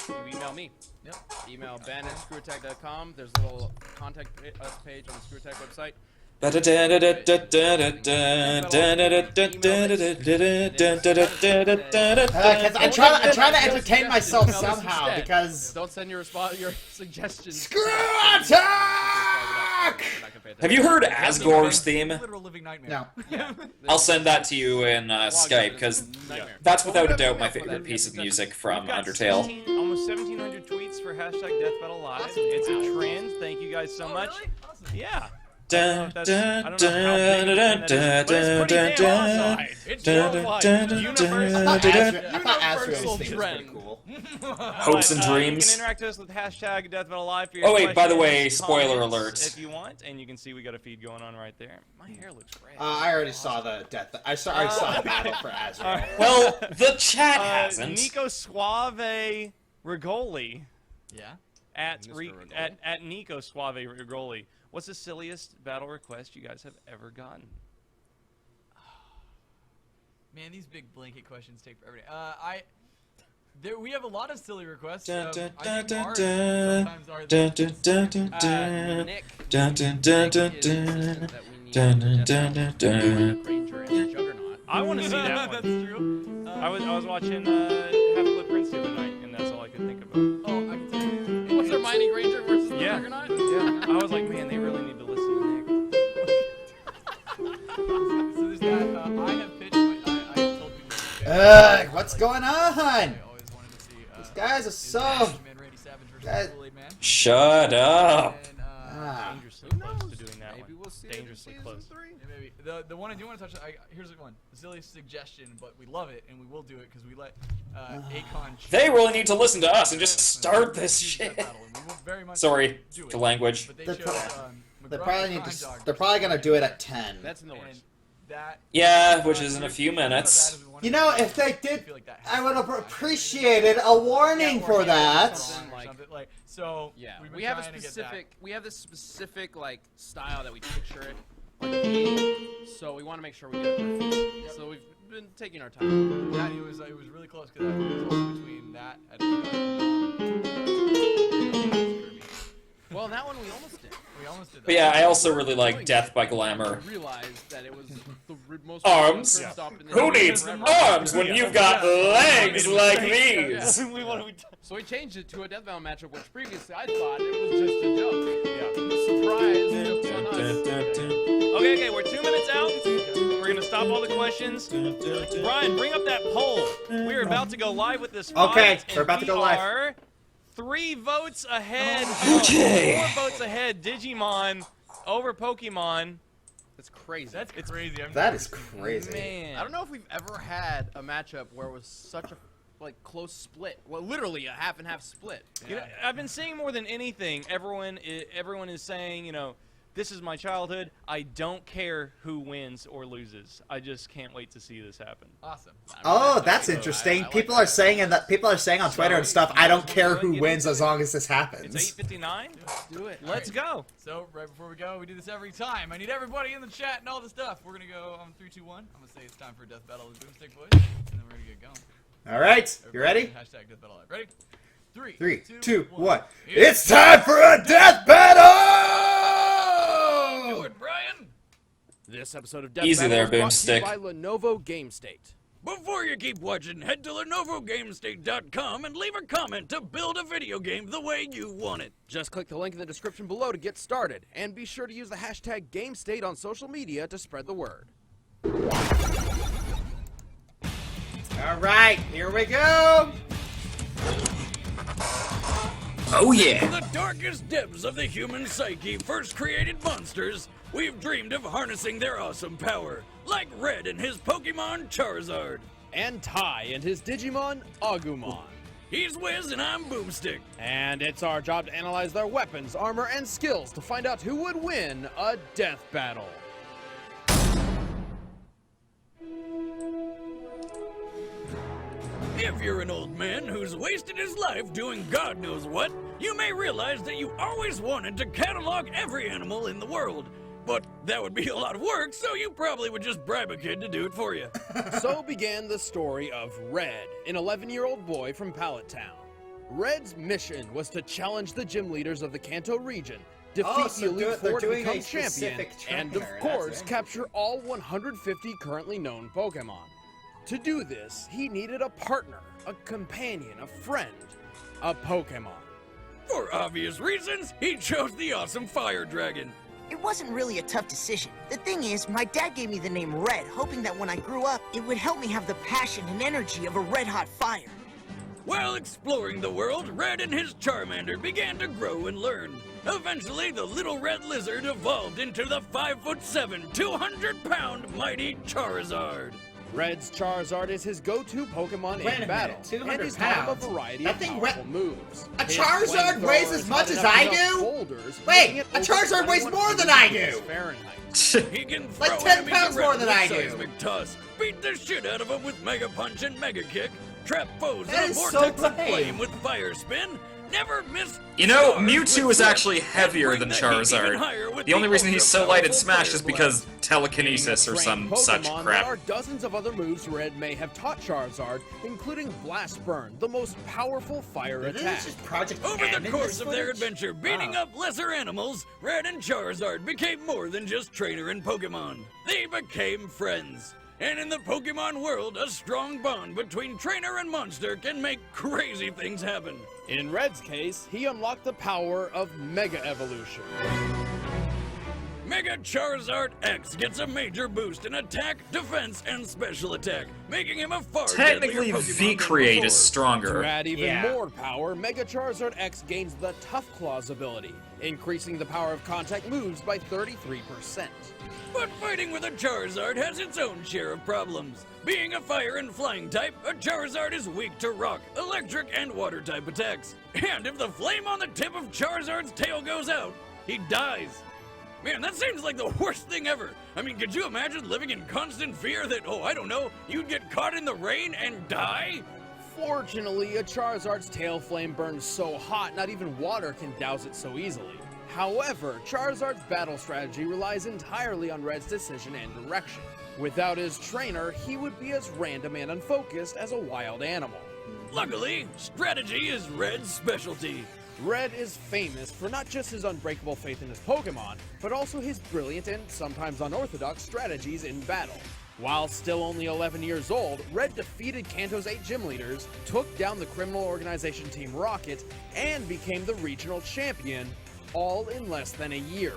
You email me. Yep. Email ben@screwattack.com. There's a little contact us page on the Screw Attack website. I'm trying to entertain myself Email us somehow instead. because Don't send your your suggestions. Screw Attack! Have you heard Asgore's theme? Literal living nightmare. No. Yeah. I'll send that to you in Skype, because that's without a doubt my favorite piece of music from We've got Undertale. almost 1,700 tweets for #DeathBattleLive. It's a trend. Thank you guys so Oh, much. really? Awesome. Yeah. Dun, I dun, don't know how big dun, that is, but it's pretty damn awesome. It's worldwide. I thought Asriel's Universal thing was pretty trend. cool. Hopes and dreams. You can interact with us with #DeathBattleLive for your Oh wait, by the way, questions, spoiler comments, alert. If you want, and you can see we got a feed going on right there. My hair looks red. I already saw the death. I already saw the battle for Azrael. Well, the chat hasn't. Nico Suave Rigoli Yeah. at Mr. re, Rigoli. at Nico Suave Rigoli. What's the silliest battle request you guys have ever gotten? Man, these big blanket questions take forever. We have a lot of silly requests. Dun, I dun, think dun, ours dun, sometimes are dun, the- dun, dun, dun, Nick. dun, dun, dun, dun, Nick is insistent dun, that we need dun, a dun, dun, dun. Granger and Juggernaut. I want to see that That's one. true. I was watching Half-Blood Prince the other night, and that's all I could think about. Oh, I can tell you. What's their Mighty Granger versus the Yeah. Juggernaut? Yeah, I was like, man, they really need to listen to Nick. So there's that. I have pitched. I told people. What's going on? I always wanted to see. These guys are so. Man Randy Savage versus Guys- Kool-Aid Man. Shut up. And, Ah. Dangerously Who close knows? to doing that Maybe one. we'll see it in Dangerously season close. 3. Yeah, maybe the one I do want to touch. Here's one. The silliest suggestion, but we love it and we will do it because we let Akon. They really need to listen to us and just start this choose that shit. battle, and we will very much Sorry, do it. the language. But they They're chose, pro- McGruff They probably and need Crime to. Dog They're probably gonna do it at 10. That's in the and works. that. Yeah, which is in a few minutes. You know, if they did, feel like that I would have appreciated a warning for that. So Yeah, we've been we have a trying to get that. specific, we have this specific like style that we picture it. Like, so we want to make sure we get it perfect. So we've been taking our time. Yeah, it was really close because it was also between that and Kirby. Well, that one we almost did. We almost did that. But yeah, I also really like Death by Glamour. I realized that it was the most Arms? stop in the Who game needs forever. arms when you've got legs like these? So we changed it to a death battle matchup, which previously I thought it was just a joke. Yeah. Surprise. Jokes on us. Okay, we're 2 minutes out. We're gonna stop all the questions. Brian, bring up that poll. We're about to go live with this fight. Okay, we're and about to go we live. are 3 votes ahead. Okay. 4 votes ahead. Digimon over Pokemon. That's crazy. That's crazy. That is crazy. Man, I don't know if we've ever had a matchup where it was such a close split. Well, literally a half and half split. You know, I've been seeing more than anything. Everyone is saying, you know, this is my childhood. I don't care who wins or loses. I just can't wait to see this happen. Awesome. Oh, that's interesting. People are saying on Twitter and stuff, I don't care who wins as long as this happens. It's 8:59. Do it. Let's go. So right before we go, we do this every time. I need everybody in the chat and all the stuff. We're gonna go on 3, 2, 1. I'm gonna say it's time for a death battle with Boomstick Boys, and then we're gonna get going. All right, you ready? Hashtag death battle live. Ready? 3, 3, 2, 1. 1. It's time for a death battle! Do it, Brian. This episode of Death Easy Battle there, is brought to you Boomstick. by Lenovo Game State. Before you keep watching, head to LenovoGameState.com and leave a comment to build a video game the way you want it. Just click the link in the description below to get started, and be sure to use the hashtag GameState on social media to spread the word. All right, here we go. Oh yeah. From the darkest depths of the human psyche first created monsters, we've dreamed of harnessing their awesome power, like Red and his Pokemon Charizard. And Ty and his Digimon Agumon. He's Wiz and I'm Boomstick. And it's our job to analyze their weapons, armor, and skills to find out who would win a death battle. If you're an old man who's wasted his life doing God knows what, you may realize that you always wanted to catalog every animal in the world. But that would be a lot of work, so you probably would just bribe a kid to do it for you. So began the story of Red, an 11-year-old boy from Pallet Town. Red's mission was to challenge the gym leaders of the Kanto region, defeat so the Elite they're Four to doing become a champion, specific and of trainer, course, that's it. capture all 150 currently known Pokemon. To do this, he needed a partner, a companion, a friend, a Pokemon. For obvious reasons, he chose the awesome Fire Dragon. It wasn't really a tough decision. The thing is, my dad gave me the name Red, hoping that when I grew up, it would help me have the passion and energy of a red-hot fire. While exploring the world, Red and his Charmander began to grow and learn. Eventually, the little red lizard evolved into the 5'7", 200-pound mighty Charizard. Red's Charizard is his go-to Pokemon Wait a in battle, minute, 200 and he's taught him a pounds? variety That of thing powerful moves. A His Charizard weighs flamethrower as is much hot as enough I to melt do? boulders, Wait, making it a over Charizard weighs 2100 more than I degrees do! Fahrenheit. He can Like throw 10 enemies pounds more around than with I do. seismic toss, beat the shit out of them with Mega Punch and Mega Kick, trap foes That in a is so vortex of brave. flame with Fire Spin, never miss. You know, stars Mewtwo with is Flip, actually and heavier bring than the heat even Charizard. higher with The only reason he's so light in ultra-powerful Smash Fire is because Blast. telekinesis or Being a some trained such Pokemon, crap. There are dozens of other moves Red may have taught Charizard, including Blast Burn, the most powerful fire This attack. is just Project Over M the in course this of their footage? adventure beating Wow. up lesser animals, Red and Charizard became more than just trainer and Pokemon. They became friends. And in the Pokemon world, a strong bond between trainer and monster can make crazy things happen. In Red's case, he unlocked the power of Mega Evolution. Mega Charizard X gets a major boost in attack, defense, and special attack, making him a far Technically, deadlier Pokemon V-Create than is To stronger. add even Yeah. more power, Mega Charizard X gains the Tough Claws ability, increasing the power of contact moves by 33%. But fighting with a Charizard has its own share of problems. Being a fire and flying type, a Charizard is weak to rock, electric, and water type attacks. And if the flame on the tip of Charizard's tail goes out, he dies. Man, that seems like the worst thing ever. I mean, could you imagine living in constant fear that, oh, I don't know, you'd get caught in the rain and die? Fortunately, a Charizard's tail flame burns so hot not even water can douse it so easily. However, Charizard's battle strategy relies entirely on Red's decision and direction. Without his trainer, he would be as random and unfocused as a wild animal. Luckily, strategy is Red's specialty. Red is famous for not just his unbreakable faith in his Pokemon, but also his brilliant and sometimes unorthodox strategies in battle. While still only 11 years old, Red defeated Kanto's 8 gym leaders, took down the criminal organization Team Rocket, and became the regional champion, all in less than a year.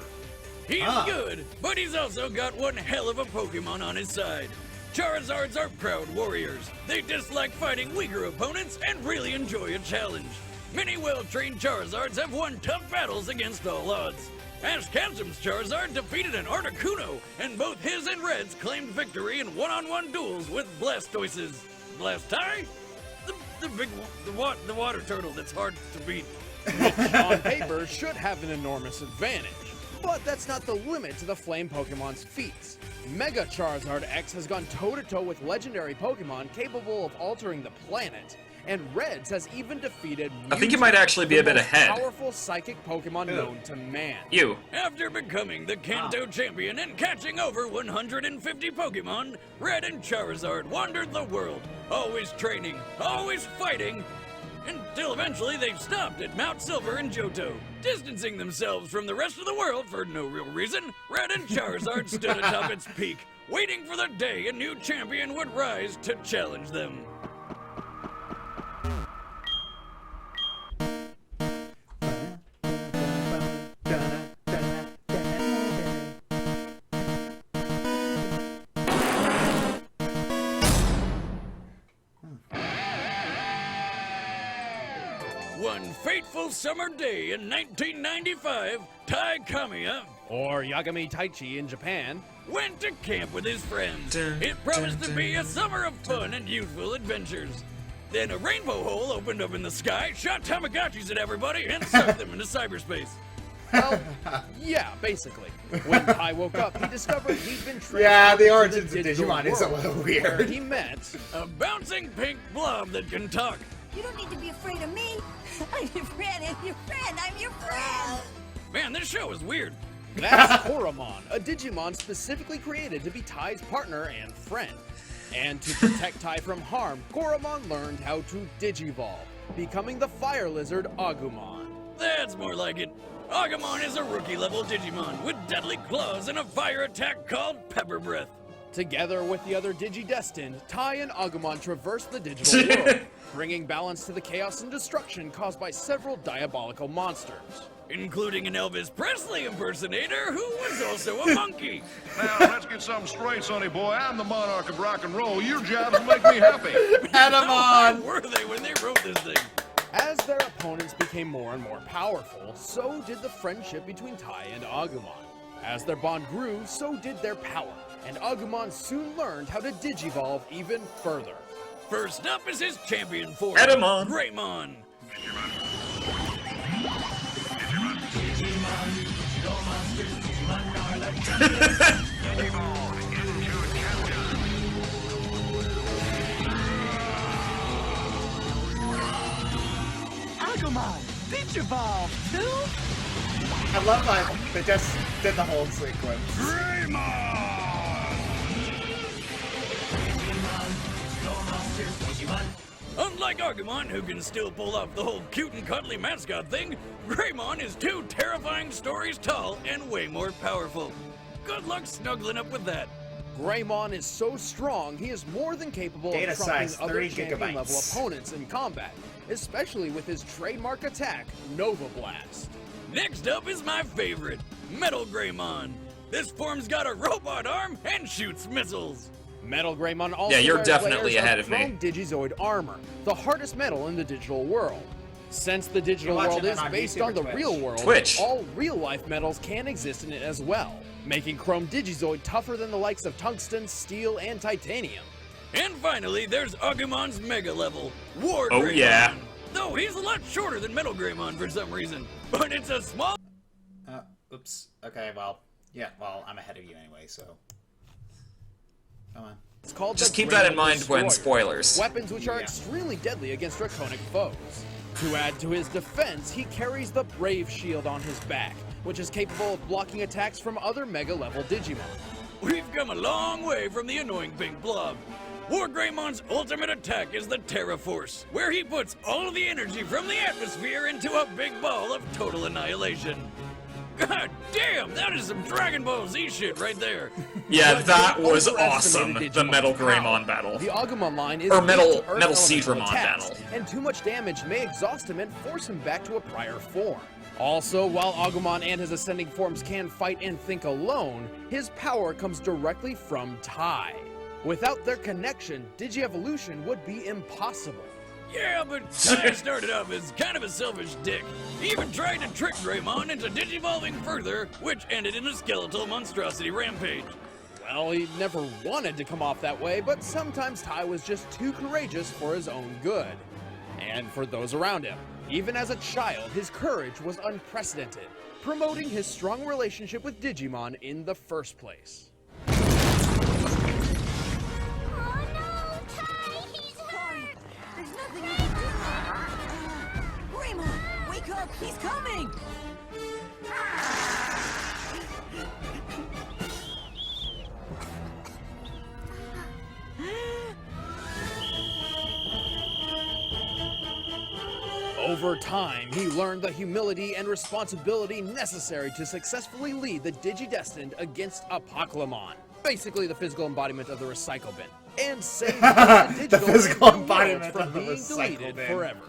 He's good, but he's also got one hell of a Pokemon on his side. Charizards are proud warriors. They dislike fighting weaker opponents and really enjoy a challenge. Many well-trained Charizards have won tough battles against all odds. Ash Ketchum's Charizard defeated an Articuno, and both his and Red's claimed victory in one-on-one duels with Blastoises. Blastai? The water turtle that's hard to beat. Which on paper should have an enormous advantage. But that's not the limit to the Flame Pokemon's feats. Mega Charizard X has gone toe-to-toe with legendary Pokemon capable of altering the planet, and Reds has even defeated I think you might actually be a bit the most ahead. powerful psychic Pokemon known to man. You. After becoming the Kanto champion and catching over 150 Pokemon, Red and Charizard wandered the world, always training, always fighting, until eventually they stopped at Mount Silver in Johto. Distancing themselves from the rest of the world for no real reason, Red and Charizard stood atop its peak, waiting for the day a new champion would rise to challenge them. One fateful summer day in 1995, Tai Kamiya, or Yagami Taichi in Japan, went to camp with his friends. It promised to be a summer of fun and youthful adventures. Then a rainbow hole opened up in the sky, shot Tamagotchis at everybody, and sucked them into cyberspace. Well, yeah, basically. When Tai woke up, he discovered he'd been trained. Yeah, the to origins of digital Digimon is a world, little where weird. he met a bouncing pink blob that can talk. You don't need to be afraid of me. I'm your friend, and your friend, I'm your friend. Man, this show is weird. That's Koromon, a Digimon specifically created to be Tai's partner and friend. And to protect Tai from harm, Koromon learned how to Digivolve, becoming the fire lizard Agumon. That's more like it. Agumon is a rookie-level Digimon with deadly claws and a fire attack called Pepper Breath. Together with the other Digidestined, Tai and Agumon traverse the digital world, bringing balance to the chaos and destruction caused by several diabolical monsters. Including an Elvis Presley impersonator who was also a monkey. Now, let's get something straight, sonny boy. I'm the monarch of rock and roll. Your jobs make me happy. How were they when they wrote this thing? As their opponents became more and more powerful, so did the friendship between Tai and Agumon. As their bond grew, so did their power, and Agumon soon learned how to Digivolve even further. First up is his champion form, Edamon. Greymon. Agumon, Digivolve, too? I love that they just did the whole sequence. Unlike Agumon, who can still pull off the whole cute and cuddly mascot thing, Greymon is 2 terrifying stories tall and way more powerful. Good luck snuggling up with that. Greymon is so strong, he is more than capable Data of trumping size, other 30 champion-level gigabytes. opponents in combat, especially with his trademark attack, Nova Blast. Next up is my favorite, Metal Greymon. This form's got a robot arm and shoots missiles. Metal Greymon also Yeah, you're wears definitely layers ahead of me. chrome Digizoid armor, the hardest metal in the digital world. Since the digital You're world watching is that on based YouTube or on the Twitch? real world, Twitch. all real-life metals can exist in it as well, making Chrome Digizoid tougher than the likes of tungsten, steel, and titanium. And finally, there's Agumon's Mega level, War Oh, Greymon. yeah. Though he's a lot shorter than Metal Greymon for some reason, but it's a small... Oops. Okay, well, Yeah, well, I'm ahead of you anyway, so... Come on. It's called Just the keep that in Great mind when Destroyer. spoilers. Weapons which are extremely deadly against draconic foes. To add to his defense, he carries the Brave Shield on his back, which is capable of blocking attacks from other Mega-level Digimon. We've come a long way from the annoying pink blob. Wargreymmon's ultimate attack is the Terra Force, where he puts all of the energy from the atmosphere into a big ball of total annihilation. God damn, that is some Dragon Ball Z shit right there. Yeah, But that don't was overestimate awesome. a The Metal Digimon's Greymon power. battle. The Agumon line is Or weak Metal- to Earth Metal elemental Seedramon attacks, battle. and too much damage may exhaust him and force him back to a prior form. Also, while Agumon and his ascending forms can fight and think alone, his power comes directly from Tai. Without their connection, Digievolution would be impossible. Yeah, but Tai started off as kind of a selfish dick. He even tried to trick Greymon into digivolving further, which ended in a skeletal monstrosity rampage. Well, he never wanted to come off that way, but sometimes Tai was just too courageous for his own good. And for those around him. Even as a child, his courage was unprecedented, promoting his strong relationship with Digimon in the first place. There's nothing you can do. Greymon, wake up! He's coming! Over time, he learned the humility and responsibility necessary to successfully lead the Digidestined against Apoclymon, basically the physical embodiment of the recycle bin, and save the digital physical and embodiment from of the being recycle deleted bin. forever.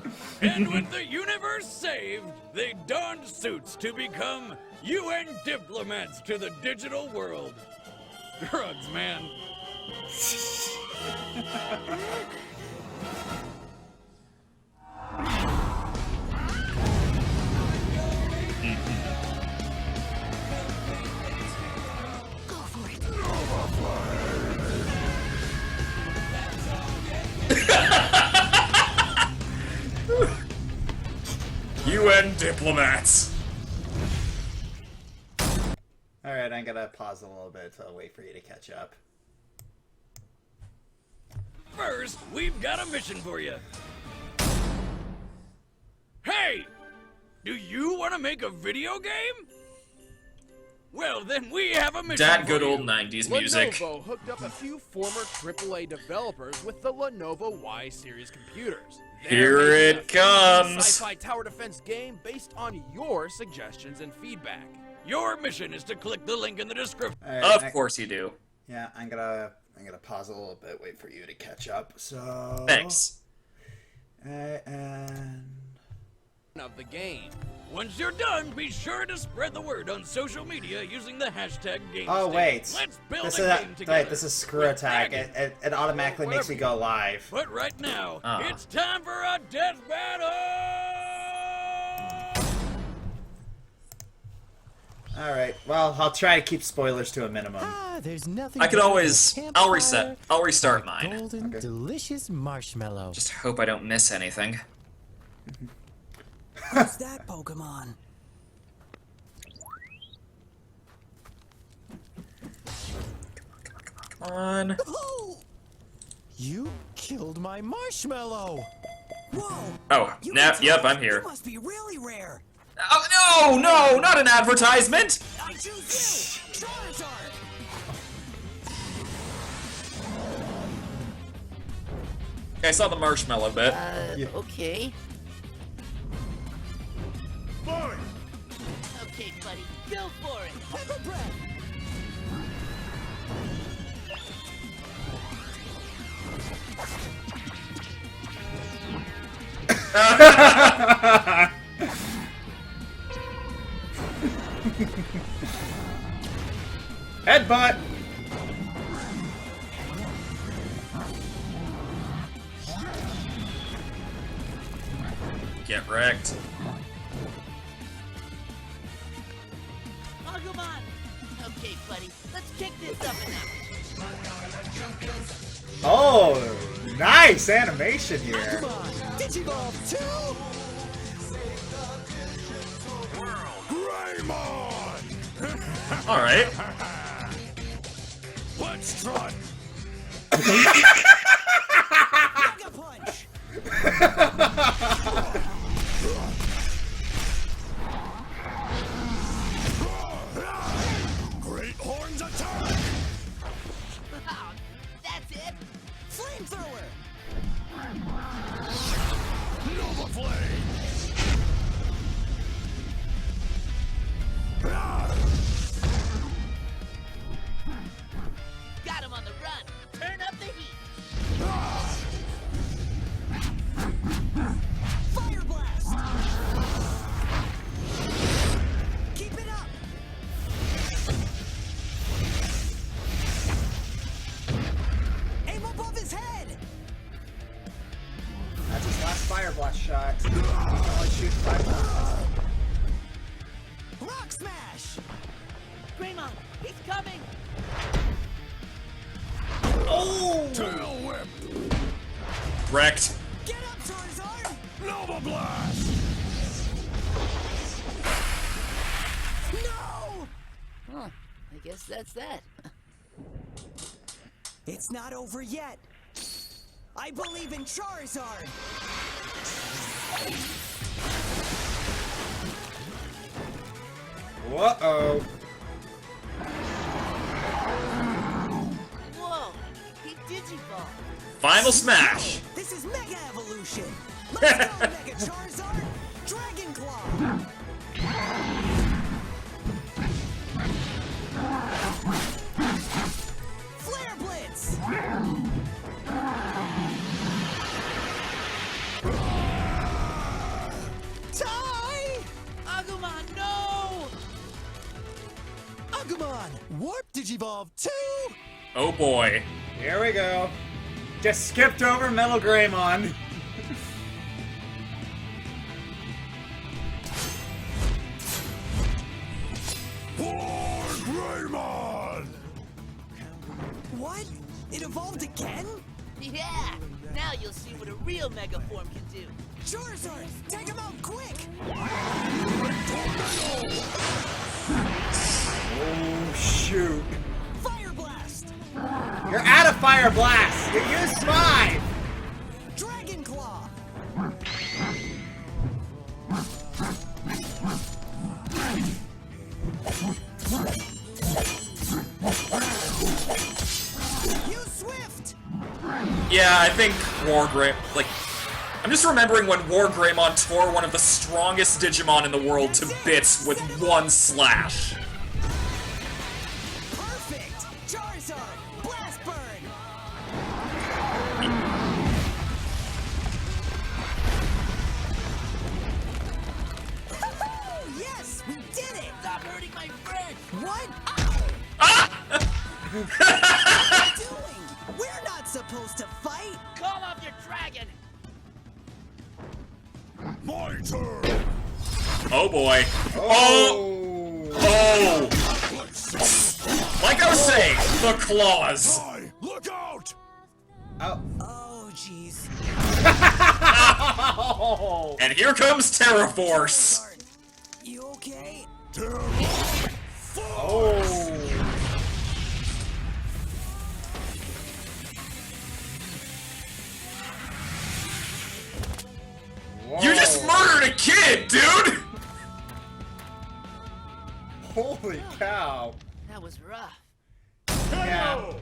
And with the universe saved, they donned suits to become UN diplomats to the digital world. Drugs, man. Go for it. UN diplomats. Alright, I'm gonna pause a little bit to wait for you to catch up. First, we've got a mission for you. Hey! Do you want to make a video game? Well, then we have a mission That for good you. old 90s music. Lenovo hooked up a few former AAA developers with the Lenovo Y series computers. Here They're it making a comes. sci-fi tower defense game based on your suggestions and feedback. Your mission is to click the link in the description. Of course you do. Yeah, I'm gonna pause a little bit, wait for you to catch up. So Thanks. And of the game. Once you're done, be sure to spread the word on social media using the hashtag GameState. oh wait, Let's build this a is game together. wait, this is Screw Attack. It automatically makes me go live. But right now, Ah. it's time for a death battle! All right, well, I'll try to keep spoilers to a minimum. There's nothing. I could better always... than a I'll campfire reset. I'll restart and a mine. Golden, delicious marshmallow. Just hope I don't miss anything. What's that Pokemon? Come on. You killed my marshmallow. Whoa! Oh, yep, I'm here. Must be really rare. Oh, no, not an advertisement! I choose you, Charizard. I saw the marshmallow bit. Okay. Boy! Okay, buddy, go for it. Pepper breath. Headbutt! Get wrecked. Agumon! Okay, buddy, let's kick this up a notch. Oh, nice animation here. Digivolve 2. Greymon! All right. Let's try. Mega punch. Great horns attack. That's it. Flamethrower. Nova Flame. Got him on the run. Turn up the heat. Fire blast. Keep it up. Aim above his head. That's his last fire blast shot. He can only shoot 5 times. Rock smash. Greymon, he's coming. Oh! Tail whip. Wrecked. Get up, Charizard. Nova blast. No. Huh. I guess that's that. It's not over yet. I believe in Charizard. Whoa. Whoa, he digivolved. Final smash. This is Mega Evolution. Let's go, Mega Charizard. Dragon Claw. Flare Blitz. Die! Agumon, no! Agumon, Warp Digivolve 2! Oh boy. Here we go. Just skipped over Metal Greymon. War Greymon! What? It evolved again? Yeah! Now you'll see what a real Mega Form can do. Charizard, take him out quick! Oh, shoot. Fire Blast! You're out of Fire Blast! You used 5! Dragon Claw! Use Swift! Yeah, I think like, I'm just remembering when War Greymon tore one of the strongest Digimon in the world to bits with one slash. Perfect! Charizard, Blast Burn! Yes, we did it! Stop hurting my friend! What? What are you doing? We're not supposed to fight! Call off your dragon! My turn! Oh boy. Oh! Oh! Like I was saying, the claws. Look out! Oh. Oh, jeez. And here comes Terra Force. You okay? Oh. You just murdered a kid, dude! Holy cow. That was rough. Yeah.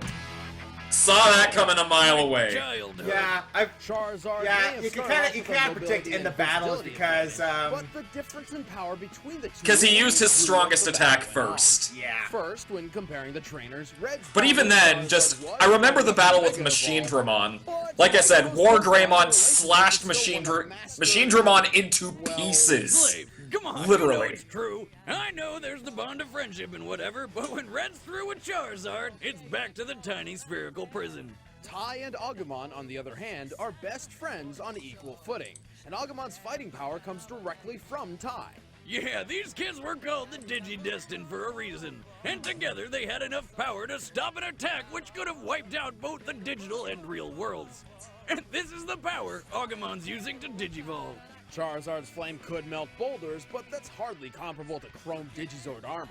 Saw that coming a mile away. Yeah, I've Charizard. yeah. You can kind of predict in the battles because but the difference in power between the two. Because he used his is strongest the attack battle went on. first. Yeah. First, when comparing the trainers, Red's But even then, just I remember the battle with Machine Dramon. Like I said, War Greymon slashed Machine Dramon into pieces. Slave, come on, Literally. you know it's true. I know there's the bond of friendship and whatever, but when Red's through with Charizard, it's back to the tiny spherical prison. Tai and Agumon, on the other hand, are best friends on equal footing, and Agumon's fighting power comes directly from Tai. Yeah, these kids were called the Digi-Destined for a reason, and together they had enough power to stop an attack which could have wiped out both the digital and real worlds. And this is the power Agumon's using to Digivolve. Charizard's flame could melt boulders, but that's hardly comparable to Chrome Digizord armor.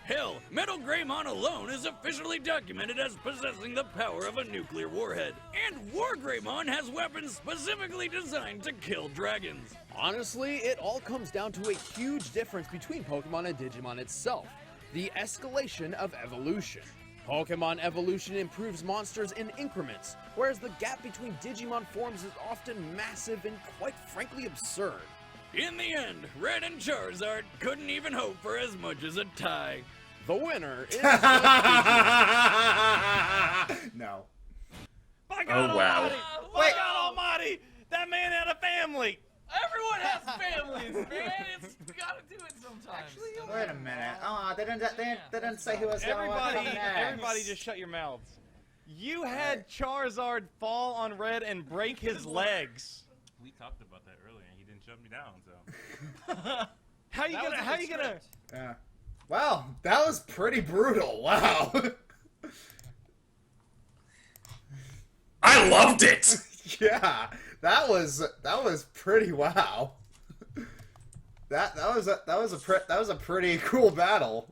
Hell, Metal Greymon alone is officially documented as possessing the power of a nuclear warhead. And War Greymon has weapons specifically designed to kill dragons. Honestly, it all comes down to a huge difference between Pokemon and Digimon itself: the escalation of evolution. Pokemon evolution improves monsters in increments, whereas the gap between Digimon forms is often massive and quite frankly absurd. In the end, Red and Charizard couldn't even hope for as much as a tie. The winner is No. By God Oh, wow. Almighty! By God Almighty! That man had a family! Everyone has families, man. It's gotta do it sometimes. Wait a minute. Oh, they didn't say who was going to come next. Everybody just shut your mouths. You had Charizard fall on Red and break his legs. We talked about that earlier, and he didn't shut me down, so. How you gonna? Yeah. Wow, that was pretty brutal. Wow. I loved it. Yeah, that was pretty wow. That was a pretty cool battle.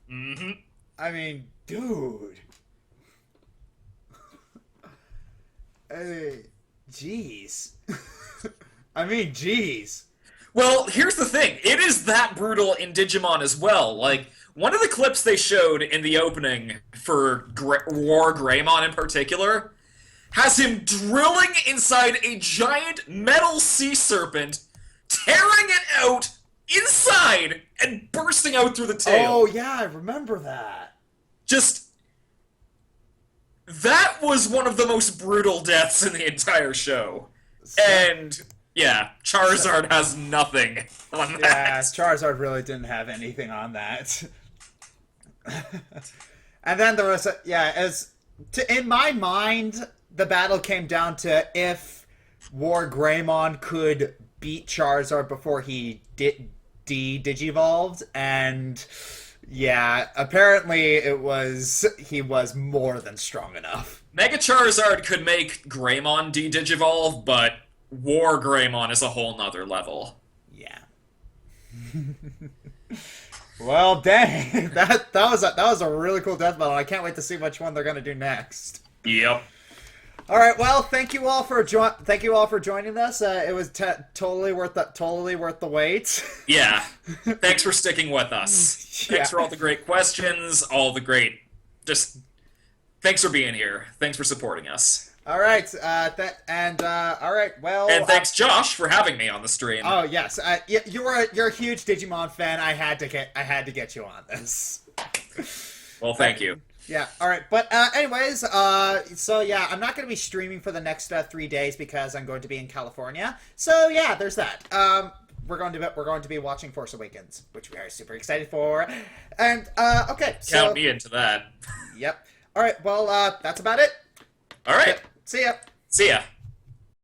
Mm-hmm. I mean, dude. Hey, jeez. I mean, jeez. Well, here's the thing. It is that brutal in Digimon as well. Like, one of the clips they showed in the opening for War Greymon in particular has him drilling inside a giant metal sea serpent, tearing it out inside, and bursting out through the tail. Oh, yeah, I remember that. Just... That was one of the most brutal deaths in the entire show. And... yeah, Charizard has nothing on that. Yeah, Charizard really didn't have anything on that. And then there was in my mind, the battle came down to if War Greymon could beat Charizard before he digivolved, and yeah, apparently he was more than strong enough. Mega Charizard could make Greymon digivolve, but War Greymon is a whole nother level. Yeah. Well, dang, that was a really cool death battle. I can't wait to see which one they're gonna do next. Yep. All right. Well, thank you all for joining us. It was totally worth the wait. Yeah. Thanks for sticking with us. Yeah. Thanks for all the great questions, all the great... Just... Thanks for being here. Thanks for supporting us. All right. All right. Well. And thanks, Josh, for having me on the stream. Oh yes. You're a huge Digimon fan. I had to get you on this. Well, thank you. Yeah. All right. But anyways, so yeah, I'm not going to be streaming for the next 3 days because I'm going to be in California. So yeah, there's that. We're going to be watching Force Awakens, which we are super excited for. And okay. So, Count me into that. Yep. All right. Well, that's about it. All right. See ya. See ya.